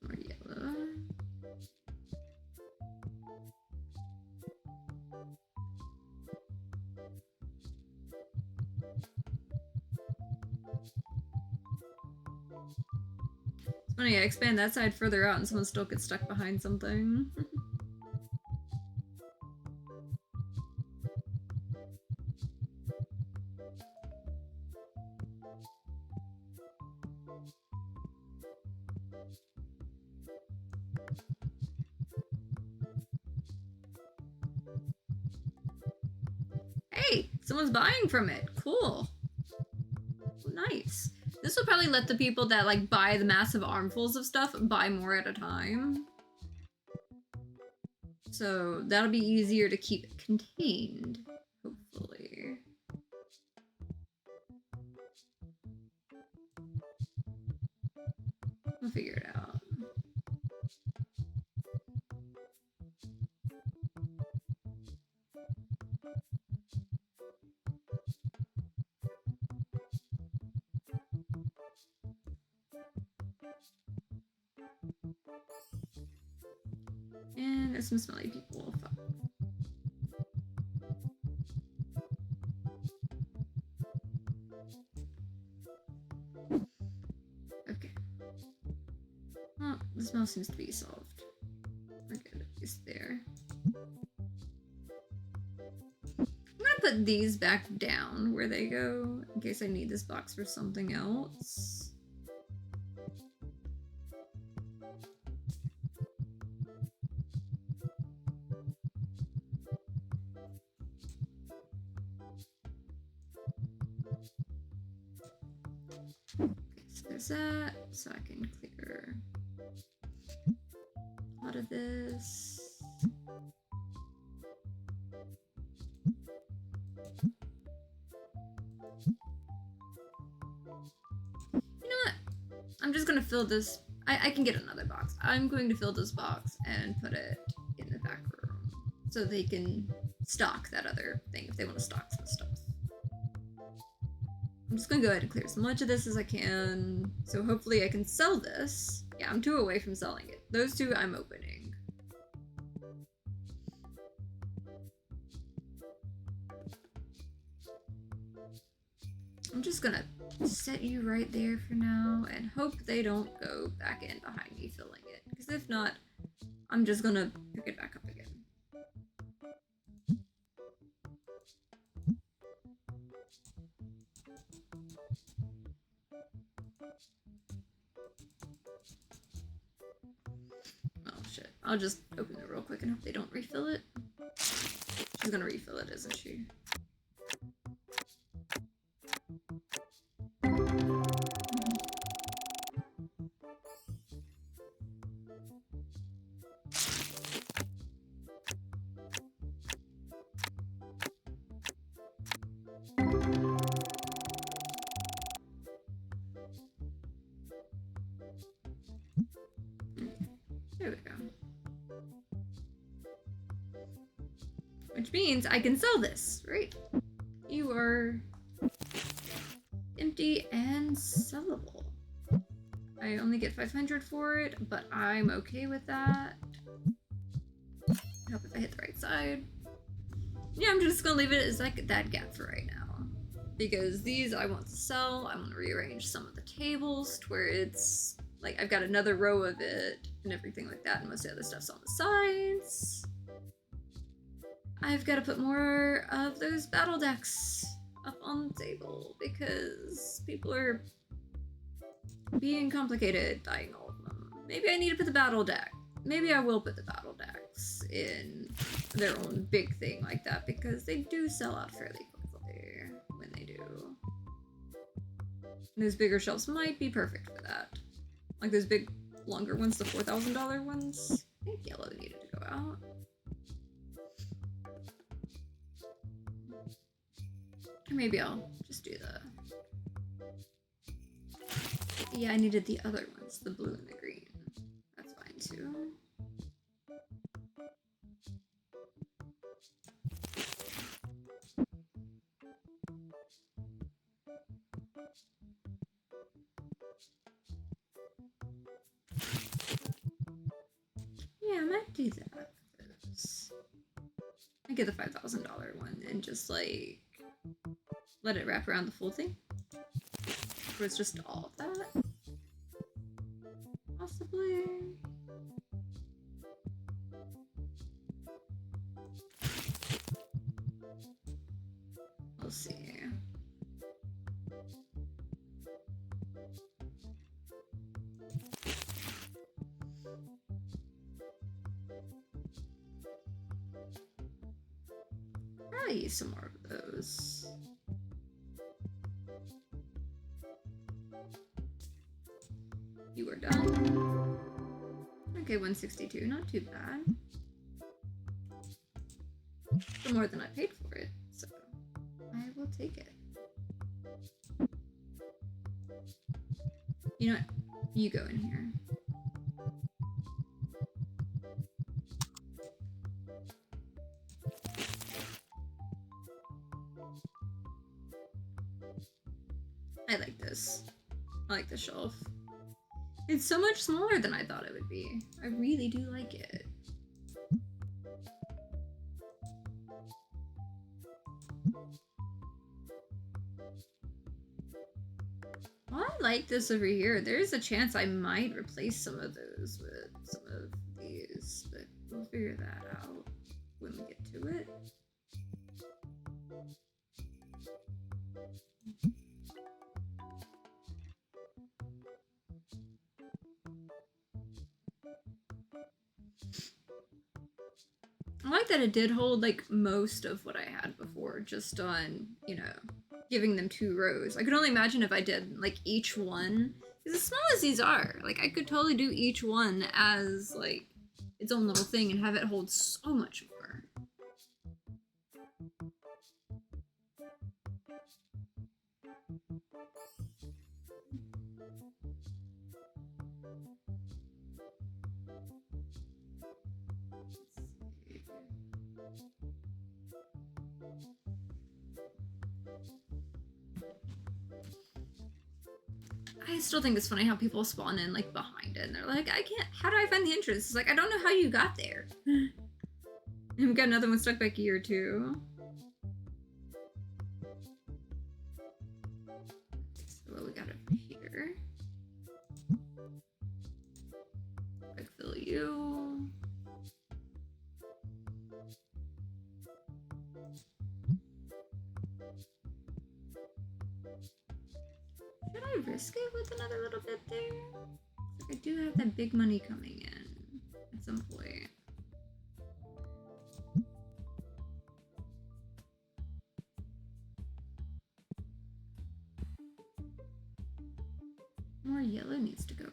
More yellow. It's funny, I expand that side further out and someone still gets stuck behind something. Hey, someone's buying from it. Cool. Nice. This will probably let the people that like buy the massive armfuls of stuff buy more at a time. So that'll be easier to keep contained, hopefully. We'll figure it out. And there's some smelly people. Fuck. Okay. Well, the smell seems to be solved. We're good, at least there. I'm gonna put these back down where they go, in case I need this box for something else. There's that, so I can clear a lot of this. You know what? I'm just gonna fill this. I can get another box. I'm going to fill this box and put it in the back room so they can stock that other thing if they want to stock some stuff. I'm just gonna go ahead and clear as much of this as I can, so hopefully I can sell this. Yeah, I'm 2 away from selling it. Those 2 I'm opening. I'm just gonna set you right there for now and hope they don't go back in behind me filling it, because if not, I'm just gonna pick it back up again. I'll just open it real quick and hope they don't refill it. She's gonna refill it, isn't she? There we go. Which means I can sell this, right? You are empty and sellable. I only get 500 for it, but I'm okay with that. I hope if I hit the right side. Yeah, I'm just gonna leave it as like that gap for right now. Because these I want to sell. I want to rearrange some of the tables to where it's like I've got another row of it and everything like that, and most of the other stuff's on the sides. I've got to put more of those battle decks up on the table because people are being complicated buying all of them. Maybe I need to put the battle deck. Maybe I will put the battle decks in their own big thing like that because they do sell out fairly quickly when they do. And those bigger shelves might be perfect for that. Like those big, longer ones, the $4,000 ones. I think yellow needed to go out. Or maybe I'll just do the... Yeah, I needed the other ones, the blue and the green. That's fine too. Yeah, I might do that. I get the $5,000 one and just like let it wrap around the full thing. Or it's just all of that. Possibly. We'll see. I'll use some more of those. You are done. Okay, 162, not too bad. For more than I paid for it, so I will take it. You know what? You go in here. I like this. I like the shelf. It's so much smaller than I thought it would be. I really do like it. Well, I like this over here. There's a chance I might replace some of those with some of these, but we'll figure that out when we get to it. I like that it did hold like most of what I had before, just on, you know, giving them 2 rows. I could only imagine if I did like each one, because as small as these are, like I could totally do each one as like its own little thing and have it hold so much more. I still think it's funny how people spawn in like behind it and they're like, I can't, how do I find the entrance? It's like, I don't know how you got there. And we've got another one stuck back here too. So what we got over here? Quick fill you. Should I risk it with another little bit there? Like I do have that big money coming in at some point. needs to go up.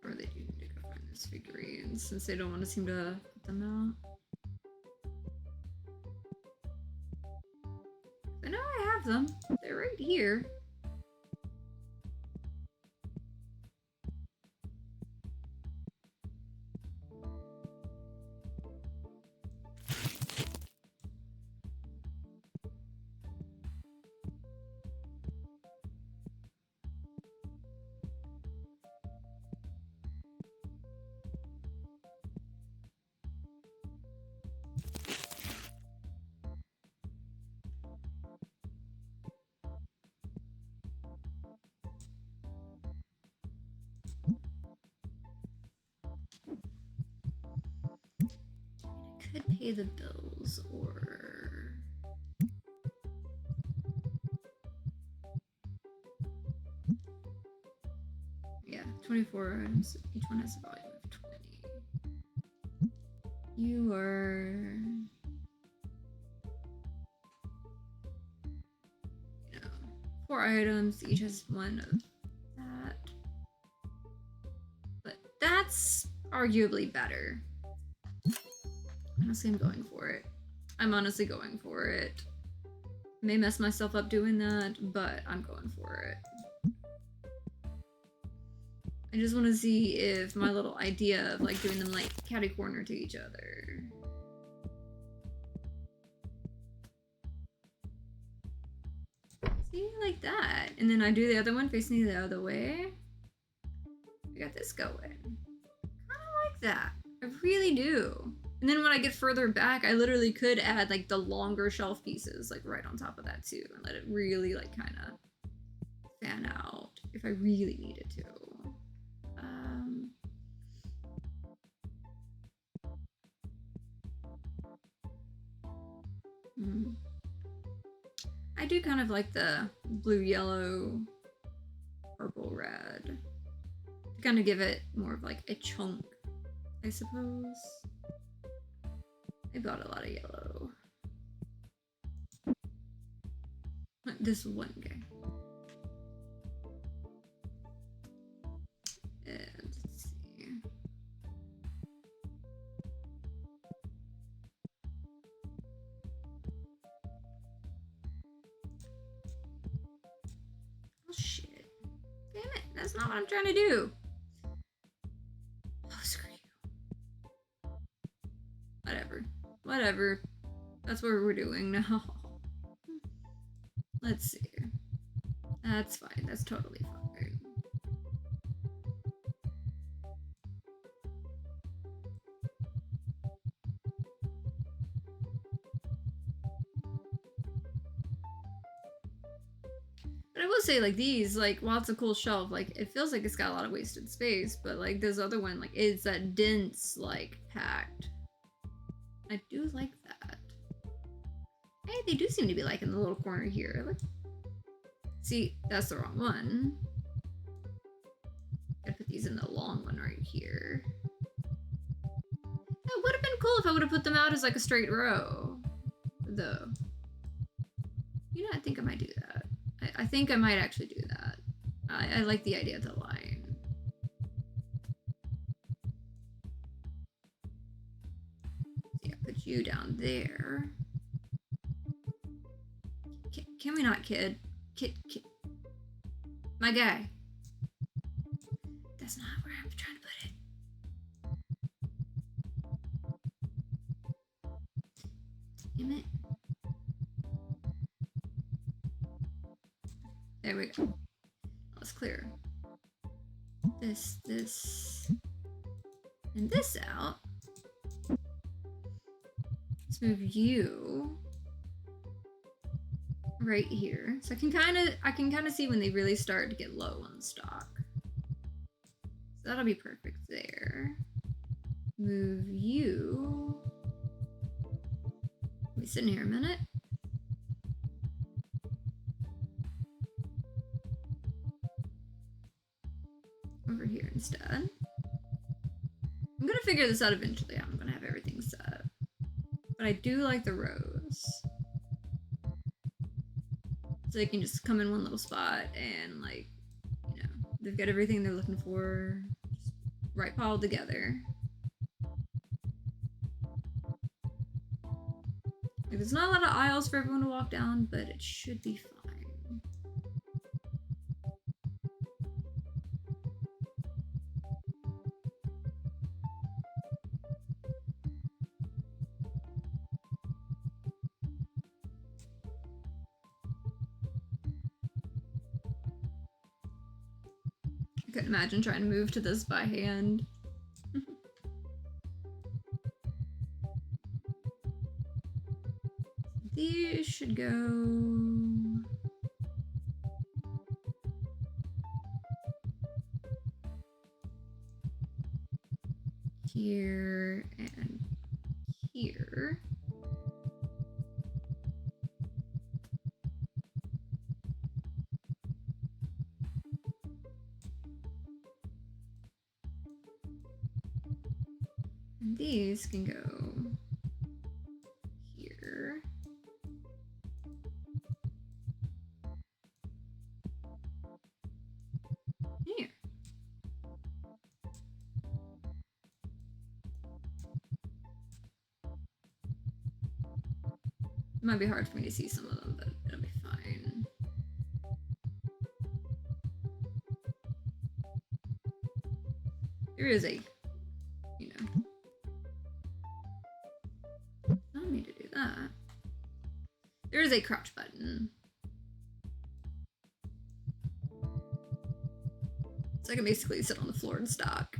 Or they do need to go find those figurines since they don't want to seem to put them out. I know I have them. They're right here. Could pay the bills or yeah, 24 items. Each one has a volume of 20. You are, you know, 4 items. Each has one of that. But that's arguably better. Honestly, I'm going for it. I'm honestly going for it. I may mess myself up doing that, but I'm going for it. I just want to see if my little idea of like doing them like catty corner to each other. See, like that. And then I do the other one facing the other way. I got this going. Kind of like that. I really do. And then when I get further back, I literally could add like the longer shelf pieces like right on top of that too and let it really like kind of fan out if I really needed to. I do kind of like the blue, yellow, purple, red to kind of give it more of like a chunk, I suppose. I got a lot of yellow. This one guy. And let's see. Oh shit. Damn it, that's not what I'm trying to do. Oh, screw you. Whatever. Whatever. That's what we're doing now. Let's see. That's fine. That's totally fine. But I will say, like, these, like, while it's a cool shelf, like, it feels like it's got a lot of wasted space, but, like, this other one, like, it's that dense, like, packed. I do like that. Hey, they do seem to be, like, in the little corner here. Like, see, that's the wrong one. Gotta put these in the long one right here. It would have been cool if I would have put them out as, like, a straight row, though. You know, I think I might do that. I think I might actually do that. I like the idea of the line. Yeah, put you down there. Can we not, kid? Kid. My guy. That's not where I'm trying to put it. Damn it. There we go. Let's clear this, and this out. Let's move you right here. So I can kind of see when they really start to get low on stock. So that'll be perfect there. Move you me sitting here a minute. Over here instead. I'm gonna figure this out eventually. I'm gonna have everything set. But I do like the rows. So they can just come in one little spot and, like, you know, they've got everything they're looking for. Just right piled together. Like, there's not a lot of aisles for everyone to walk down, but it should be fine. I couldn't imagine trying to move to this by hand. These should go here and here. And these can go here. Here. It might be hard for me to see some of them, but it'll be fine. There is a, you know, I don't need to do that. There is a crouch button. So I can basically sit on the floor and stalk.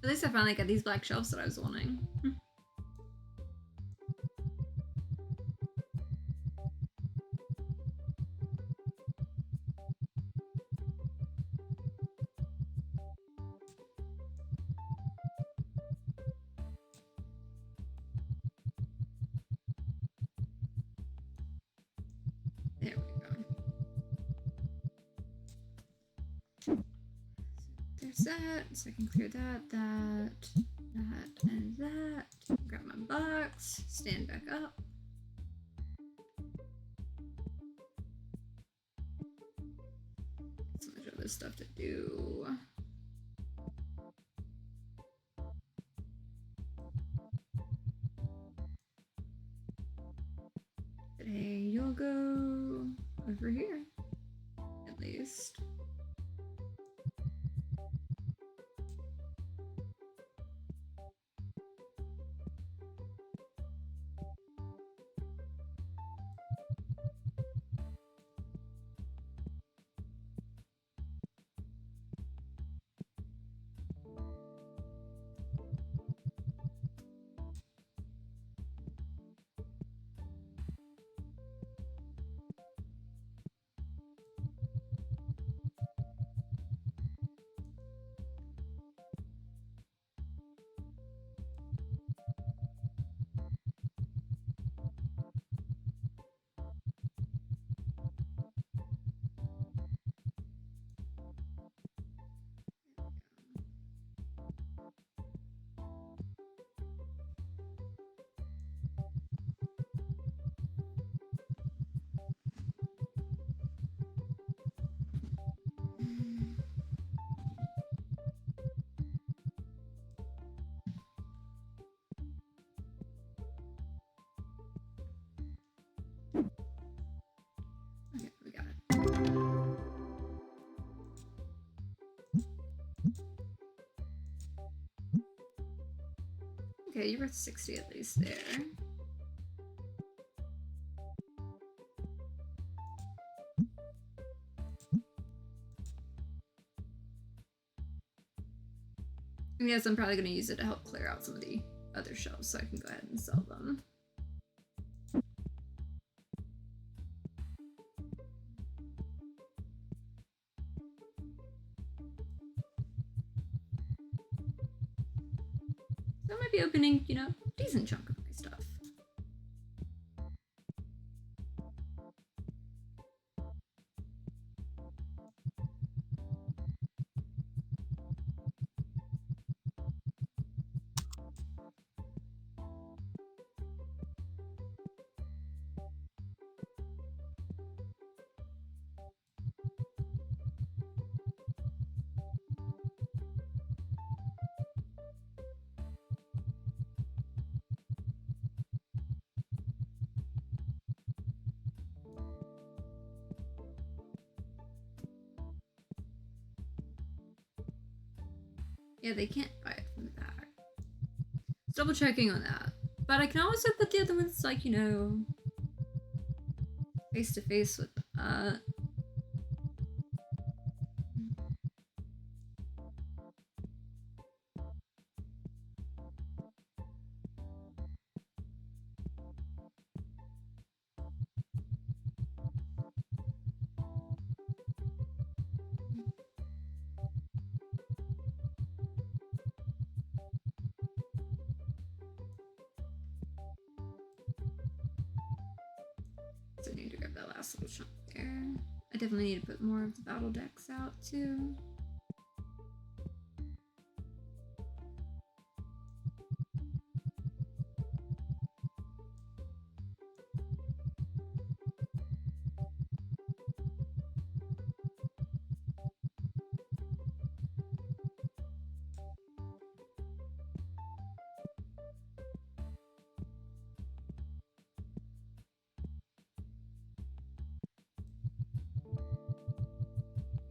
At least I finally got these black shelves that I was wanting. There we go. There's that, so I can clear that, and that. Grab my box, stand back up. So much other stuff to do. Today you'll go over here, at least. Okay, you're worth 60 at least there. And yes, I'm probably going to use it to help clear out some of the other shelves so I can go ahead and sell them. So I might be opening, you know, a decent chunk of my stuff. Yeah, they can't buy it from the back. Just double checking on that. But I can also put the other ones, like, you know, face to face with that. So I need to grab that last little chunk there. I definitely need to put more of the battle decks out too.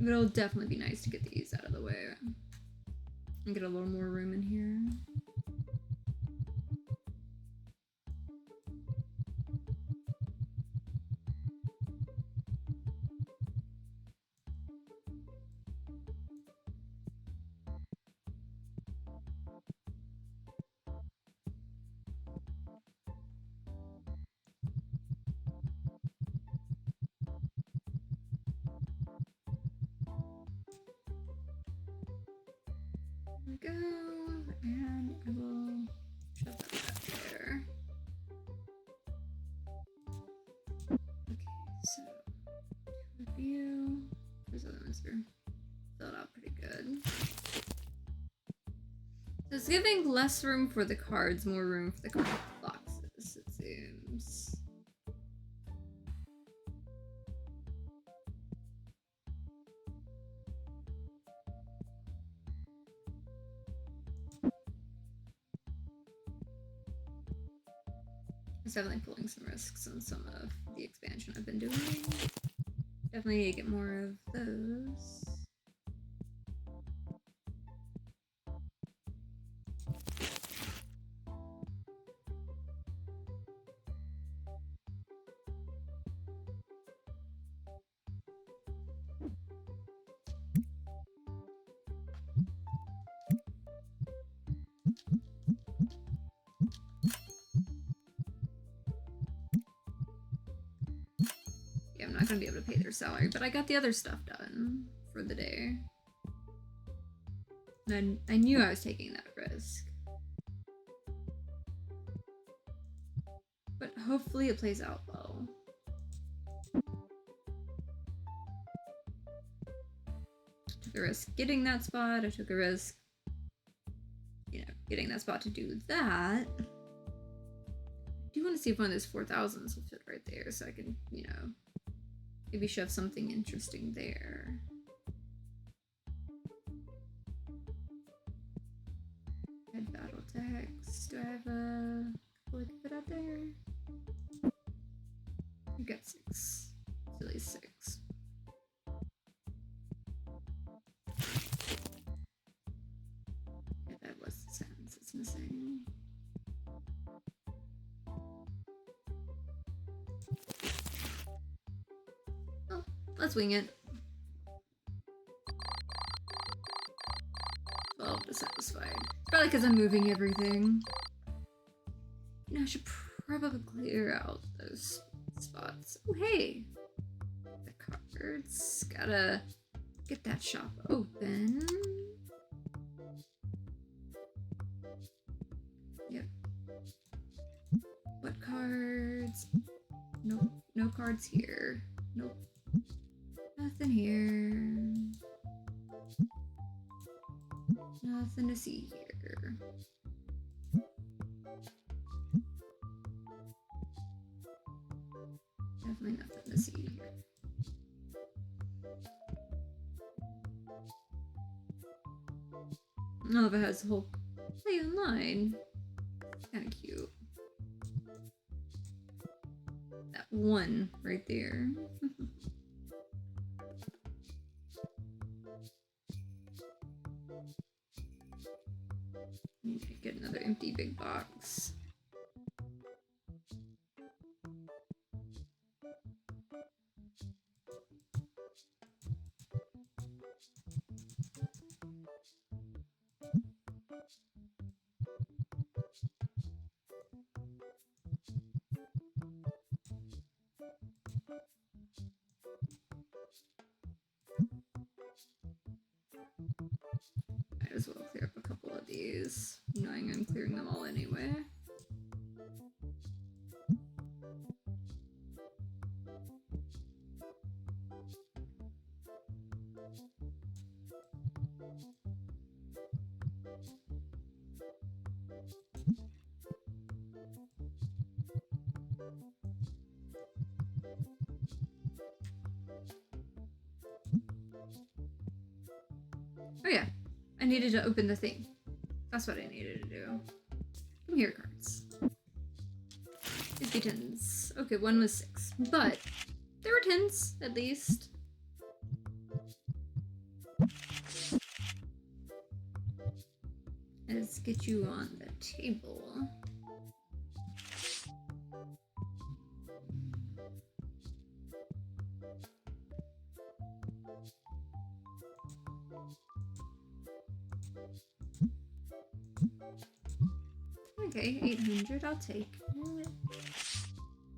But it'll definitely be nice to get these out of the way and get a little more room in here. There we go, and I will shove that back there. Okay, so review. Those other ones are filled out pretty good. So it's giving less room for the cards, more room for the card boxes, it seems. It's definitely pulling some risks on some of the expansion I've been doing. Definitely need to get more of those. Yeah, I'm not gonna be able to pay their salary, but I got the other stuff done for the day. And I knew I was taking that risk. But hopefully it plays out well. I took a risk getting that spot, I took a risk, you know, getting that spot to do that. I do want to see if one of those 4,000s will fit right there so I can, you know, maybe shove something interesting there. Head battle decks. Do I have a couple I can put out there? You got 6. Silly 6. Yeah, that was the sentence it's missing. let's wing it. 12 dissatisfied. Probably because I'm moving everything. You know, I should probably clear out those spots. Oh, hey! The cards. Gotta get that shop open. Yep. What cards? Nope. No cards here. Nope. Nothing here. Nothing to see here. Definitely nothing to see here. Oh, if it has the whole play online. Kind of cute. That one right there. Need to get another empty big box. Might as well clear up a couple of these, knowing I'm clearing them all anyway. Oh yeah, I needed to open the thing. That's what I needed to do. Come here, cards. 50 tens. Okay, one was 6, but there were 10s at least. Let's get you on the table. Okay, 800, I'll take it. I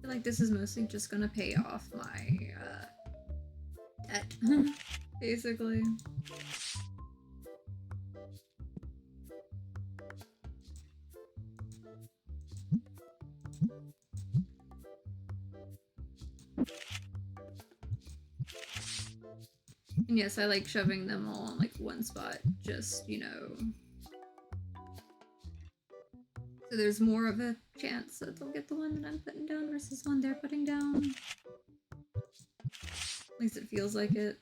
feel like this is mostly just gonna pay off my debt, basically. And yes, I like shoving them all on like one spot, just, you know, so there's more of a chance that they'll get the one that I'm putting down versus one they're putting down. At least it feels like it.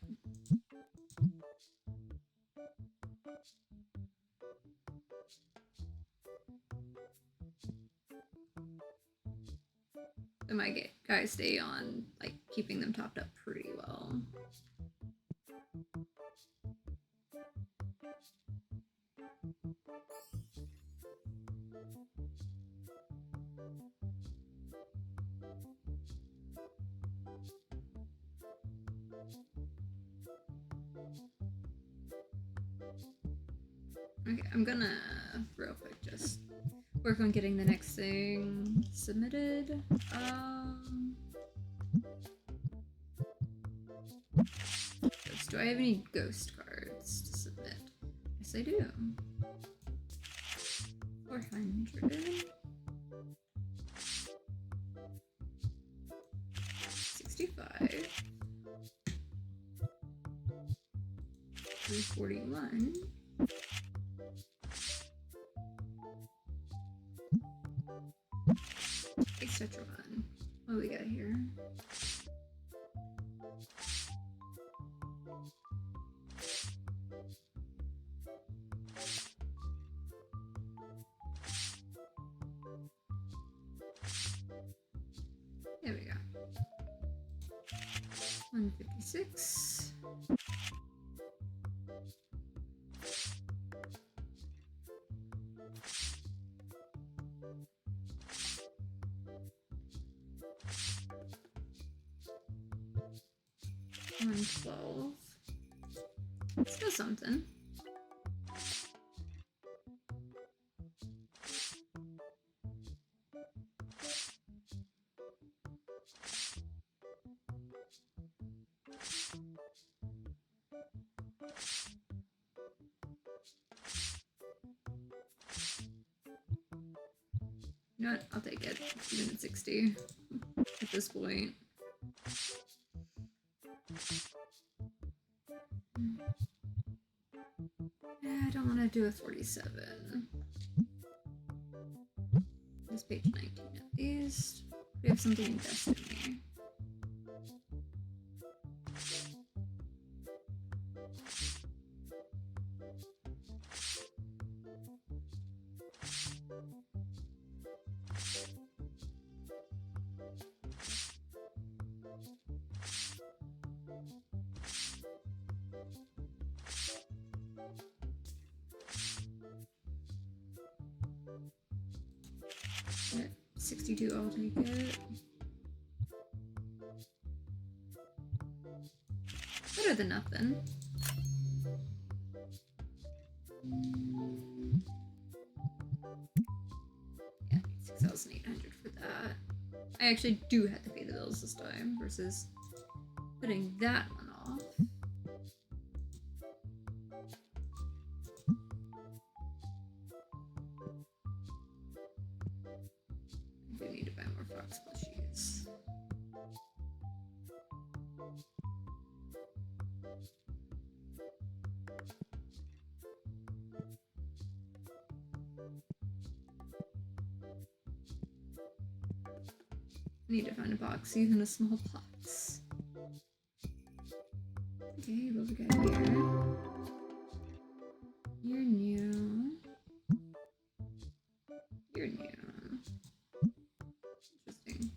So my guys stay on, like, keeping them topped up pretty well. Okay, I'm gonna real quick just work on getting the next thing submitted. Do I have any ghost cards to submit? Yes, I do. 400. 65. 341. Extra fun. What do we got here? There we go. 156. 112. Still something. You know what? I'll take it. Even at 60 at this point. Yeah, I don't want to do a 47. This page 19 at least. We have something in Destiny. At 62, I'll take it. Better than nothing. Yeah, 6,800 for that. I actually do have to pay the bills this time versus putting that one off. I do need to buy more Fox plushies. I need to find a box, even a small box. Okay, what we got here? You're new. You're new. Interesting.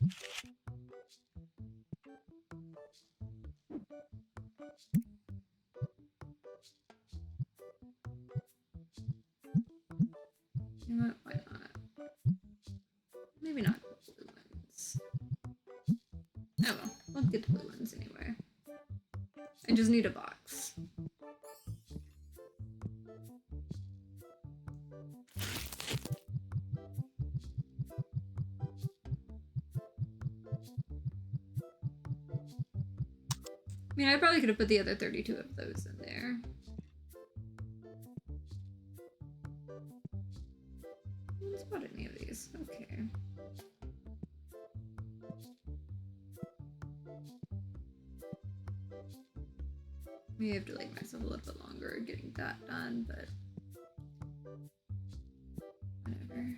You know what? Why not? Maybe not blue ones. Oh well, we'll get the blue ones anyway. I just need a box. I mean, I probably could have put the other 32 of those in there. I haven't spot any of these. Okay. May have delayed myself a little bit longer getting that done, but whatever.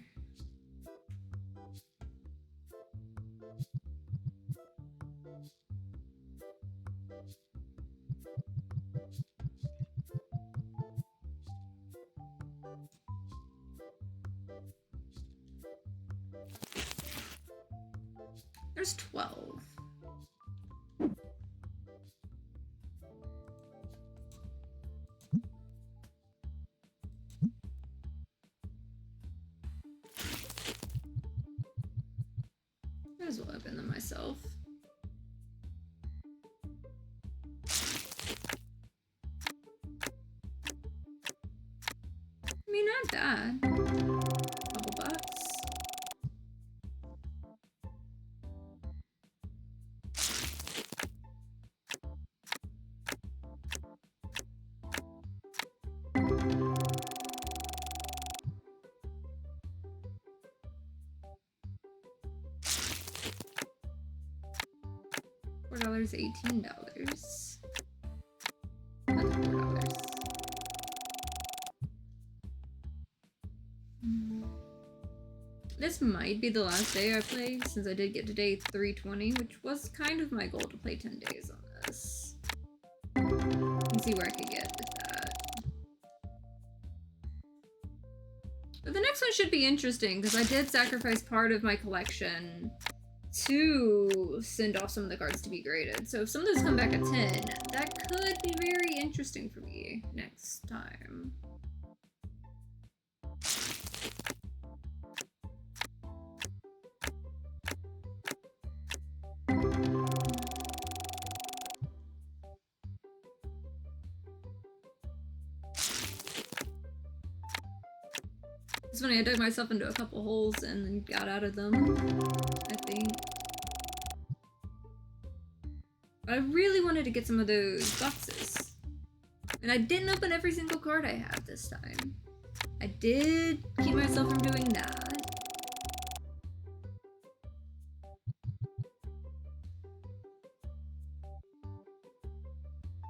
There's 12. Might as well open them myself. I mean, not bad. Couple bucks. $4, $18. Another $4. This might be the last day I play, since I did get to day 320, which was kind of my goal to play 10 days on this. And see where I could get with that. But the next one should be interesting, because I did sacrifice part of my collection to send off some of the cards to be graded. So if some of those come back at 10, that could be very interesting for me next time. It's funny, I dug myself into a couple holes and then got out of them, I think. But I really wanted to get some of those boxes. And I didn't open every single card I have this time. I did keep myself from doing that.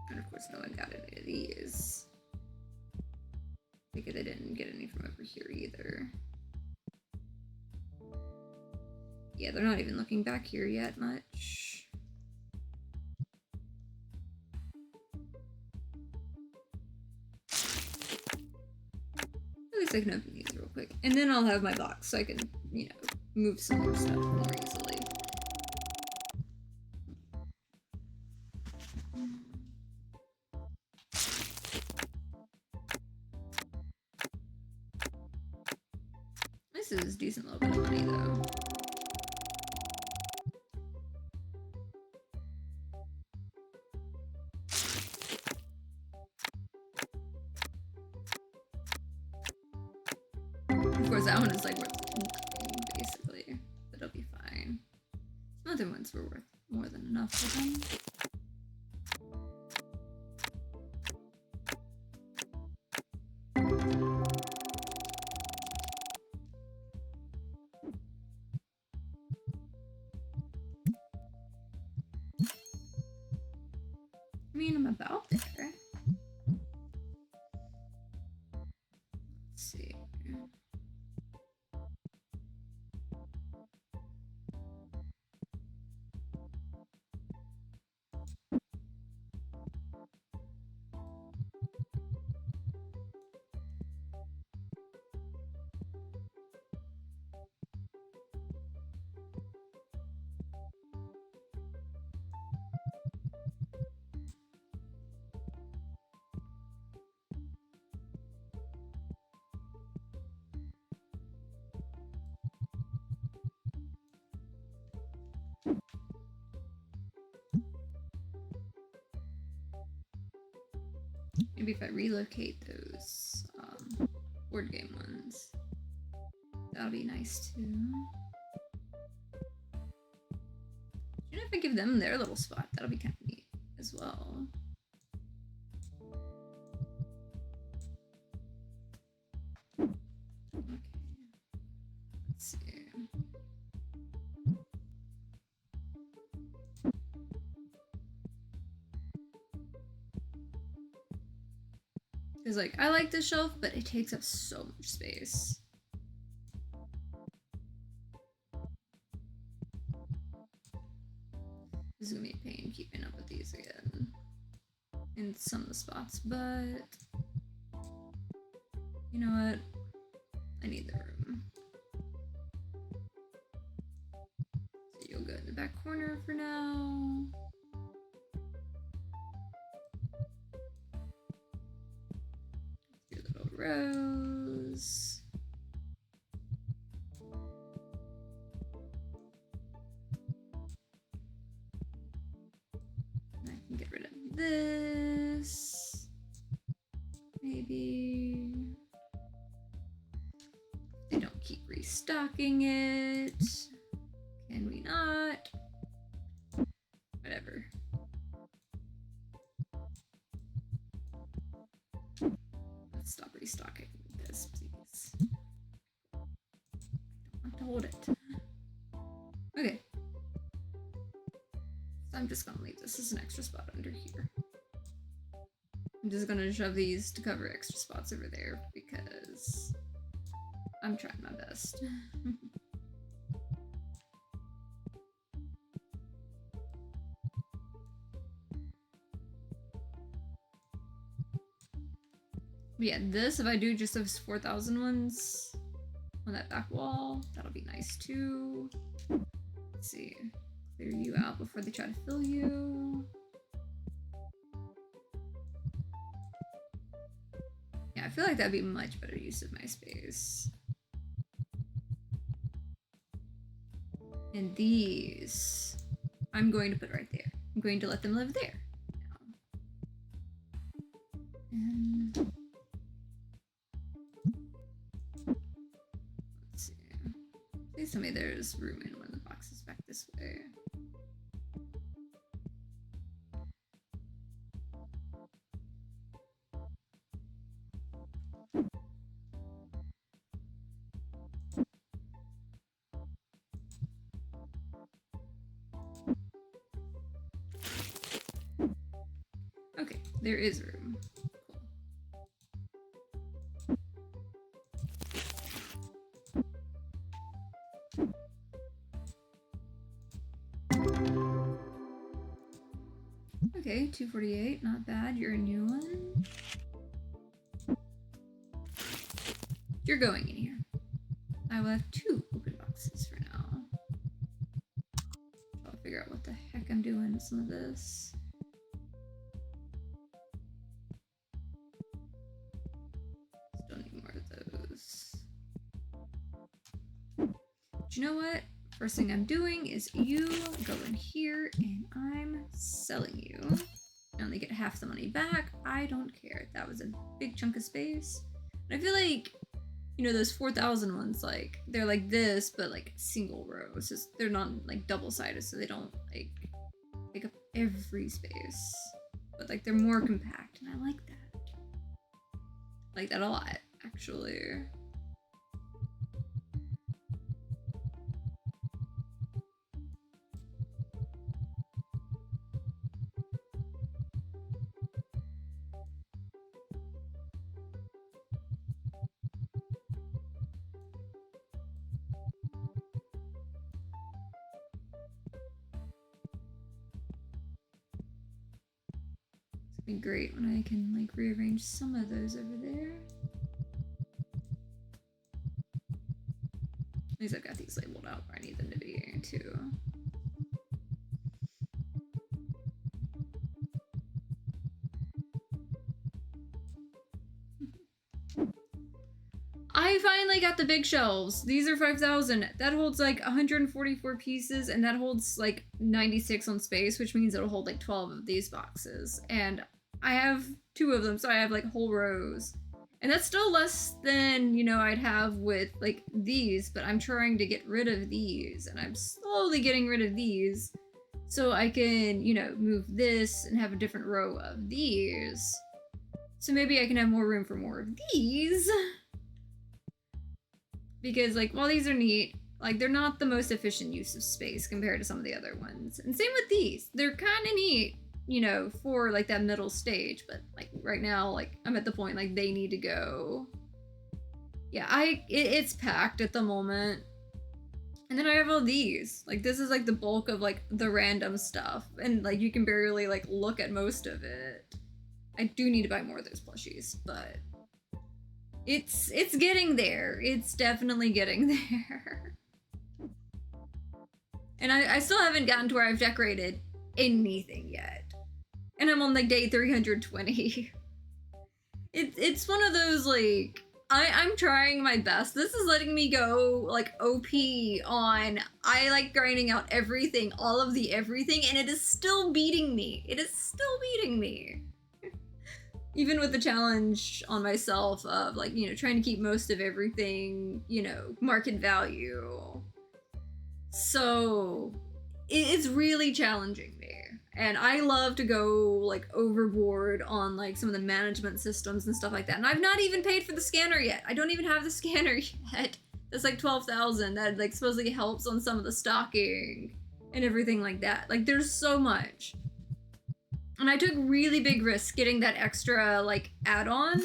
And of course no one got any of these. Because they didn't get any from over here either. Yeah, they're not even looking back here yet much. At least I can open these real quick. And then I'll have my box so I can, you know, move some more stuff more easily. This is a decent little bit of money though. Of course, that one is like worth nothing, basically. But it'll be fine. Some other ones were worth more than enough for them. I mean, I'm about there. Let's see. Maybe if I relocate those board game ones, that'll be nice too. You know, if I give them their little spot, that'll be kind of neat as well. Okay, let's see. Because, like, I like this shelf, but it takes up so much space. This is gonna be a pain keeping up with these again in some of the spots, but you know what? I need the room. So you'll go in the back corner for now. Your little rose. And I can get rid of this. Maybe. They don't keep restocking it. Can we not? Whatever. Let's stop restocking this, please. I don't want to hold it. Okay. So I'm just gonna leave this as an extra spot under here. I'm just gonna shove these to cover extra spots over there because I'm trying my best. But yeah, this, if I do just those 4,000 ones on that back wall, that'll be nice too. Let's see. Clear you out before they try to fill you. Yeah, I feel like that'd be much better use of my space. And these, I'm going to put right there. I'm going to let them live there now. And tell me there's room in one of the boxes back this way. Okay, there is room. Okay, 248, not bad. You're a new one. You're going in here. I will have 2 open boxes for now. I'll figure out what the heck I'm doing with some of this. Still need more of those. But you know what? First thing I'm doing is you go in here and I'm selling you. I only get half the money back. I don't care. That was a big chunk of space. And I feel like, you know, those 4,000 ones, like, they're like this, but like single rows. Just, they're not like double-sided, so they don't like take up every space. But like they're more compact, and I like that. I like that a lot, actually. Be great when I can like rearrange some of those over there. At least I've got these labeled out where I need them to be too. I finally got the big shelves. These are 5,000. That holds like 144 pieces, and that holds like 96 on space, which means it'll hold like 12 of these boxes. And I have 2 of them, so I have like whole rows. And that's still less than, you know, I'd have with like these, but I'm trying to get rid of these, and I'm slowly getting rid of these so I can, you know, move this and have a different row of these. So maybe I can have more room for more of these. Because, like, while these are neat, like, they're not the most efficient use of space compared to some of the other ones. And same with these. They're kind of neat, you know, for, like, that middle stage. But, like, right now, like, I'm at the point, like, they need to go. Yeah, it's packed at the moment. And then I have all these. Like, this is, like, the bulk of, like, the random stuff. And, like, you can barely, like, look at most of it. I do need to buy more of those plushies, but... It's getting there. It's definitely getting there. And I still haven't gotten to where I've decorated anything yet. And I'm on like day 320. It's one of those like, I'm trying my best. This is letting me go like OP on, I like grinding out everything, all of the everything, and it is still beating me. It is still beating me. Even with the challenge on myself of like, you know, trying to keep most of everything, you know, market value. So it's really challenging me. And I love to go like overboard on like some of the management systems and stuff like that. And I've not even paid for the scanner yet. I don't even have the scanner yet. That's like 12,000 that like supposedly helps on some of the stocking and everything like that. Like there's so much. And I took really big risks getting that extra, like, add-on.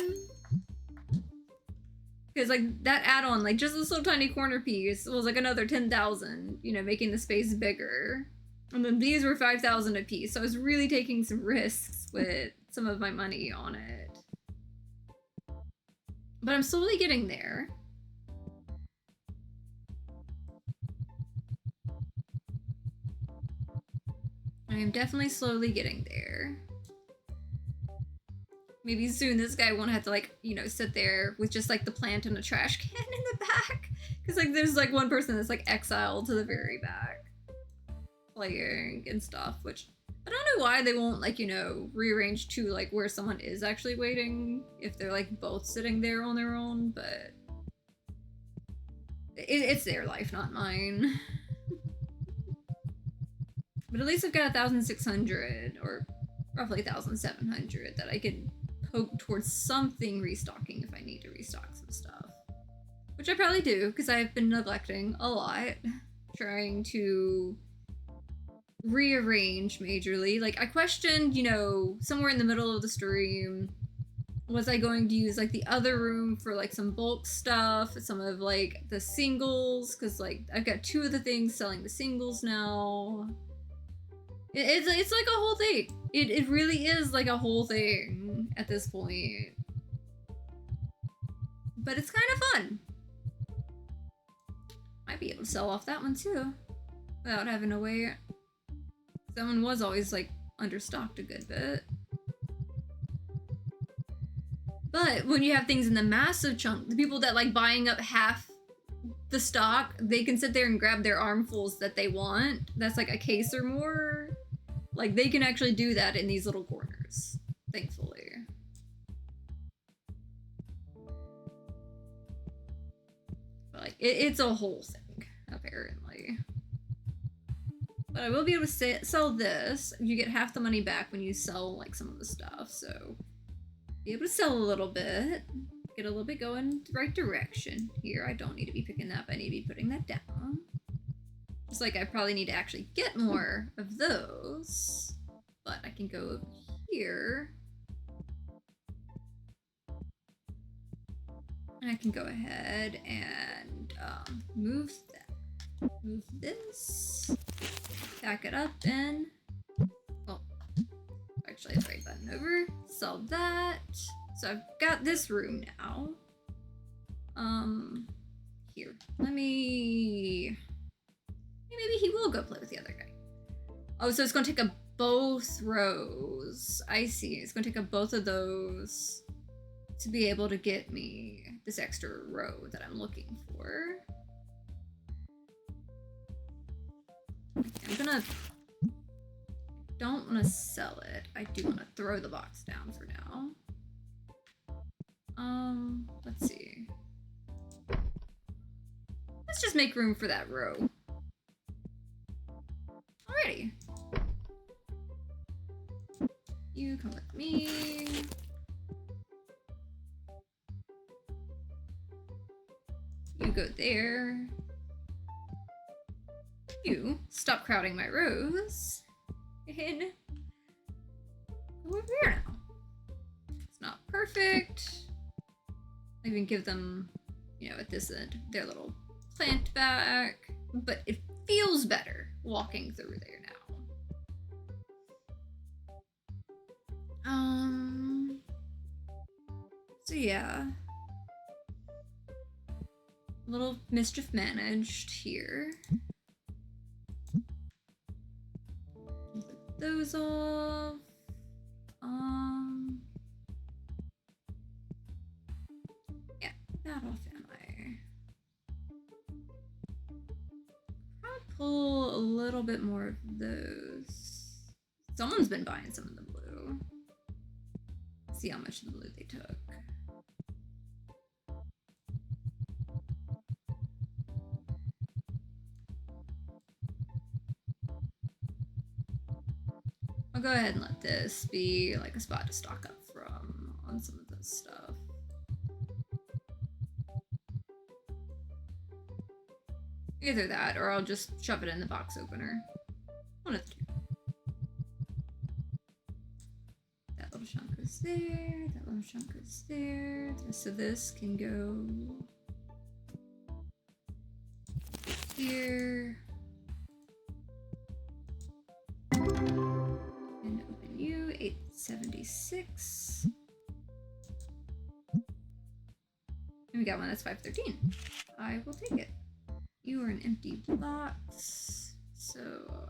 Because, like, that add-on, like, just this little tiny corner piece was, like, another 10,000, you know, making the space bigger. And then these were 5,000 a piece, so I was really taking some risks with some of my money on it. But I'm slowly getting there. I am definitely slowly getting there. Maybe soon this guy won't have to like, you know, sit there with just like the plant and a trash can in the back. Cause like there's like one person that's like exiled to the very back. Playing and stuff, which I don't know why they won't like, you know, rearrange to like where someone is actually waiting if they're like both sitting there on their own, but It's their life, not mine. But at least I've got 1,600, or roughly 1,700 that I could poke towards something restocking if I need to restock some stuff. Which I probably do, because I've been neglecting a lot, trying to rearrange majorly. Like, I questioned, you know, somewhere in the middle of the stream, was I going to use, like, the other room for, like, some bulk stuff, some of, like, the singles, because, like, I've got 2 of the things selling the singles now. It's like a whole thing. It really is like a whole thing at this point. But it's kind of fun. Might be able to sell off that one too, without having to wait. That one was always like understocked a good bit. But when you have things in the massive chunk, the people that like buying up half the stock, they can sit there and grab their armfuls that they want. That's like a case or more. Like, they can actually do that in these little corners, thankfully. But, like, it's a whole thing, apparently. But I will be able to sell this. You get half the money back when you sell, like, some of the stuff, so... Be able to sell a little bit. Get a little bit going the right direction here. I don't need to be picking that up. I need to be putting that down. Just like I probably need to actually get more of those. But I can go over here. And I can go ahead and move that. Move this. Back it up and... Well, actually, let's right button over. Sell that. So I've got this room now. Here. Let me... Maybe he will go play with the other guy. Oh, so it's gonna take up both rows. I see. It's gonna take up both of those to be able to get me this extra row that I'm looking for. I'm gonna... Don't want to sell it. I do want to throw the box down for now. Let's see. Let's just make room for that row. Alrighty. You come with me. You go there. You stop crowding my rows. And go over here now. It's not perfect. I even give them, you know, at this end, their little plant back. But it feels better walking through there now. So yeah. A little mischief managed here. Put those off. Yeah, that off am I? I'll pull a little bit more of those. Someone's been buying some of the blue. See how much of the blue they took. I'll go ahead and let this be like a spot to stock up from on some of this stuff. Either that, or I'll just shove it in the box opener. One of the two. That little chunk goes there, that little chunk goes there. So this can go here. And open you, 876. And we got one that's 513. I will take it. You are an empty box, so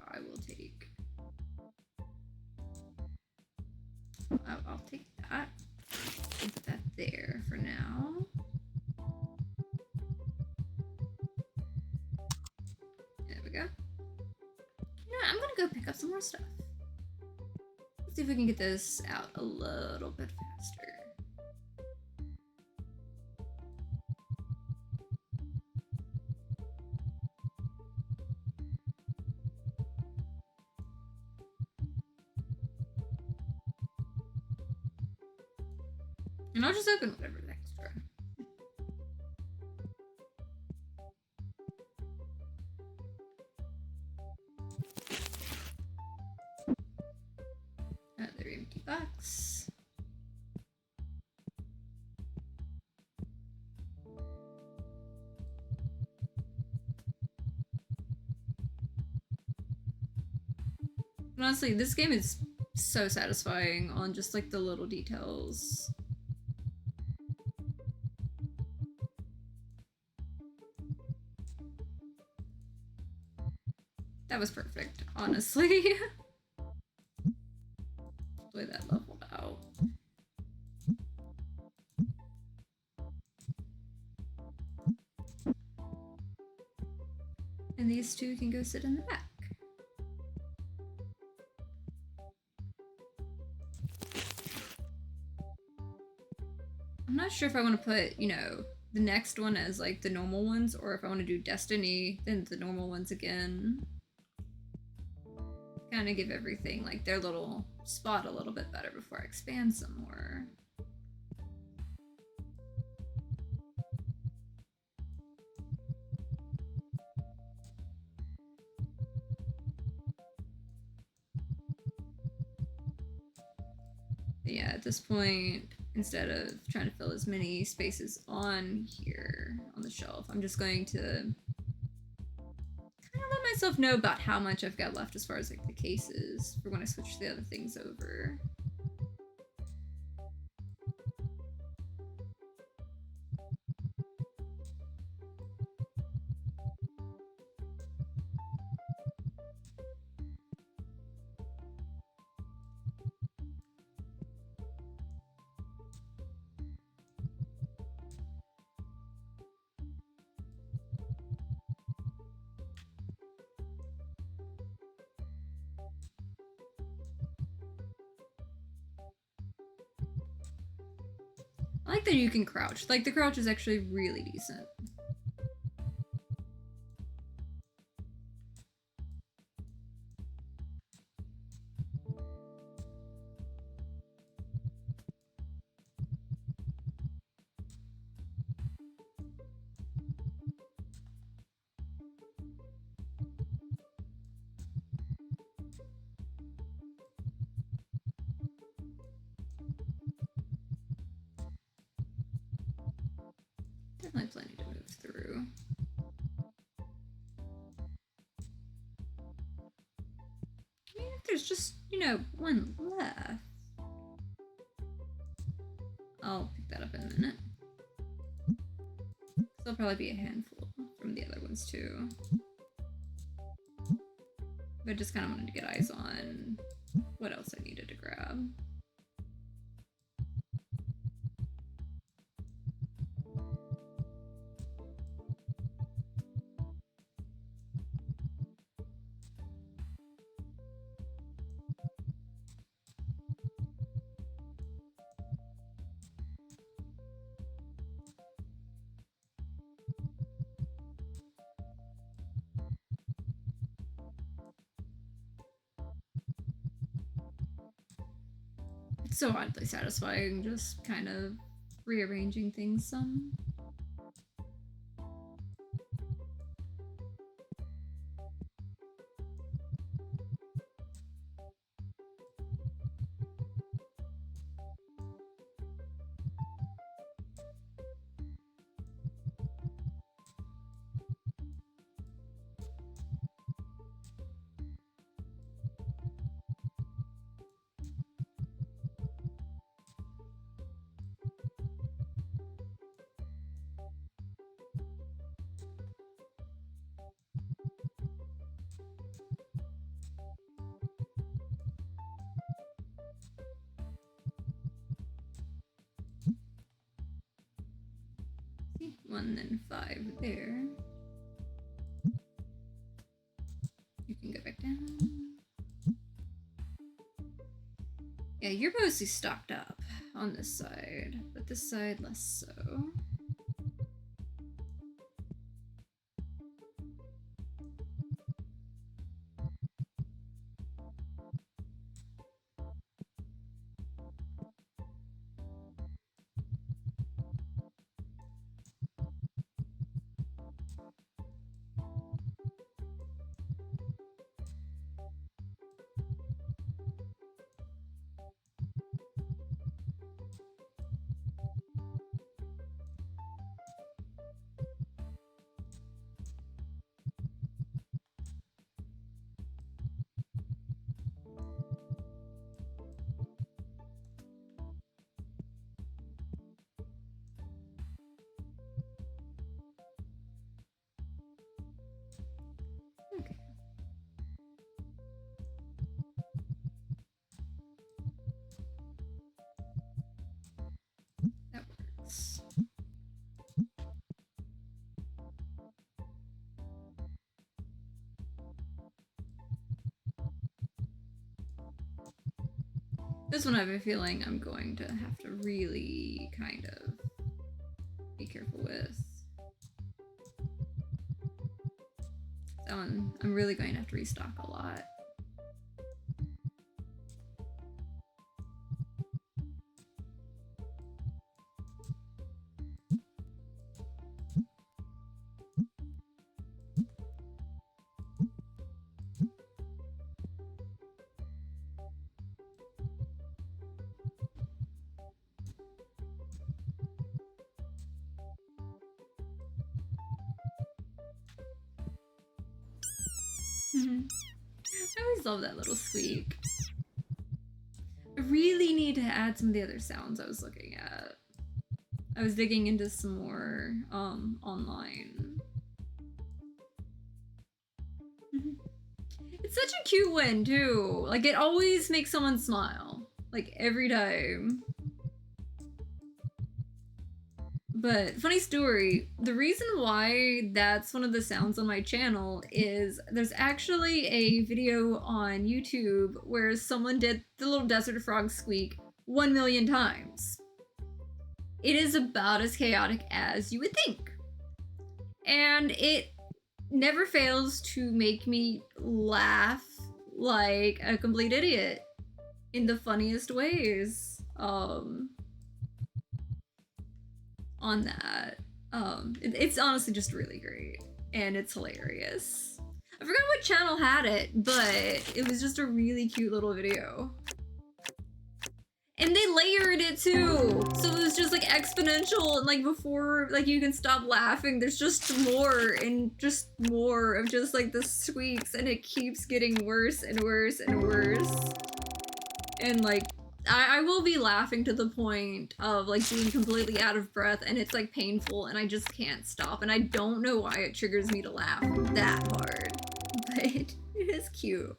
I will take... I'll take that. I'll put that there for now. There we go. You know what, I'm gonna go pick up some more stuff. Let's see if we can get this out a little bit faster. And I'll just open whatever's extra. Another empty box. And honestly, this game is so satisfying on just like the little details. That was perfect, honestly. The way that leveled out. And these two can go sit in the back. I'm not sure if I want to put, you know, the next one as like the normal ones, or if I want to do Destiny, then the normal ones again. Kind of give everything like their little spot a little bit better before I expand some more. But yeah, at this point, instead of trying to fill as many spaces on here on the shelf, I'm just going to kind of let myself know about how much I've got left as far as like the cases for when I switch the other things over. I like that you can crouch. Like, the crouch is actually really decent. Definitely plenty to move through. I mean, if there's just, you know, one left, I'll pick that up in a minute. There'll probably be a handful from the other ones too. But I just kind of wanted to get eyes on what else I needed to grab. It's so oddly satisfying, just kind of rearranging things some. See, 1 and 5 there. You can go back down. Yeah, you're mostly stocked up on this side, but this side less so. This one I have a feeling I'm going to have to really kind of be careful with. That one, I'm really going to have to restock a lot. I always love that little squeak. I really need to add some of the other sounds I was looking at. I was digging into some more online. It's such a cute one too. Like it always makes someone smile. Like every time. But funny story, the reason why that's one of the sounds on my channel is there's actually a video on YouTube where someone did the little desert frog squeak 1 million times. It is about as chaotic as you would think. And it never fails to make me laugh like a complete idiot in the funniest ways. On that. It's honestly just really great, and it's hilarious. I forgot what channel had it, but it was just a really cute little video. And they layered it too, so it was just like exponential, and like before like you can stop laughing, there's just more and just more of just like the squeaks, and it keeps getting worse and worse and worse. And like I will be laughing to the point of like being completely out of breath, and it's like painful, and I just can't stop, and I don't know why it triggers me to laugh that hard, but it is cute.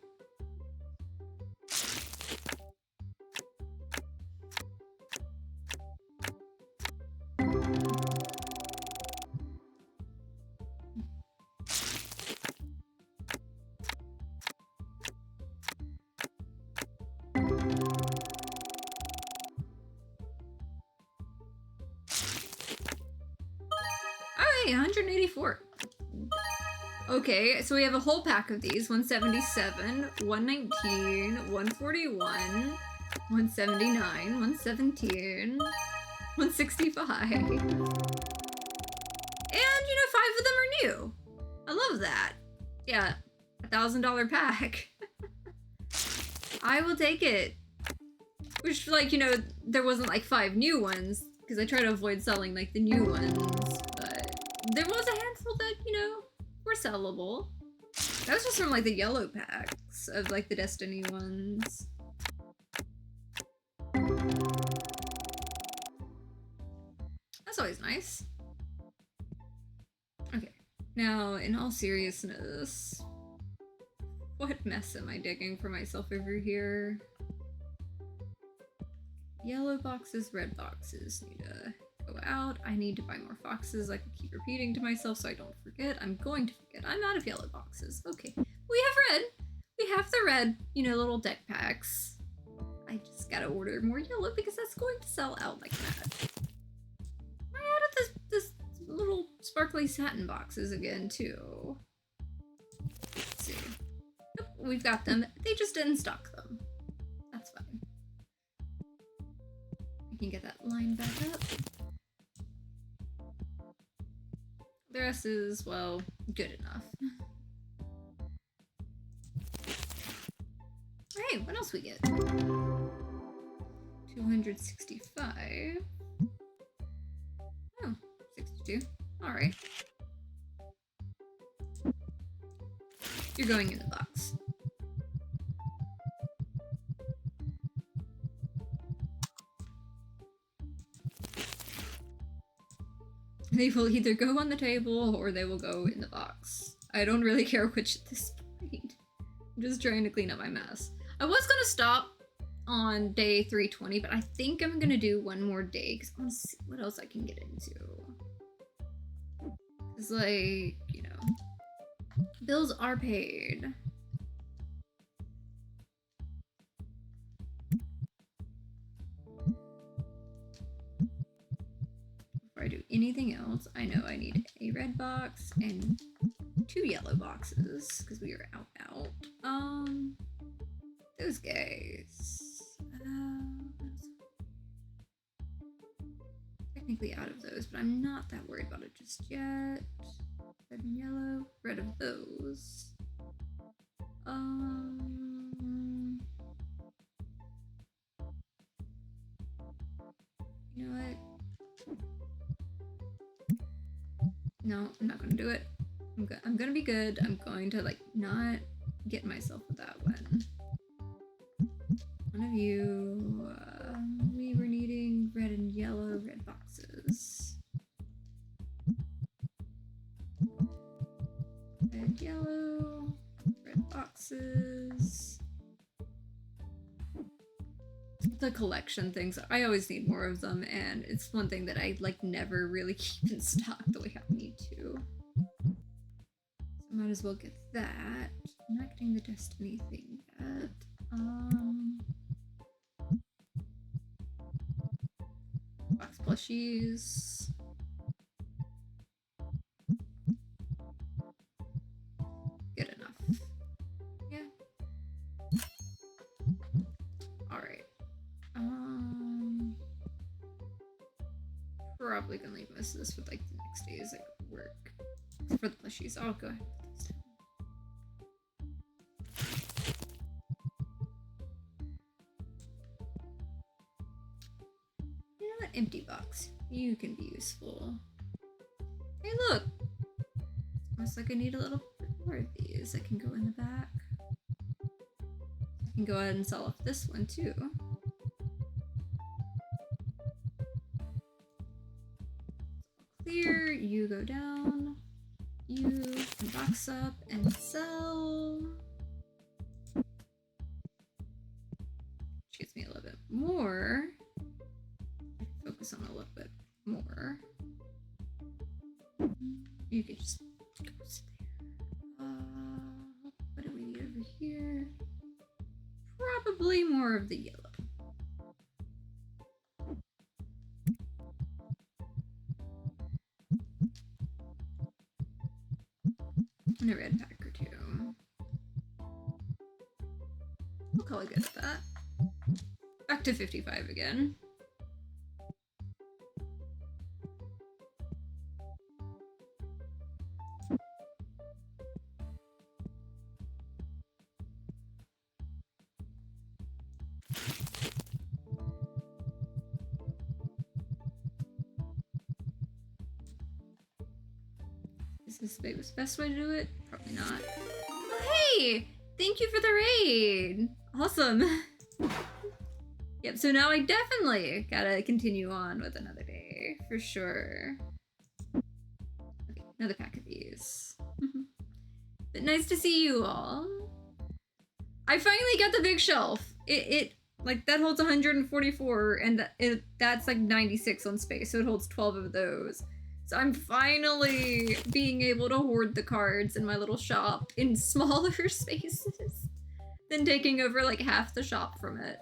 Alright, 184. Okay, so we have a whole pack of these. 177, 119, 141, 179, 117, 165. And, you know, 5 of them are new. I love that. Yeah, $1,000 pack. I will take it. Which, like, you know, there wasn't like 5 new ones, because I try to avoid selling like the new ones, but there was a handful that, you know, were sellable. That was just from like the yellow packs of like the Destiny ones. That's always nice. Okay, now in all seriousness, what mess am I digging for myself over here? Yellow boxes, red boxes need to go out. I need to buy more boxes. I can keep repeating to myself so I don't forget. I'm going to forget. I'm out of yellow boxes. Okay. We have red. We have the red, you know, little deck packs. I just gotta order more yellow because that's going to sell out like that. Am I out of this little sparkly satin boxes again, too? Let's see. Nope, we've got them. They just didn't stock them. That's fine. Can get that line back up. The rest is, well, good enough. Alright, what else we get? 265. Oh, 62. Alright. You're going in the box. They will either go on the table or they will go in the box. I don't really care which at this point. I'm just trying to clean up my mess. I was gonna stop on day 320, but I think I'm gonna do one more day because I want to see what else I can get into. It's like, you know, bills are paid. do anything else, I know I need a red box and 2 yellow boxes because we are out. Those guys. Technically out of those, but I'm not that worried about it just yet. Red and yellow. Red of those. You know what? No, I'm not gonna do it. I'm gonna be good. I'm going to like not get myself with that one. One of you, we were needing red and yellow red boxes. Red, yellow, red boxes. The collection things, I always need more of them, and it's one thing that I like never really keep in stock the way I need to. So might as well get that. I'm not getting the Destiny thing yet. Box plushies. Good enough. Yeah. Alright. Probably gonna leave most of this for like the next days at work. Except for the plushies. I'll go ahead and put those down. You know what? Empty box. You can be useful. Hey, look! Looks like I need a little bit more of these. I can go in the back. I can go ahead and sell off this one too. Clear, you go down. You can box up and sell. Gives me a little bit more. Focus on a little bit more. You could just go sit there. What do we need over here? Probably more of the yellow. And a red pack or 2. We'll call it good at that. Back to 55 again. Is this the best way to do it? Probably not. Oh, hey! Thank you for the raid! Awesome! Yep, so now I definitely gotta continue on with another day, for sure. Okay, another pack of these. But nice to see you all. I finally got the big shelf. It like, that holds 144, and that's like 96 on space, so it holds 12 of those. So I'm finally being able to hoard the cards in my little shop in smaller spaces than taking over like half the shop from it.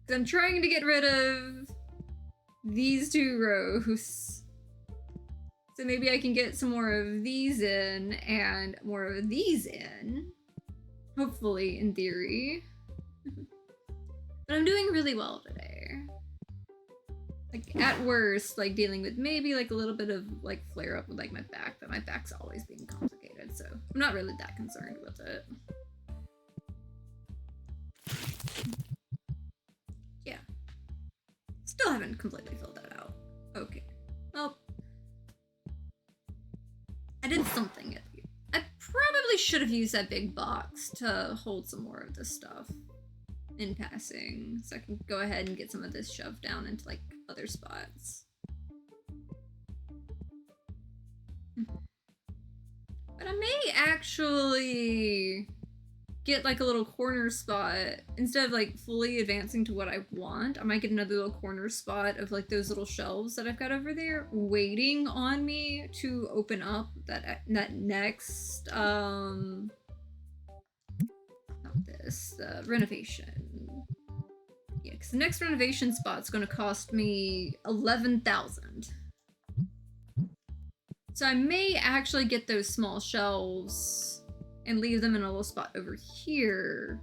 Because I'm trying to get rid of these 2 rows. So maybe I can get some more of these in and more of these in. Hopefully, in theory. But I'm doing really well today. Like, at worst, like, dealing with maybe, like, a little bit of, like, flare-up with, like, my back, but my back's always being complicated, so I'm not really that concerned with it. Yeah. Still haven't completely filled that out. Okay. Well, I did something. I probably should have used that big box to hold some more of this stuff in passing, so I can go ahead and get some of this shoved down into, like, other spots. But I may actually get like a little corner spot instead of like fully advancing to what I want. I might get another little corner spot of like those little shelves that I've got over there waiting on me to open up that next not this renovation. Yeah, because the next renovation spot's going to cost me 11,000. So I may actually get those small shelves and leave them in a little spot over here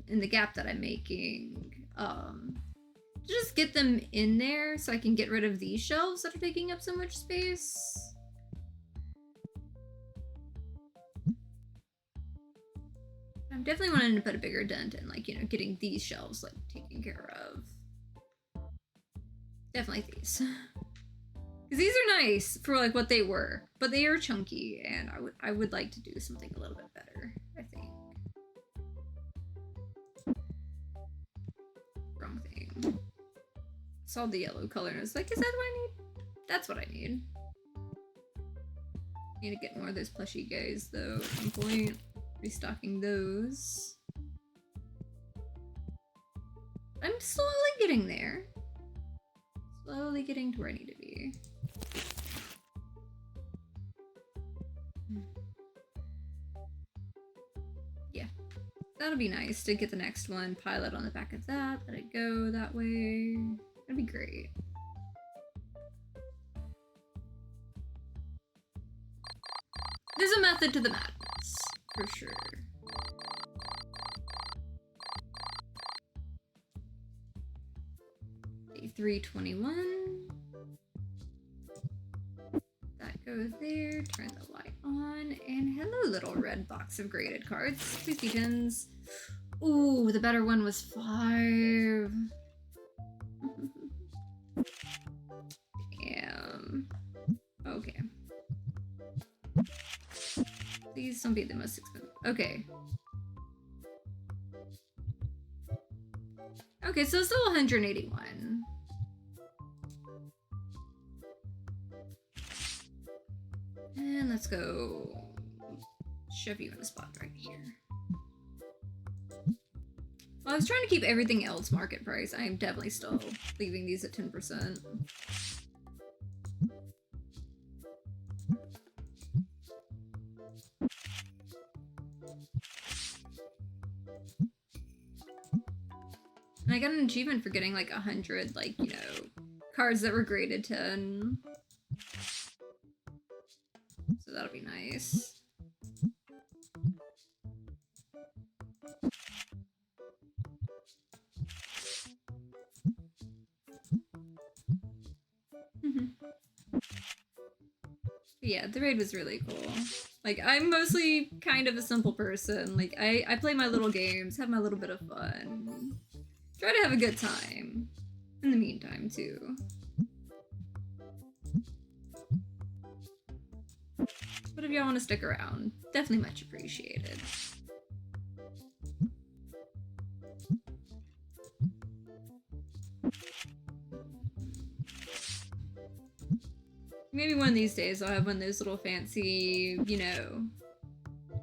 in the gap that I'm making. Just get them in there so I can get rid of these shelves that are taking up so much space. I'm definitely wanting to put a bigger dent in, like, you know, getting these shelves, like, taken care of. Definitely these. Because these are nice for, like, what they were. But they are chunky, and I would like to do something a little bit better, I think. Wrong thing. Saw the yellow color and I was like, is that what I need? That's what I need. Need to get more of those plushy guys, though, at some point. Restocking those. I'm slowly getting there. Slowly getting to where I need to be. Yeah. That'll be nice to get the next one, pile it on the back of that, let it go that way. That'd be great. There's a method to the madness, for sure. Day 321. That goes there, turn the light on, and hello little red box of graded cards. Please be 10s. Ooh, the better one was 5. Damn. Okay. Please don't be the most expensive. Okay. Okay, so still 181. And let's go shove you in a spot right here. Well, I was trying to keep everything else market price. I am definitely still leaving these at 10%. And I got an achievement for getting like 100, like, you know, cards that were graded 10. So that'll be nice. Yeah, the raid was really cool. Like, I'm mostly kind of a simple person. Like, I play my little games, have my little bit of fun. Try to have a good time. In the meantime, too. But if y'all want to stick around, definitely much appreciated. Maybe one of these days I'll have one of those little fancy, you know,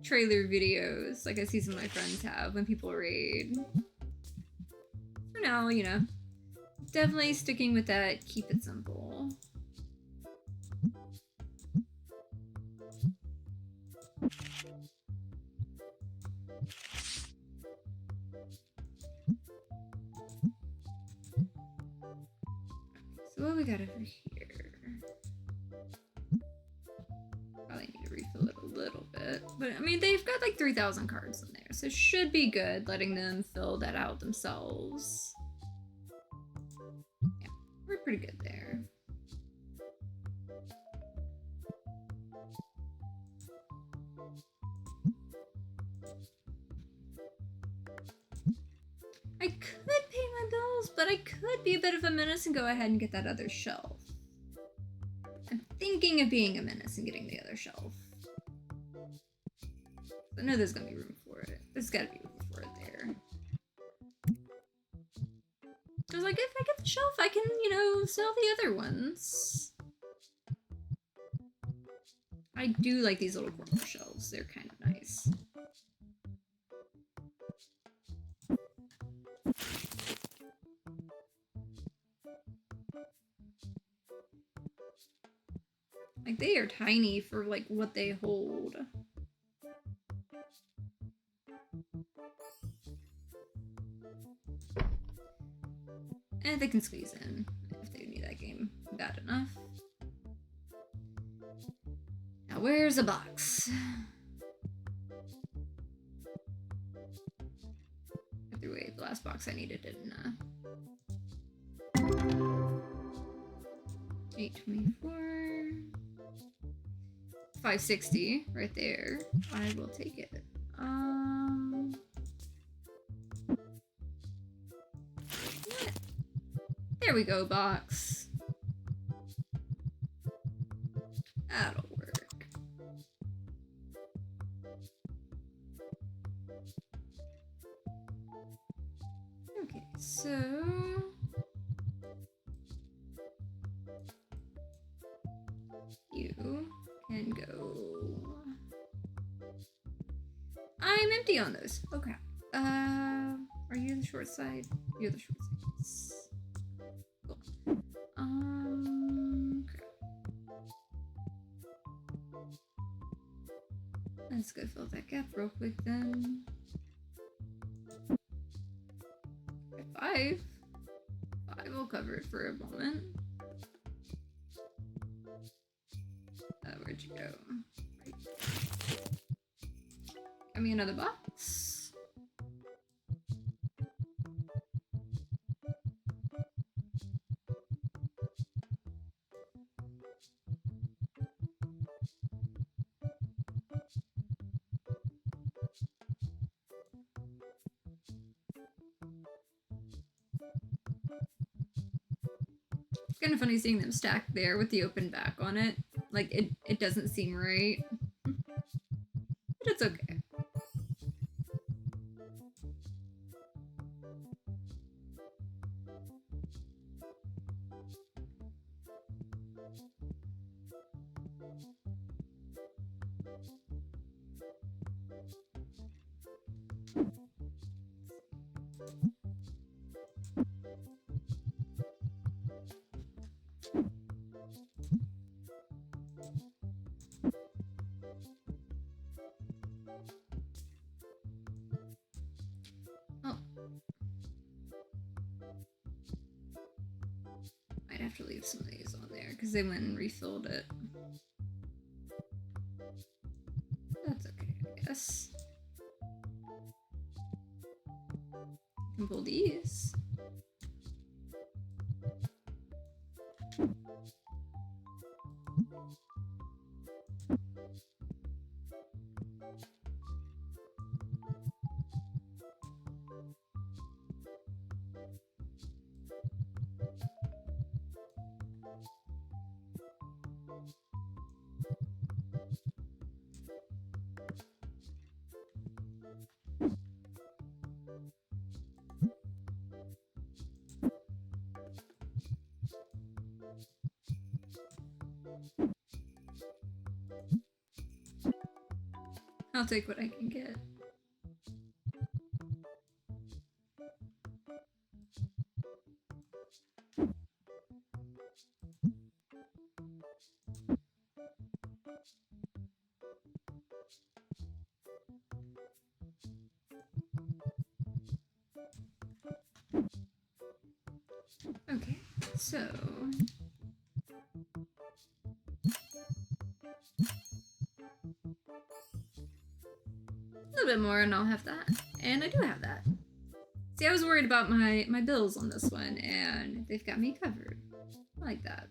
trailer videos like I see some of my friends have when people raid. For now, you know, definitely sticking with that, keep it simple. So what we got over here? Probably need to refill it a little bit. But I mean, they've got like 3,000 cards in there, so it should be good letting them fill that out themselves. Yeah, we're pretty good there. I could pay my bills, but I could be a bit of a menace and go ahead and get that other shelf. I'm thinking of being a menace and getting the other shelf. I know there's gonna be room for it. There's gotta be room for it there. I was like, if I get the shelf, I can, you know, sell the other ones. I do like these little corner shelves. They're kind of nice. Like, they are tiny for, like, what they hold. And they can squeeze in if they need that game bad enough. where's a box? I threw away the last box I needed, didn't I? 824. 560 right there. I will take it. There we go, box. That'll work. Okay, so you can go. I'm empty on those. Oh crap. Are you the short side? You're the short side. Yes. Cool. Crap. Let's go fill that gap real quick then. 5. 5 will cover it for a moment. Where'd you go? Right. Got me another box. It's kind of funny seeing them stacked there with the open back on it. Like, it doesn't seem right. But it's okay. Oh. Might have to leave some of these on there because they went and refilled it. That's okay, I guess. Can pull these. I'll take what I can get. Okay, so a little bit more and I'll have that. And I do have that. See, I was worried about my bills on this one, and they've got me covered. I like that.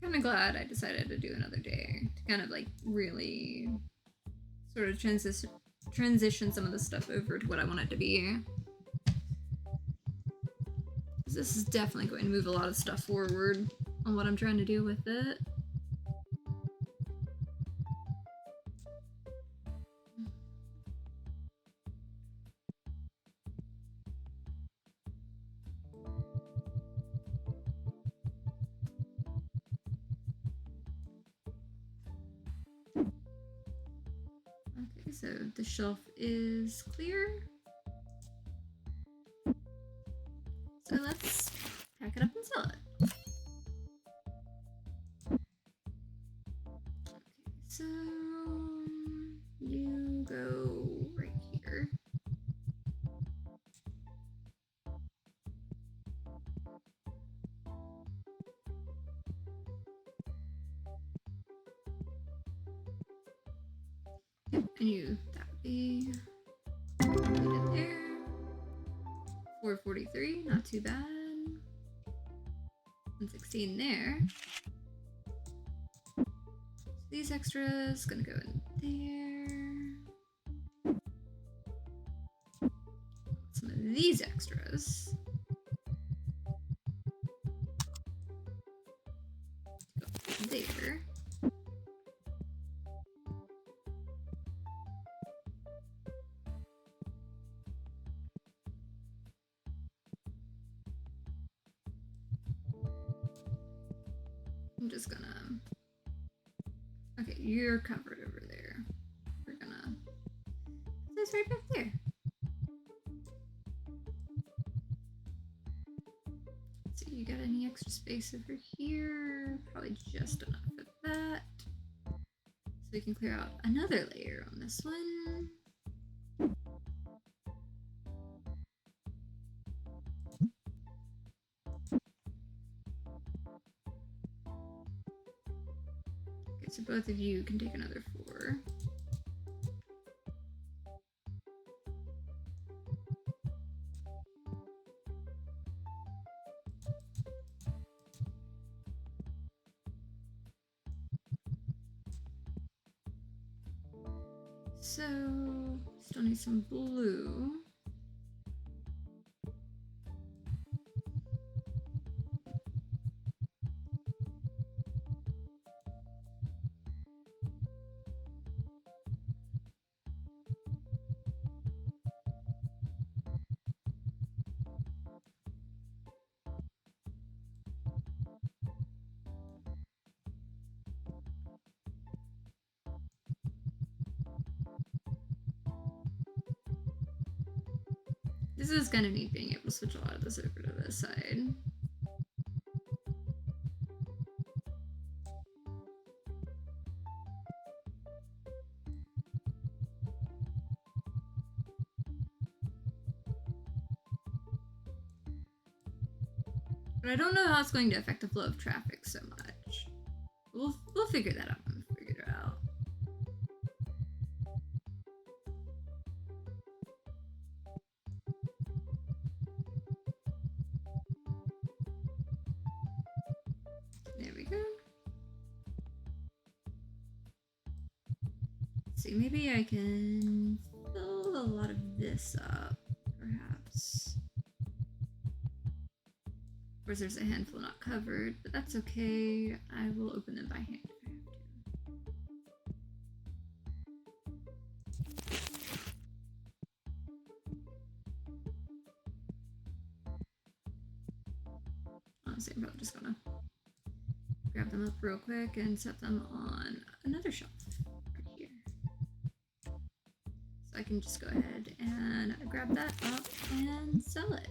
kind of glad I decided to do another day to kind of like really sort of transition some of the stuff over to what I want it to be. This is definitely going to move a lot of stuff forward on what I'm trying to do with it. Okay, so the shelf is clear. So let's pack it up and sell it. Okay, so you go right here. Yep, and you, that would be completed there. 443, not too bad. 116 there. So these extras gonna go in there. Some of these extras go there. I'm just gonna... Okay, you're covered over there. We're gonna... It's right back there. So you got any extra space over here? Probably just enough of that. So we can clear out another layer on this one. Okay, so both of you can take another 4. So, still need some blue. This is gonna need being able to switch a lot of this over to this side. But I don't know how it's going to affect the flow of traffic so much. We'll figure that out when we figure it out. There we go. Let's see, maybe I can fill a lot of this up, perhaps. Of course, there's a handful not covered, but that's okay. I will open them by hand if I have to. Honestly, I'm probably just gonna grab them up real quick and set them on another shelf right here. So I can just go ahead and grab that up and sell it.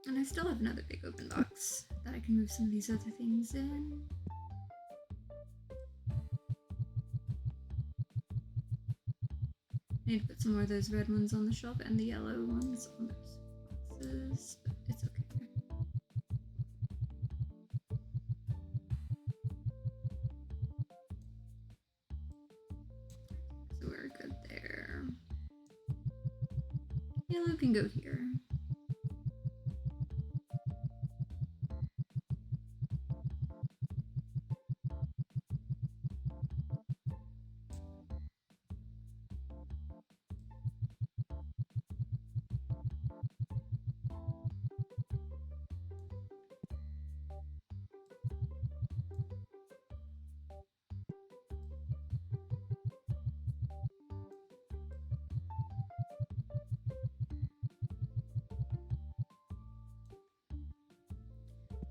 And I still have another big open box that I can move some of these other things in. I need to put some more of those red ones on the shelf and the yellow ones on those boxes, but it's okay. So we're good there. Yellow can go here.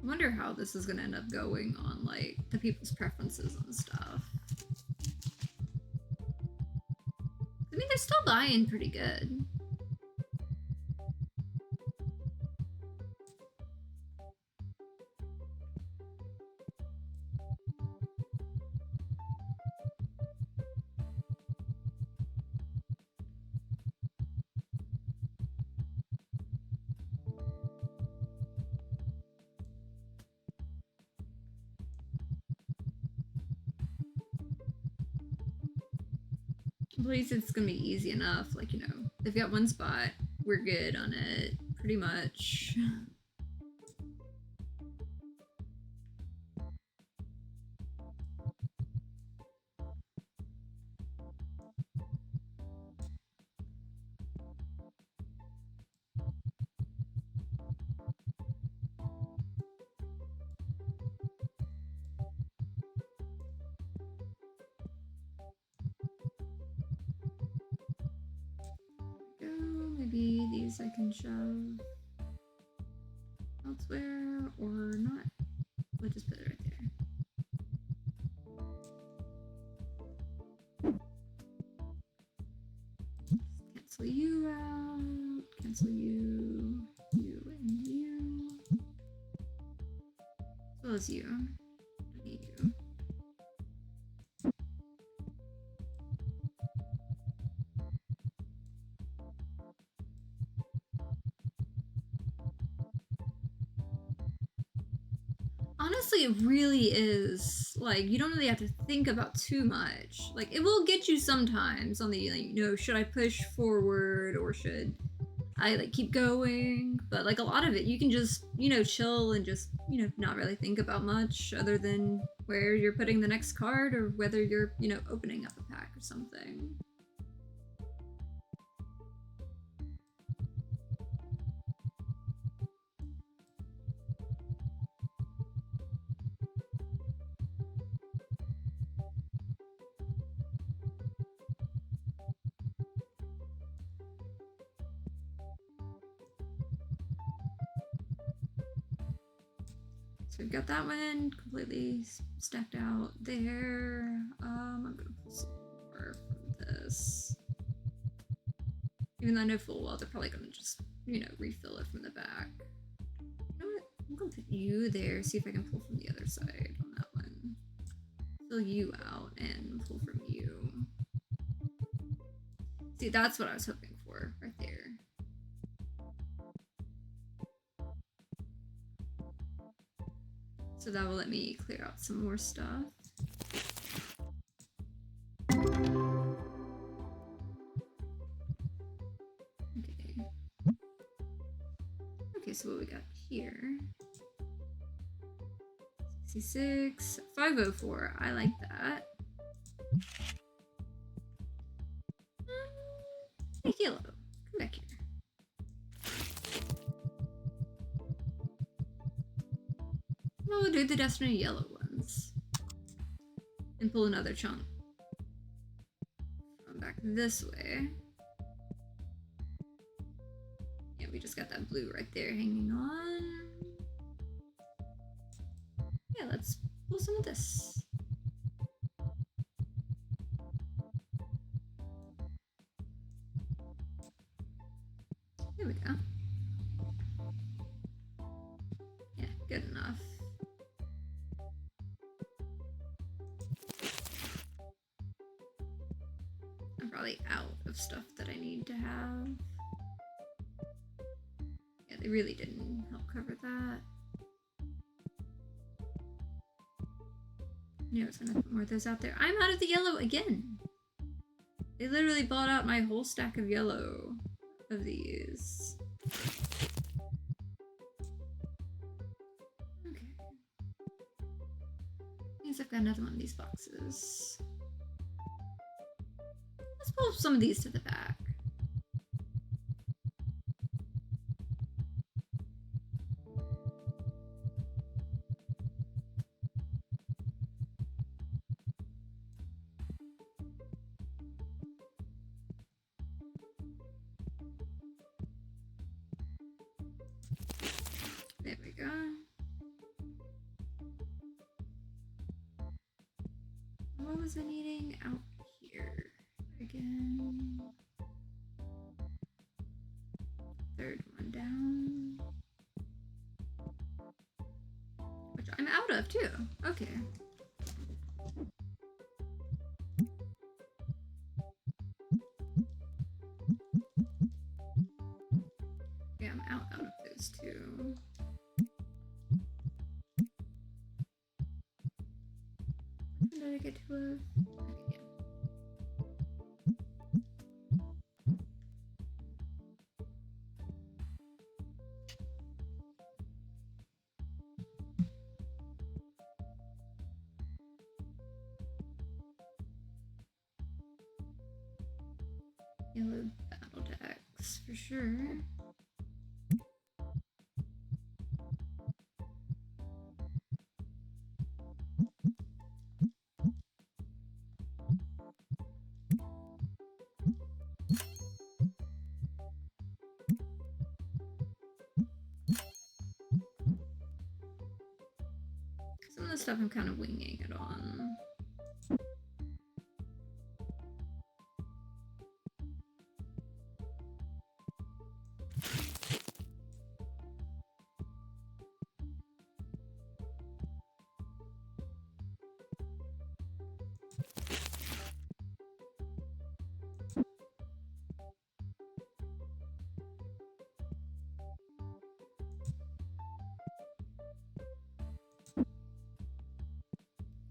I wonder how this is gonna end up going on, like, the people's preferences and stuff. I mean, they're still buying pretty good. At least it's gonna be easy enough. Like, you know, they've got one spot. We're good on it, pretty much. Maybe these I can shove elsewhere or not. We'll just put it right there. Cancel you out. Cancel you. You and you. As well as you. I need you. Honestly, it really is, like, you don't really have to think about too much. Like, it will get you sometimes on the, like, you know, should I push forward or should I, like, keep going? But, like, a lot of it, you can just, you know, chill and just, you know, not really think about much other than where you're putting the next card or whether you're, you know, opening up a pack or something. So we've got that one completely stacked out there. I'm gonna pull some more from this. Even though I know full well they're probably gonna just, you know, refill it from the back. You know what? I'm gonna put you there, see if I can pull from the other side on that one. Fill you out and pull from you. See, that's what I was hoping for right there. So that will let me clear out some more stuff. Okay. Okay, so what we got here? 66, 504. I like that. Hey, yellow. Come back here. Well, we'll do the Destiny yellow ones. And pull another chunk. From back this way. Yeah, we just got that blue right there hanging on. Yeah, let's pull some of this. There we go. Yeah, good enough. I'm probably out of stuff that I need to have. Yeah, they really didn't help cover that. I was gonna put more of those out there. I'm out of the yellow again. They literally bought out my whole stack of yellow of these. Okay. Means I've got another one of these boxes. Let's pull some of these to the back. There we go. what was I needing out here again? Third one down. Which I'm out of too. Okay. Yeah, I'm out of those two. Which one did I get to? Okay, yeah. Yellow battle decks for sure. Some of the stuff I'm kind of winging it on.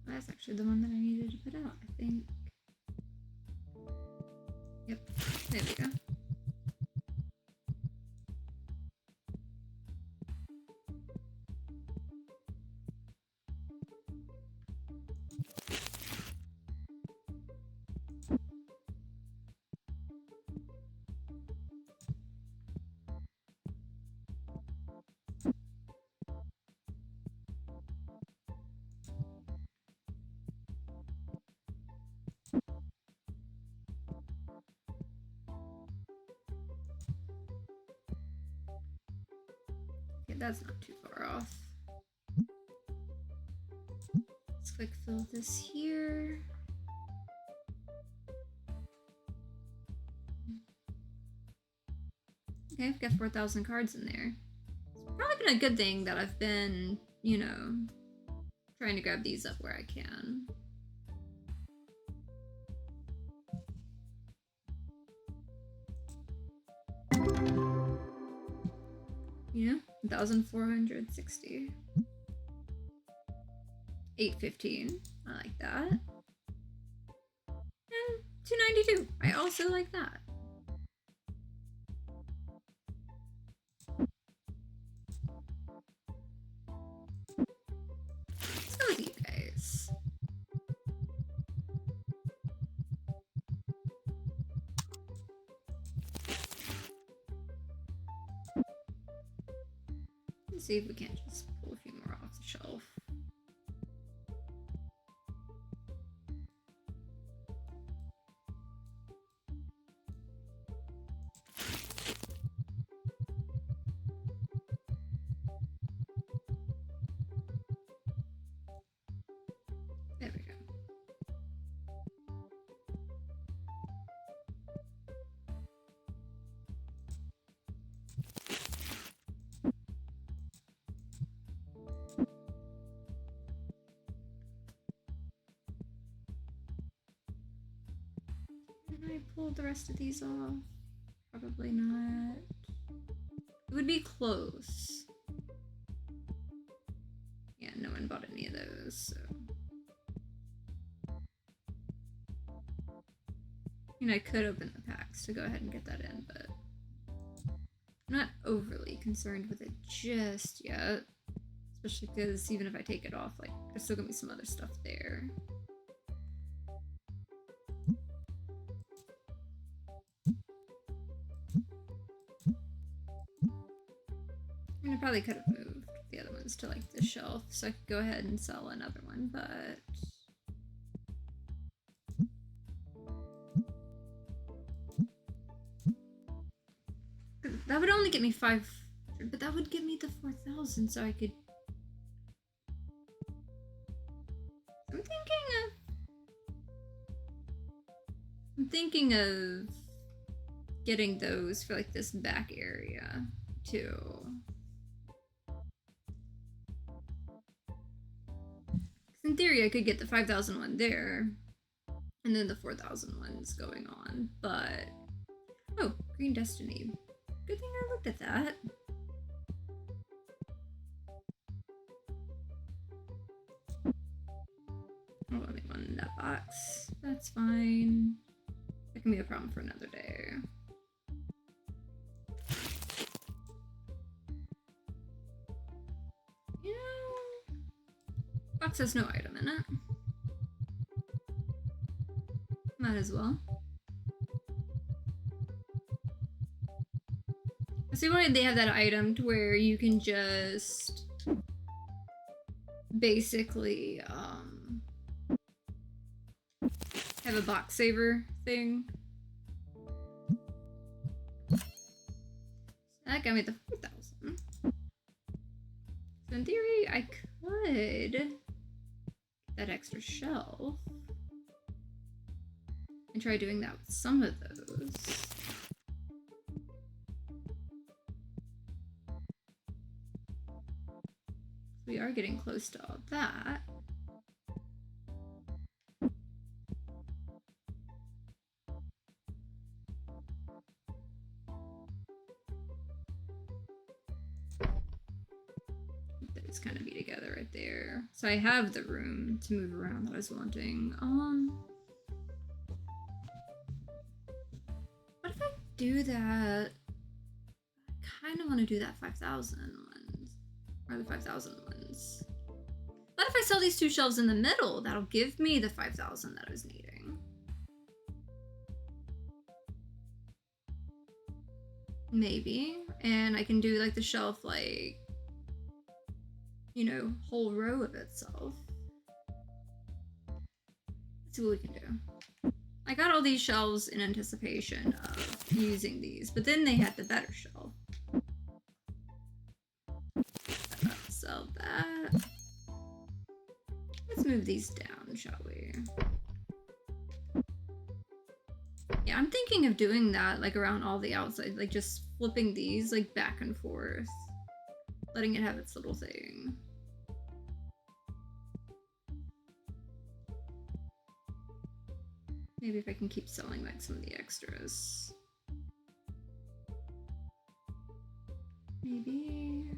That's actually the one that I needed to put out, I think. Yep, there we go. Okay, that's not too far off. Let's quick fill this here. Okay, I've got 4,000 cards in there. It's probably been a good thing that I've been, you know, trying to grab these up where I can. You know, 1,460. 815. I like that. And 292. I also like that. Let's go with you guys. Let's see if we can't just pull a few more off the shelf. There we go. Can I pull the rest of these off? Probably not. It would be close. Yeah, no one bought any of those, so. I mean, I could open the packs to go ahead and get that in, but I'm not overly concerned with it just yet. Especially because even if I take it off, like, there's still gonna be some other stuff there. I mean, I probably could have moved the other ones to, like, the shelf so I could go ahead and sell another one, but... that would only get me 500, but that would give me the 4,000, so I could... I'm thinking of I'm thinking of getting those for like this back area too. In theory, I could get the 5,000 one there, and then the 4,000 ones going on, but... Oh, Green Destiny. Good thing I looked at that. Oh, only one in that box. That's fine. That can be a problem for another day. You know, box has no item in it. Might as well. I see why they have that item to where you can just basically have a box saver thing. That got me the 4,000. So in theory, I could get that extra shelf and try doing that with some of those. We are getting close to all that. Those kind of be together right there. So I have the room to move around that I was wanting. What if I do that? I kind of want to do that 5,000 ones. Or the 5,000 ones. What if I sell these two shelves in the middle? That'll give me the 5,000 that I was needing. Maybe. And I can do like the shelf like, you know, whole row of itself. Let's see what we can do. I got all these shelves in anticipation of using these, but then they had the better shelf. Sell that. Let's move these down, shall we? Yeah, I'm thinking of doing that like around all the outside, like just flipping these like back and forth. Letting it have its little thing. Maybe if I can keep selling like some of the extras. Maybe.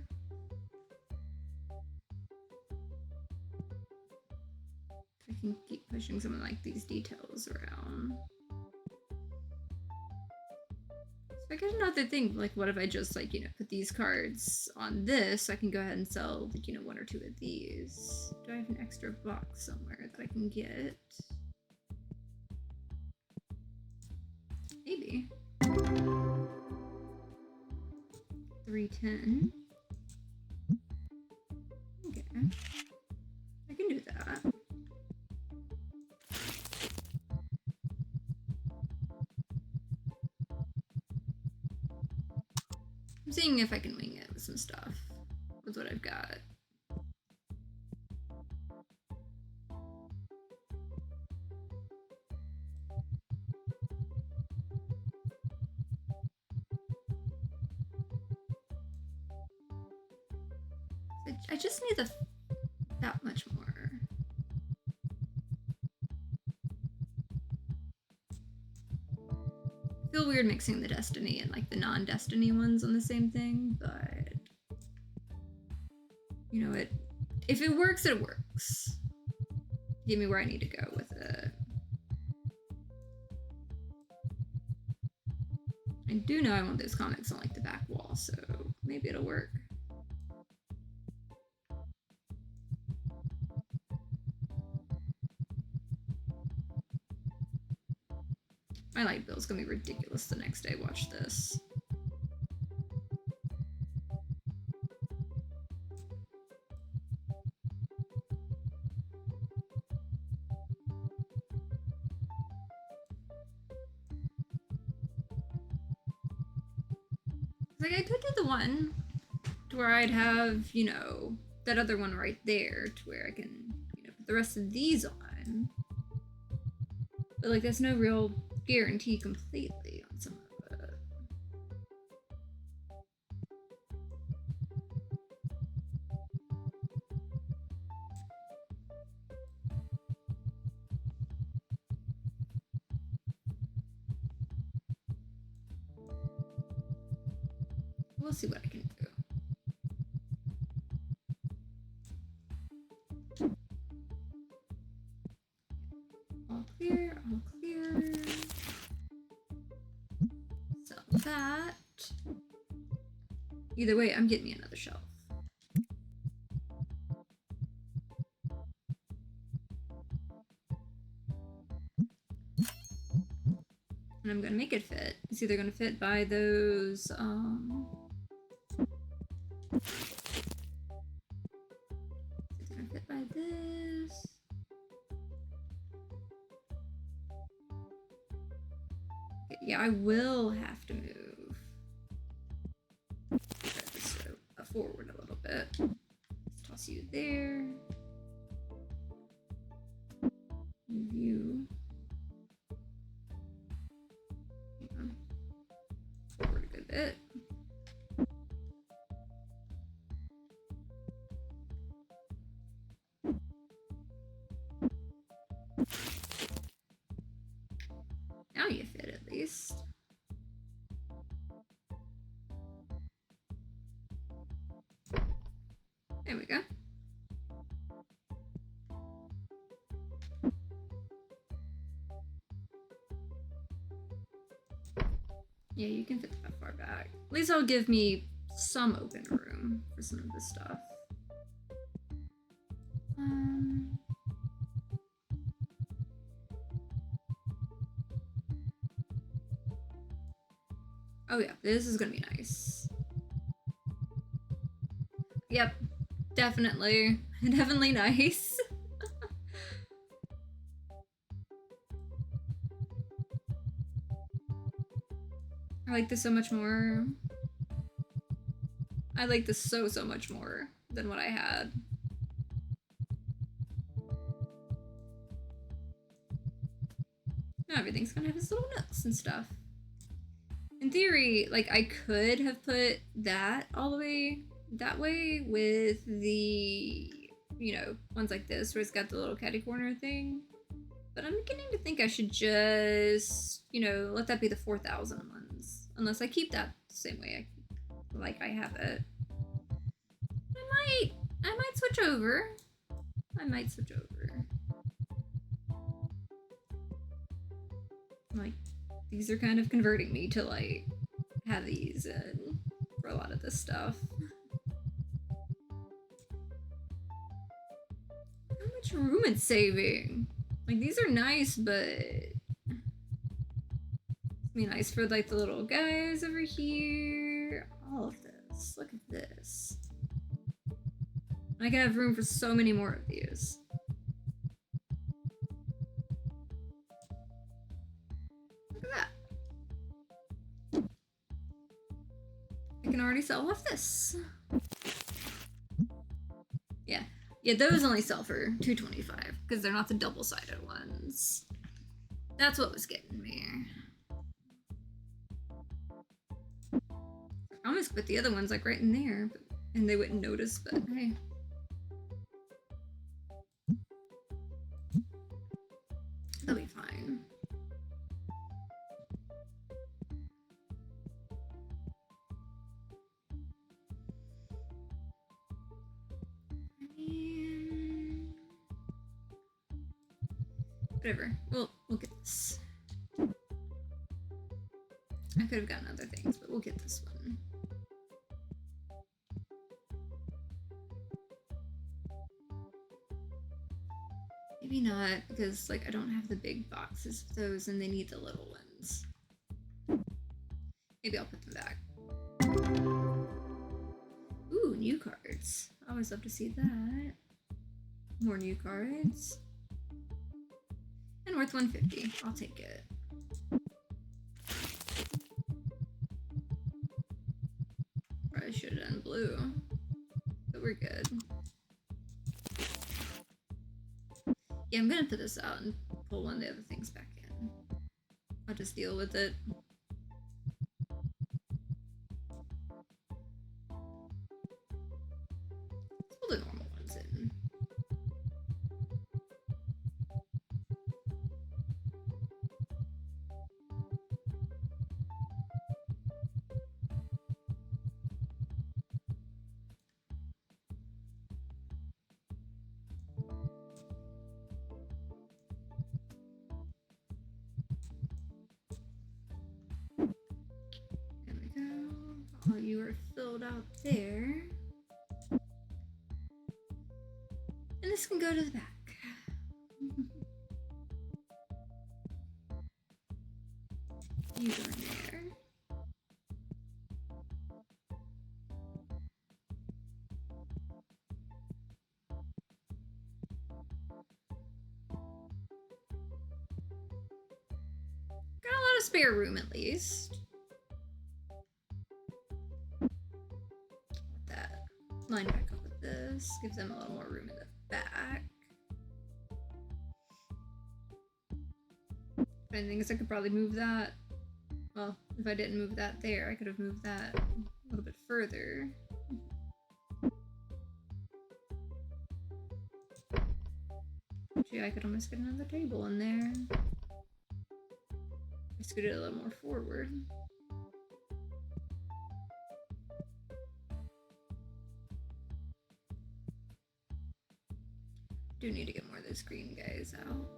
I can keep pushing some of like these details around. So I get another thing, like what if I just like, you know, put these cards on this, so I can go ahead and sell like, you know, one or two of these. Do I have an extra box somewhere that I can get? Maybe. 310. Okay. I can do that. I'm seeing if I can wing it with some stuff with what I've got. I just need that much more. I feel weird mixing the Destiny and like the non-Destiny ones on the same thing, but you know, if it works, it works. Give me where I need to go with it. I do know I want those comics on like the back wall, so maybe it'll work. My light bill's gonna be ridiculous the next day. Watch this. Like, I could do the one to where I'd have, you know, that other one right there to where I can, you know, put the rest of these on. But, like, there's no real guarantee completely on some of it. We'll see what I can do. All clear, all clear. Sell that. Either way, I'm getting me another shelf. And I'm gonna make it fit. It's either gonna fit by those, it's gonna fit by this. Okay, yeah, I will have to move this forward a little bit. Let's toss you there. Move you. Forward a good bit. Now you fit at least. There we go. Yeah, you can fit that far back. At least it'll give me some open room for some of this stuff. Oh yeah, this is gonna be nice. Yep, definitely. Definitely nice. I like this so much more. I like this so much more than what I had. Now everything's gonna have its little nooks and stuff. In theory, like, I could have put that all the way that way with the, you know, ones like this where it's got the little catty corner thing. But I'm beginning to think I should just, you know, let that be the 4,000 ones. Unless I keep that the same way I have it. I might switch over. I might switch over. Like, these are kind of converting me to, like, have these in for a lot of this stuff. How much room it's saving? Like, these are nice, but it's be nice for, like, the little guys over here. All of this. Look at this. I can have room for so many more of these. Look at that. I can already sell off this. Yeah, those only sell for $225 because they're not the double-sided ones. That's what was getting me. I almost put the other ones like right in there, and they wouldn't notice, but hey. They'll be fine. Whatever. We'll get this. I could have gotten other things, but we'll get this one. Maybe not, because like I don't have the big boxes of those and they need the little ones. Maybe I'll put them back. Ooh, new cards. I always love to see that. More new cards. And worth $150. I'll take it. Probably should have done blue. But we're good. Yeah, I'm gonna put this out and pull one of the other things back in. I'll just deal with it. Let's pull the normal ones in. There we go. All you are filled out there. And this can go to the back. You go in there. Got a lot of spare room at least. That line back up with this gives them a little more room in the back. I think I could probably move that. Well, if I didn't move that there, I could have moved that a little bit further. Actually, I could almost get another table in there. I scoot it a little more forward. Do need to get more of those green guys out.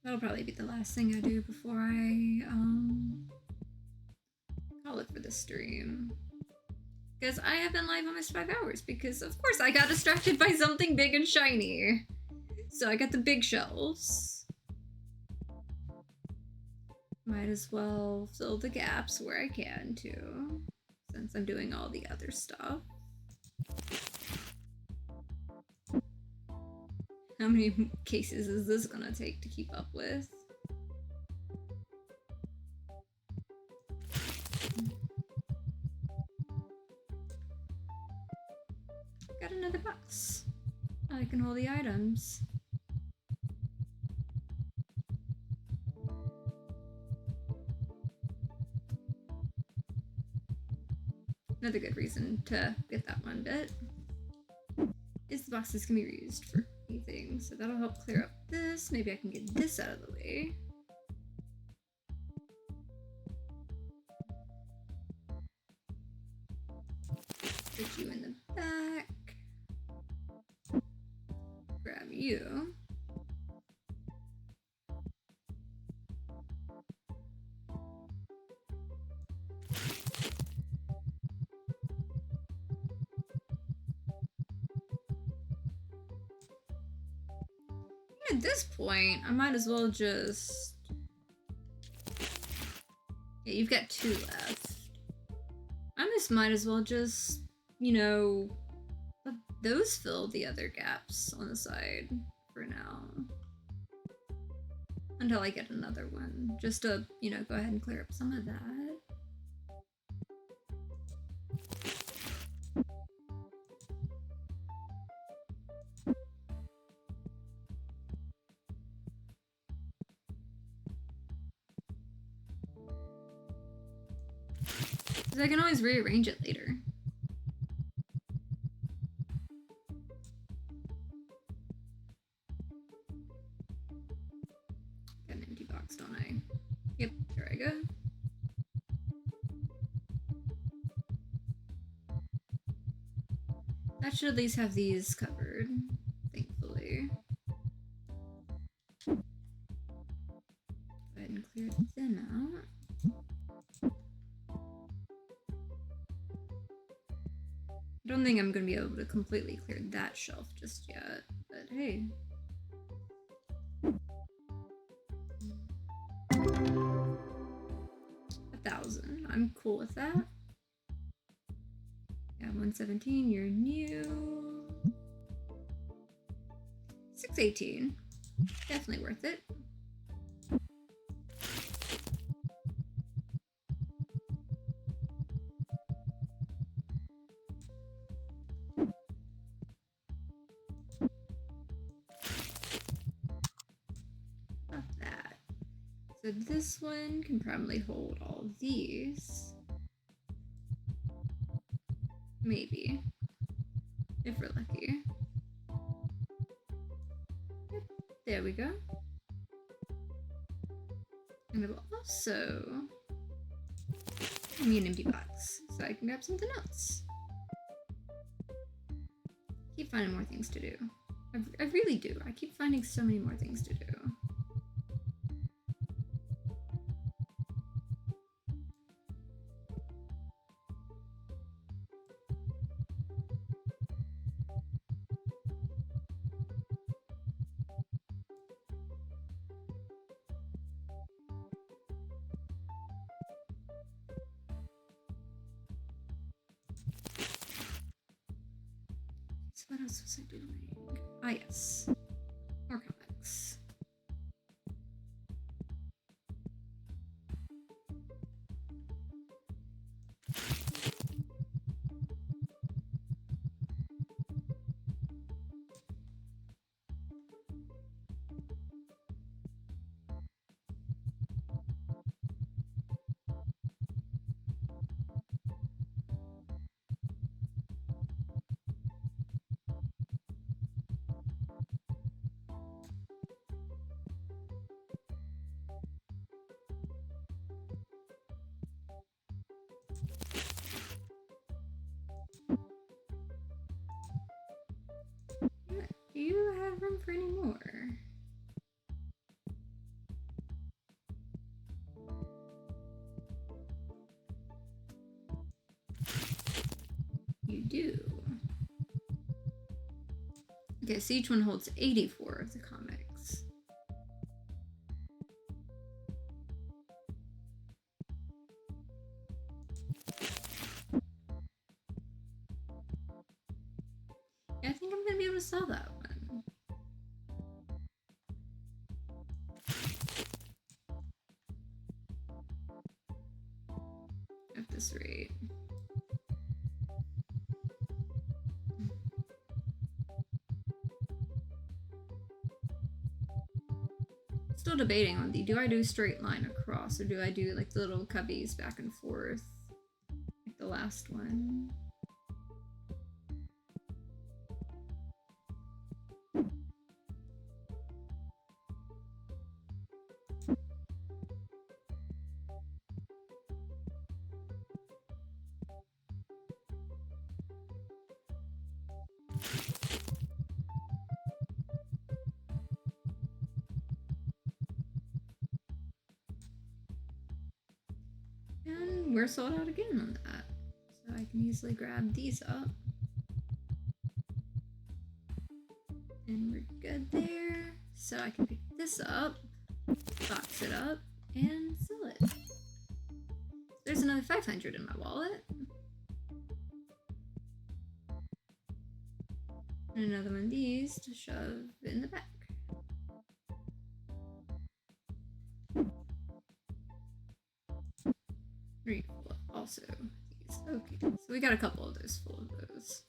That'll probably be the last thing I do before I call it for the stream. Because I have been live almost 5 hours because of course I got distracted by something big and shiny. So I got the big shelves. Might as well fill the gaps where I can too, since I'm doing all the other stuff. How many cases is this gonna take to keep up with? Got another box. I can hold the items. Another good reason to get that one bit is the boxes can be reused for anything, so that'll help clear up this. Maybe I can get this out of the way. Put you in the back. Grab you. At this point, I might as well just... Yeah, you've got 2 left. I just might as well just, you know, let those fill the other gaps on the side for now. Until I get another one. Just to, you know, go ahead and clear up some of that. Because I can always rearrange it later. Got an empty box, don't I? Yep, there I go. That should at least have these covered, thankfully. Go ahead and clear them out. I don't think I'm going to be able to completely clear that shelf just yet, but hey. 1,000. I'm cool with that. Yeah, 117, you're new. 618. Definitely worth it. So this one can probably hold all these. Maybe. If we're lucky. Yep, there we go. And it will also give me an empty box, so I can grab something else. Keep finding more things to do. I really do. I keep finding so many more things to do. So what else was I doing? Ah, yes. More comics. Do you have room for any more? You do. Okay, so each one holds 84 of the comics. Yeah, I think I'm gonna be able to sell that one. At this rate. Still debating on do I do straight line across or do I do like the little cubbies back and forth like the last one. And we're sold out again on that. So I can easily grab these up. And we're good there. So I can pick this up, box it up, and sell it. There's another 500 in my wallet. And another one of these to shove in the back. Refill also these. Okay, so we got a couple of those full of those.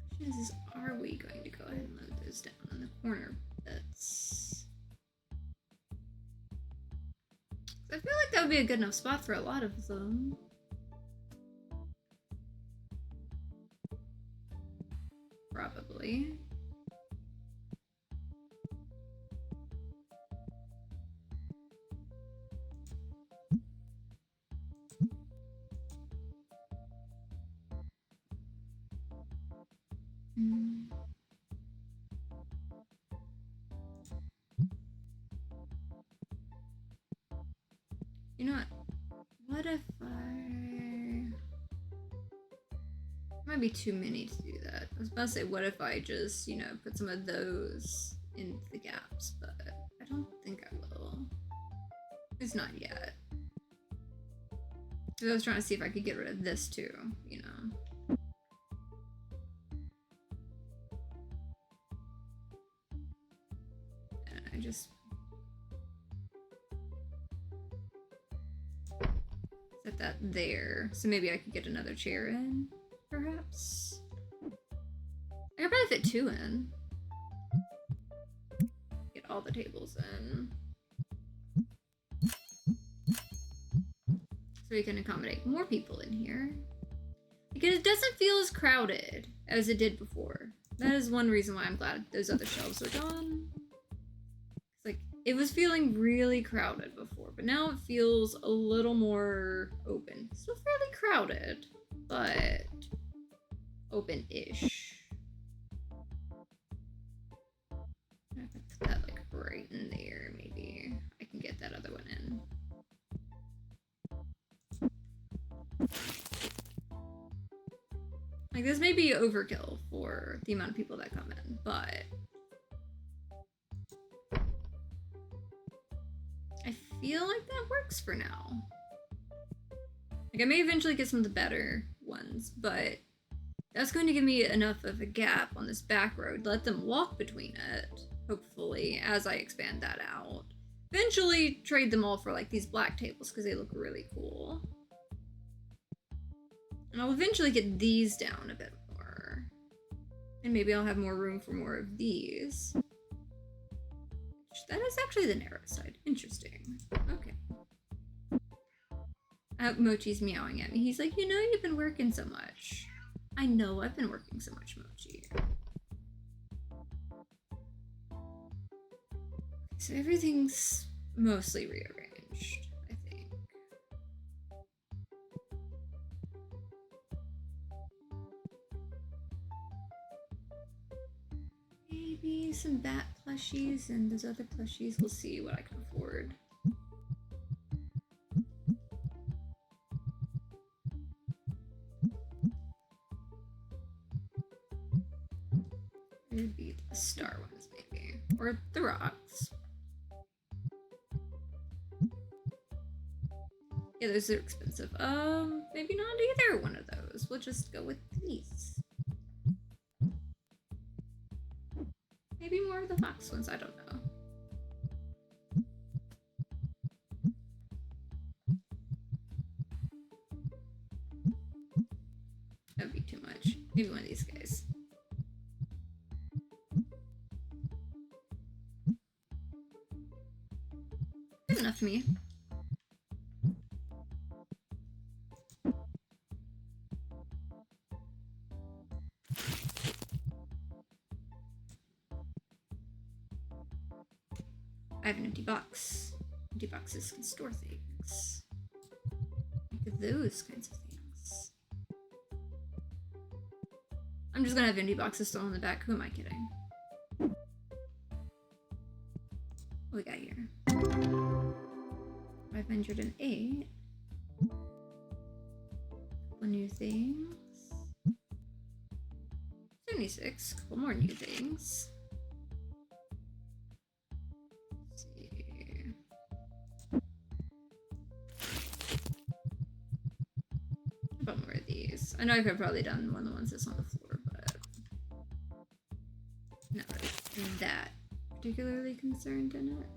Question is, are we going to go ahead and load those down in the corner bits? I feel like that would be a good enough spot for a lot of them. Probably. You know what if might be too many to do that. I was about to say, what if I just, you know, put some of those in the gaps, but I don't think I will. It's not yet. Because I was trying to see if I could get rid of this too, you know. And I just set that there. So maybe I could get another chair in, perhaps. I could probably fit 2 in. Get all the tables in. So we can accommodate more people in here. Because it doesn't feel as crowded as it did before. That is one reason why I'm glad those other shelves are gone. It's like, it was feeling really crowded before, but now it feels a little more open. Still fairly crowded, but open-ish. I put that like right in there, maybe. I can get that other one in. Like, this may be overkill for the amount of people that come in, but I feel like that works for now. Like, I may eventually get some of the better ones, but that's going to give me enough of a gap on this back road. Let them walk between it, hopefully, as I expand that out. Eventually trade them all for like these black tables because they look really cool. And I'll eventually get these down a bit more. And maybe I'll have more room for more of these. That is actually the narrow side. Interesting. Okay. Mochi's meowing at me. He's like, you know you've been working so much. I know I've been working so much, Mochi. So everything's mostly rearranged, I think. Maybe some bat plushies and those other plushies. We'll see what I can afford. It would be the star ones, maybe. Or the rocks. Yeah, those are expensive. Maybe not either one of those. We'll just go with these. Maybe more of the fox ones, I don't know. That would be too much. Maybe one of these guys. Good enough for me. I have an empty box. Empty boxes can store things. Like those kinds of things. I'm just gonna have empty boxes still in the back. Who am I kidding? What we got here? 508. Couple new things. 76. Couple more new things. Let's see. About more of these. I know I could have probably done one of the ones that's on the floor, but not really that particularly concerned in it.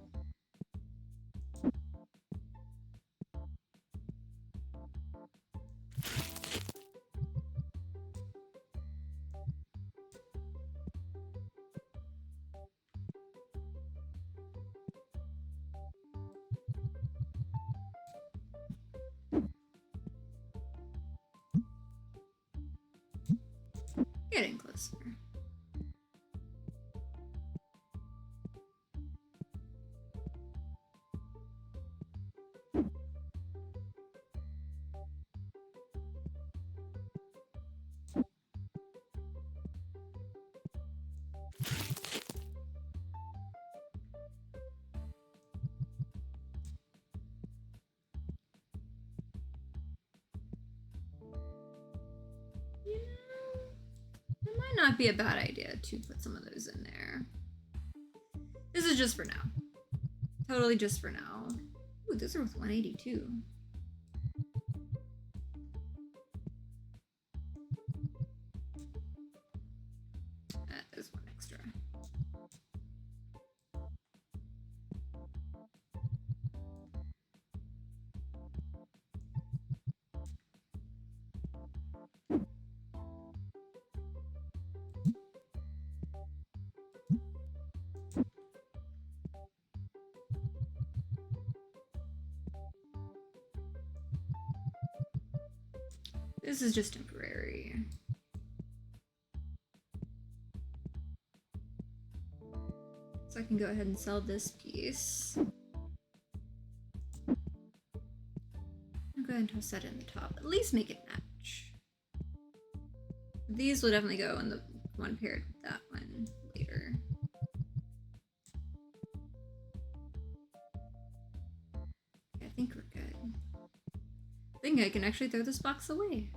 Getting closer. It might not be a bad idea to put some of those in there. This is just for now. Totally just for now. Ooh, those are worth 182. There's one extra. This is just temporary. So I can go ahead and sell this piece. I'll go ahead and toss that in the top. At least make it match. These will definitely go in the one paired with that one later. Okay, I think we're good. I think I can actually throw this box away.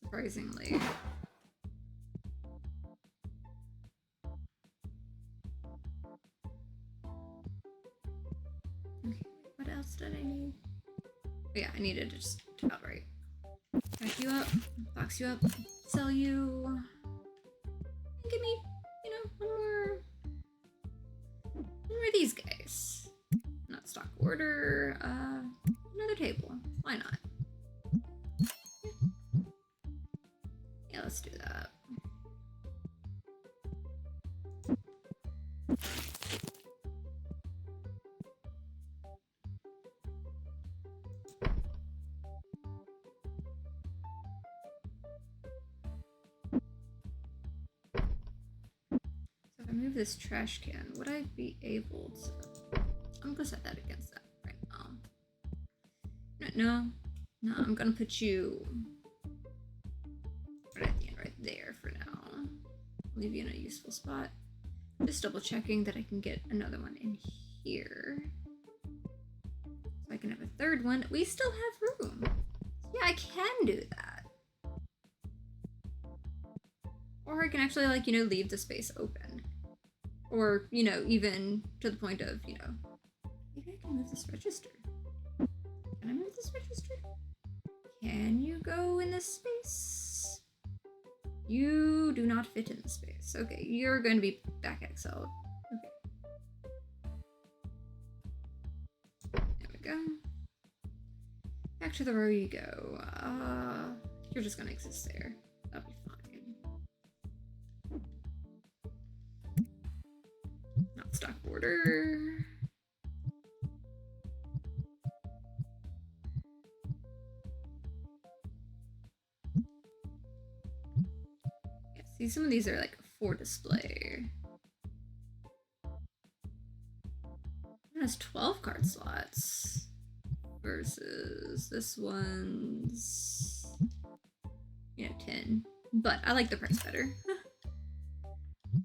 Surprisingly. Okay, what else did I need? Oh yeah, I needed to just outright pack you up, box you up, sell you, and give me, you know, one more of these guys. Not stock order, another table. Why not? Yeah, let's do that. So if I move this trash can, would I be able to... I'm gonna set that against that right now. No, I'm gonna put you right at the end, right there for now. Leave you in a useful spot. Just double checking that I can get another one in here. So I can have a third one. We still have room. Yeah, I can do that. Or I can actually, like, you know, leave the space open. Or, you know, even to the point of, you know, maybe I can move this register. Can I move this register? Can you go in this space? You do not fit in the space. Okay, you're going to be back exiled. Okay. There we go. Back to the row you go. You're just going to exist there. That'll be fine. Not stock order. See, some of these are like for display. It has 12 card slots versus this one's, you know, 10. But I like the price better.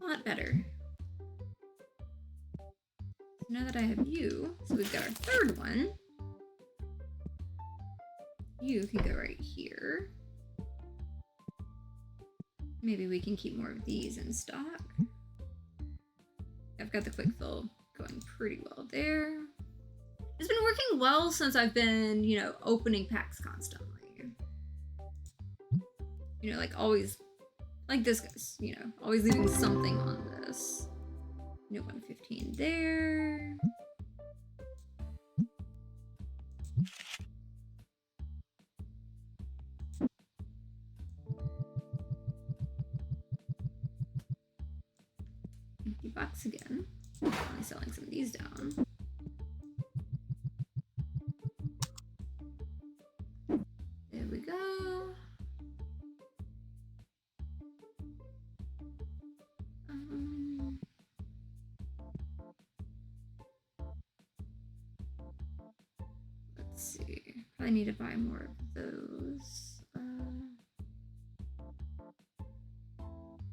A lot better. So now that I have you, so we've got our third one. You can go right here. Maybe we can keep more of these in stock. I've got the quick fill going pretty well there. It's been working well since I've been, you know, opening packs constantly. You know, like always, like this guy's, you know, always leaving something on this. You know, 115 there. Empty box again. Only selling some of these down. There we go. Let's see. Probably need to buy more of those.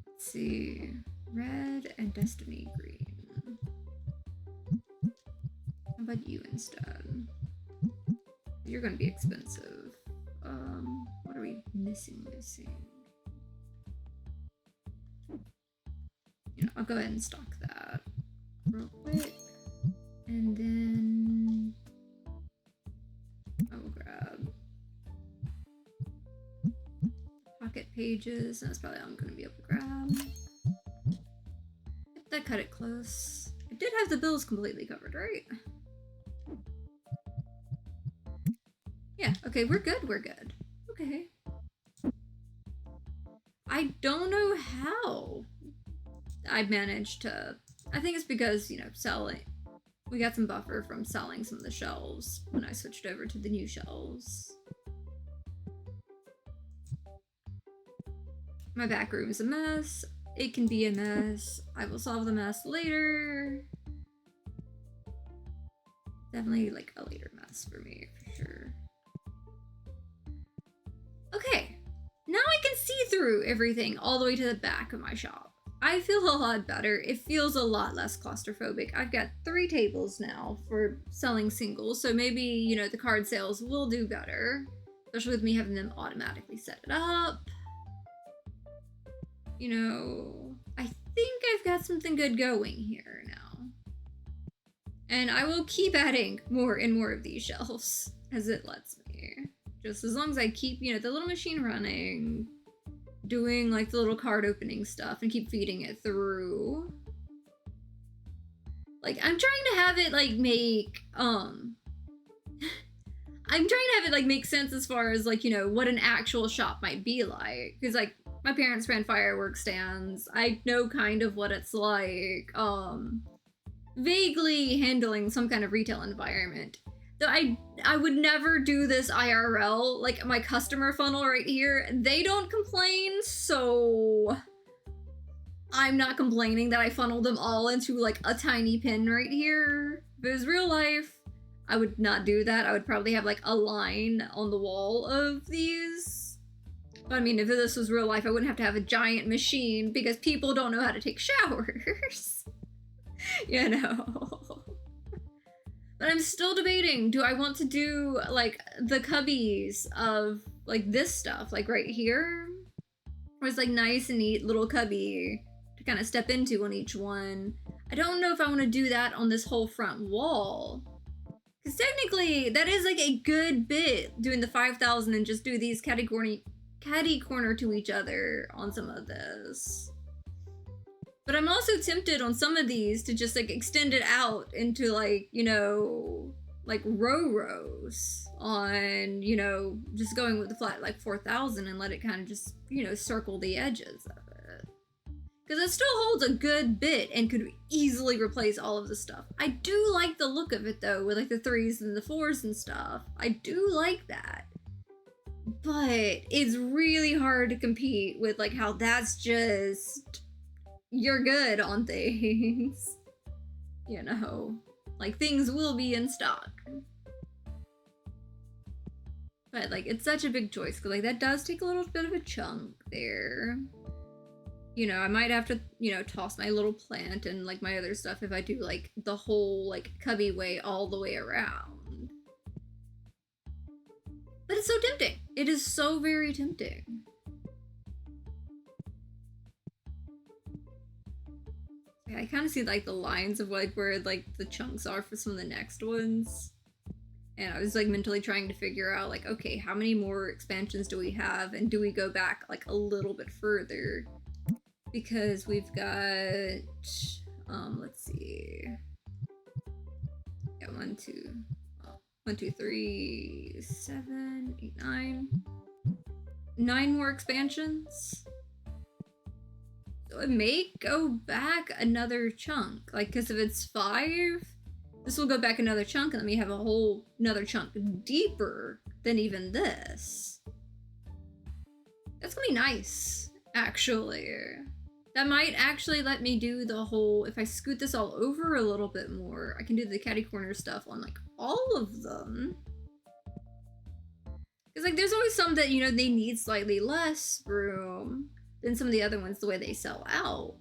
Let's see. Red and Destiny Green. How about you instead? You're gonna be expensive. What are we missing? You know, I'll go ahead and stock that real quick. And then I will grab pocket pages. That's probably all I'm gonna be able to grab. That cut it close. I did have the bills completely covered, right? Yeah, okay, we're good, Okay. I don't know how I managed to... I think it's because, you know, selling... We got some buffer from selling some of the shelves when I switched over to the new shelves. My back room's a mess. It can be a mess. I will solve the mess later. Definitely like a later mess for me, for sure. Okay, now I can see through everything all the way to the back of my shop. I feel a lot better. It feels a lot less claustrophobic. I've got 3 tables now for selling singles, so maybe, you know, the card sales will do better, especially with me having them automatically set it up. You know, I think I've got something good going here now. And I will keep adding more and more of these shelves as it lets me. Just as long as I keep, you know, the little machine running, doing like the little card opening stuff and keep feeding it through. Like, I'm trying to have it like make, I'm trying to have it like make sense as far as like, you know, what an actual shop might be like. Because like, my parents ran fireworks stands. I know kind of what it's like, vaguely handling some kind of retail environment. Though I would never do this IRL, like my customer funnel right here, they don't complain, so I'm not complaining that I funneled them all into like a tiny pin right here. If it was real life, I would not do that. I would probably have like a line on the wall of these. But I mean, if this was real life, I wouldn't have to have a giant machine because people don't know how to take showers. You know. But I'm still debating, do I want to do like the cubbies of like this stuff, like right here? Where it's like nice and neat little cubby to kind of step into on each one. I don't know if I want to do that on this whole front wall. Because technically that is like a good bit doing the 5,000 and just do these catty corner to each other on some of this. But I'm also tempted on some of these to just like extend it out into like, you know, like rows on, you know, just going with the flat like 4,000 and let it kind of just, you know, circle the edges of it. Because it still holds a good bit and could easily replace all of the stuff. I do like the look of it though, with like the 3s and the 4s and stuff. I do like that. But it's really hard to compete with like how that's just... you're good on things, you know, like things will be in stock. But like, it's such a big choice because like that does take a little bit of a chunk there. You know, I might have to, you know, toss my little plant and like my other stuff if I do like the whole like cubby way all the way around. But it's so tempting. It is so very tempting. I kind of see like the lines of like where like the chunks are for some of the next ones. And I was like mentally trying to figure out like, okay, how many more expansions do we have? And do we go back like a little bit further? Because we've got, let's see. Yeah, 1, 2, 3, 7, 8, 9. 9 more expansions. So it may go back another chunk, like, because if it's 5, this will go back another chunk, and then we have a whole another chunk deeper than even this. That's gonna be nice, actually. That might actually let me do the whole, if I scoot this all over a little bit more, I can do the catty corner stuff on, like, all of them. Because, like, there's always some that, you know, they need slightly less room than some of the other ones the way they sell out.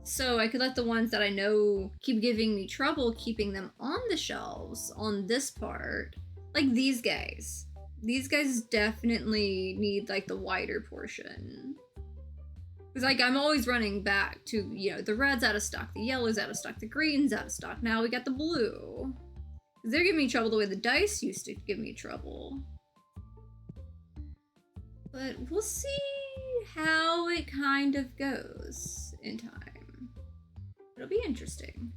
So I could let the ones that I know keep giving me trouble keeping them on the shelves on this part. Like these guys. These guys definitely need like the wider portion. Because like I'm always running back to, you know, the red's out of stock, the yellow's out of stock, the green's out of stock. Now we got the blue. They're giving me trouble the way the dice used to give me trouble. But we'll see how it kind of goes in time. It'll be interesting.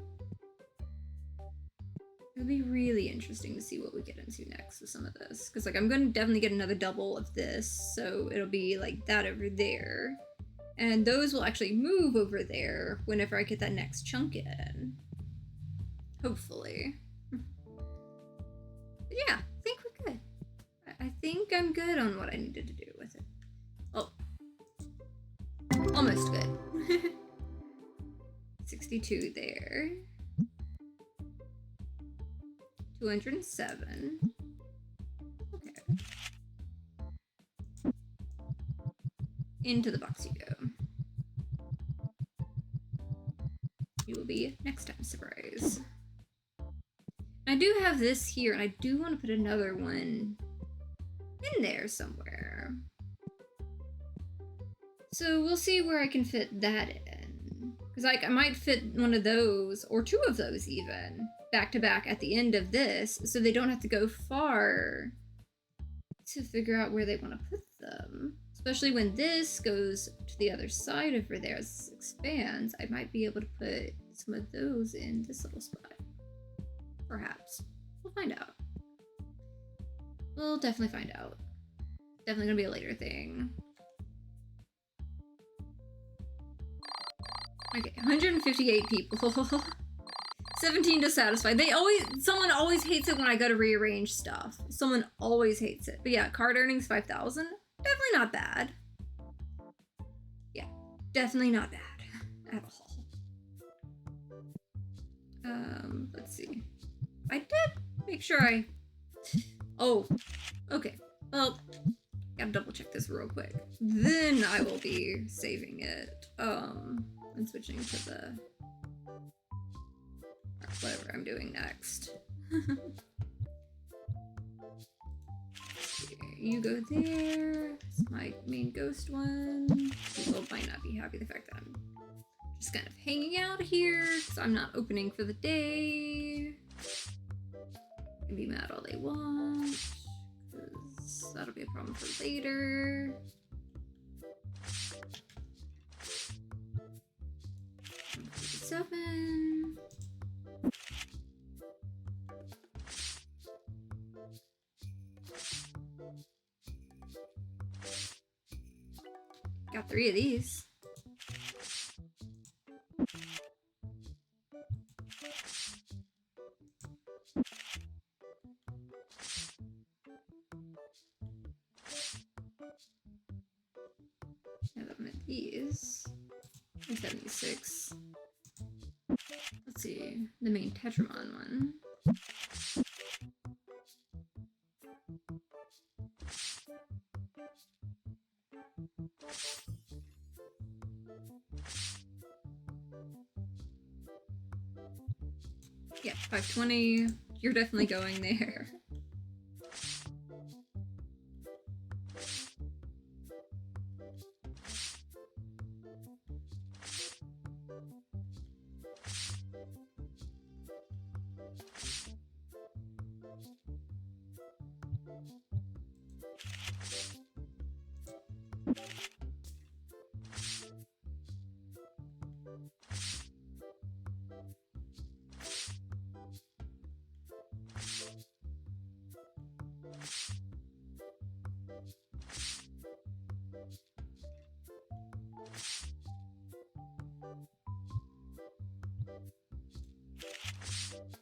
It'll be really interesting to see what we get into next with some of this. Because, like, I'm going to definitely get another double of this. So it'll be, like, that over there. And those will actually move over there whenever I get that next chunk in. Hopefully. But yeah, I think we're good. I think I'm good on what I needed to do with it. Oh, almost good. 62 there. 207. Okay. Into the box you go. You will be next time, surprise. I do have this here, and I do want to put another one in there somewhere. So we'll see where I can fit that in. Because I might fit one of those, or two of those even, back to back at the end of this, so they don't have to go far to figure out where they want to put them. Especially when this goes to the other side over there as it expands, I might be able to put some of those in this little spot. Perhaps. We'll find out. We'll definitely find out. Definitely gonna be a later thing. Okay, 158 people. 17 dissatisfied. Someone always hates it when I go to rearrange stuff. Someone always hates it. But yeah, card earnings 5,000. Definitely not bad. Yeah, definitely not bad at all. Let's see. I did make sure oh, okay. Well, gotta double check this real quick. Then I will be saving it. And switching to the whatever I'm doing next. You go there. It's my main ghost one. People might not be happy the fact that I'm just kind of hanging out here because I'm not opening for the day. Can be mad all they want because that'll be a problem for later. 7. Got 3 of these. Now that I'm at these, 76. Let's see, the main Tetramon one. Yeah, 520. You're definitely going there.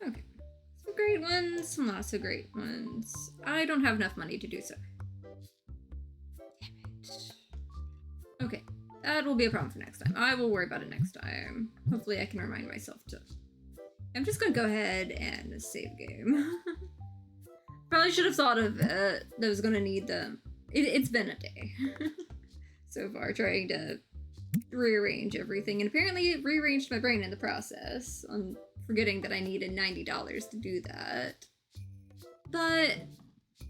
Okay. Some great ones, some not so great ones. I don't have enough money to do so. Damn it. Okay. That will be a problem for next time. I will worry about it next time. Hopefully I can remind myself to... I'm just gonna go ahead and save game. Probably should have thought of it. That was gonna need them. It's been a day. So far, trying to rearrange everything. And apparently it rearranged my brain in the process. I'm forgetting that I needed $90 to do that. But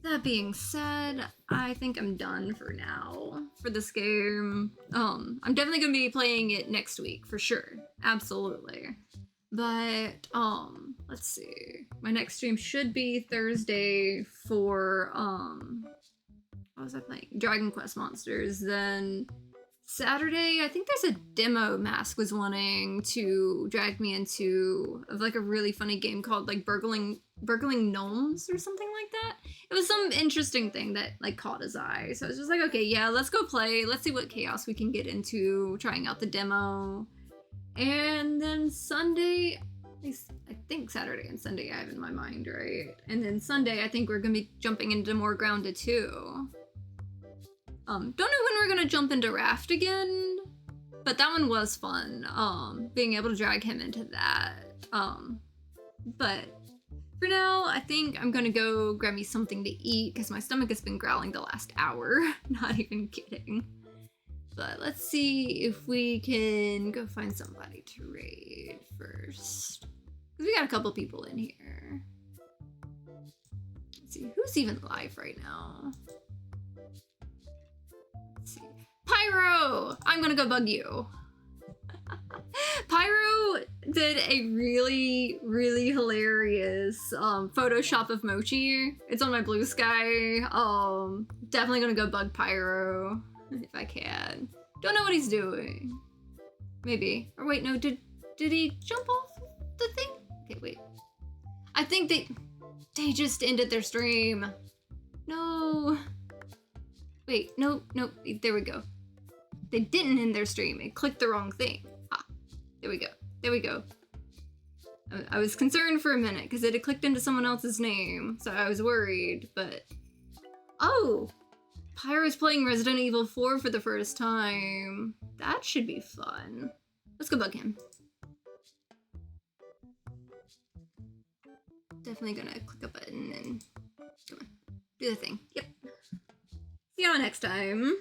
that being said, I think I'm done for now for this game. I'm definitely gonna be playing it next week for sure. Absolutely. But let's see. My next stream should be Thursday for what was I playing? Dragon Quest Monsters. Then Saturday, I think there's a demo Mask was wanting to drag me into of like a really funny game called like Burgling Gnomes or something like that. It was some interesting thing that like caught his eye. So I was just like, okay, yeah, let's go play. Let's see what chaos we can get into trying out the demo. And then Sunday, at least I think Saturday and Sunday I have in my mind, right? And then Sunday, I think we're gonna be jumping into more Grounded 2. Don't know when we're gonna jump into Raft again, but But that one was fun, being able to drag him into that. But for now, I think I'm gonna go grab me something to eat because my stomach has been growling the last hour. Not even kidding. But let's see if we can go find somebody to raid first. Because we got a couple people in here. Let's see, who's even live right now? Let's see. Pyro! I'm gonna go bug you. Pyro did a really, really hilarious Photoshop of Mochi. It's on my Blue Sky. Definitely gonna go bug Pyro if I can. Don't know what he's doing. Maybe. Or wait, no, did he jump off the thing? Okay, wait. I think they just ended their stream. No. Wait, no, there we go. They didn't end their stream. It clicked the wrong thing. Ah, there we go. There we go. I was concerned for a minute because it had clicked into someone else's name, so I was worried, but... Oh! Pyro's playing Resident Evil 4 for the first time. That should be fun. Let's go bug him. Definitely gonna click a button and... Come on. Do the thing. Yep. See y'all next time.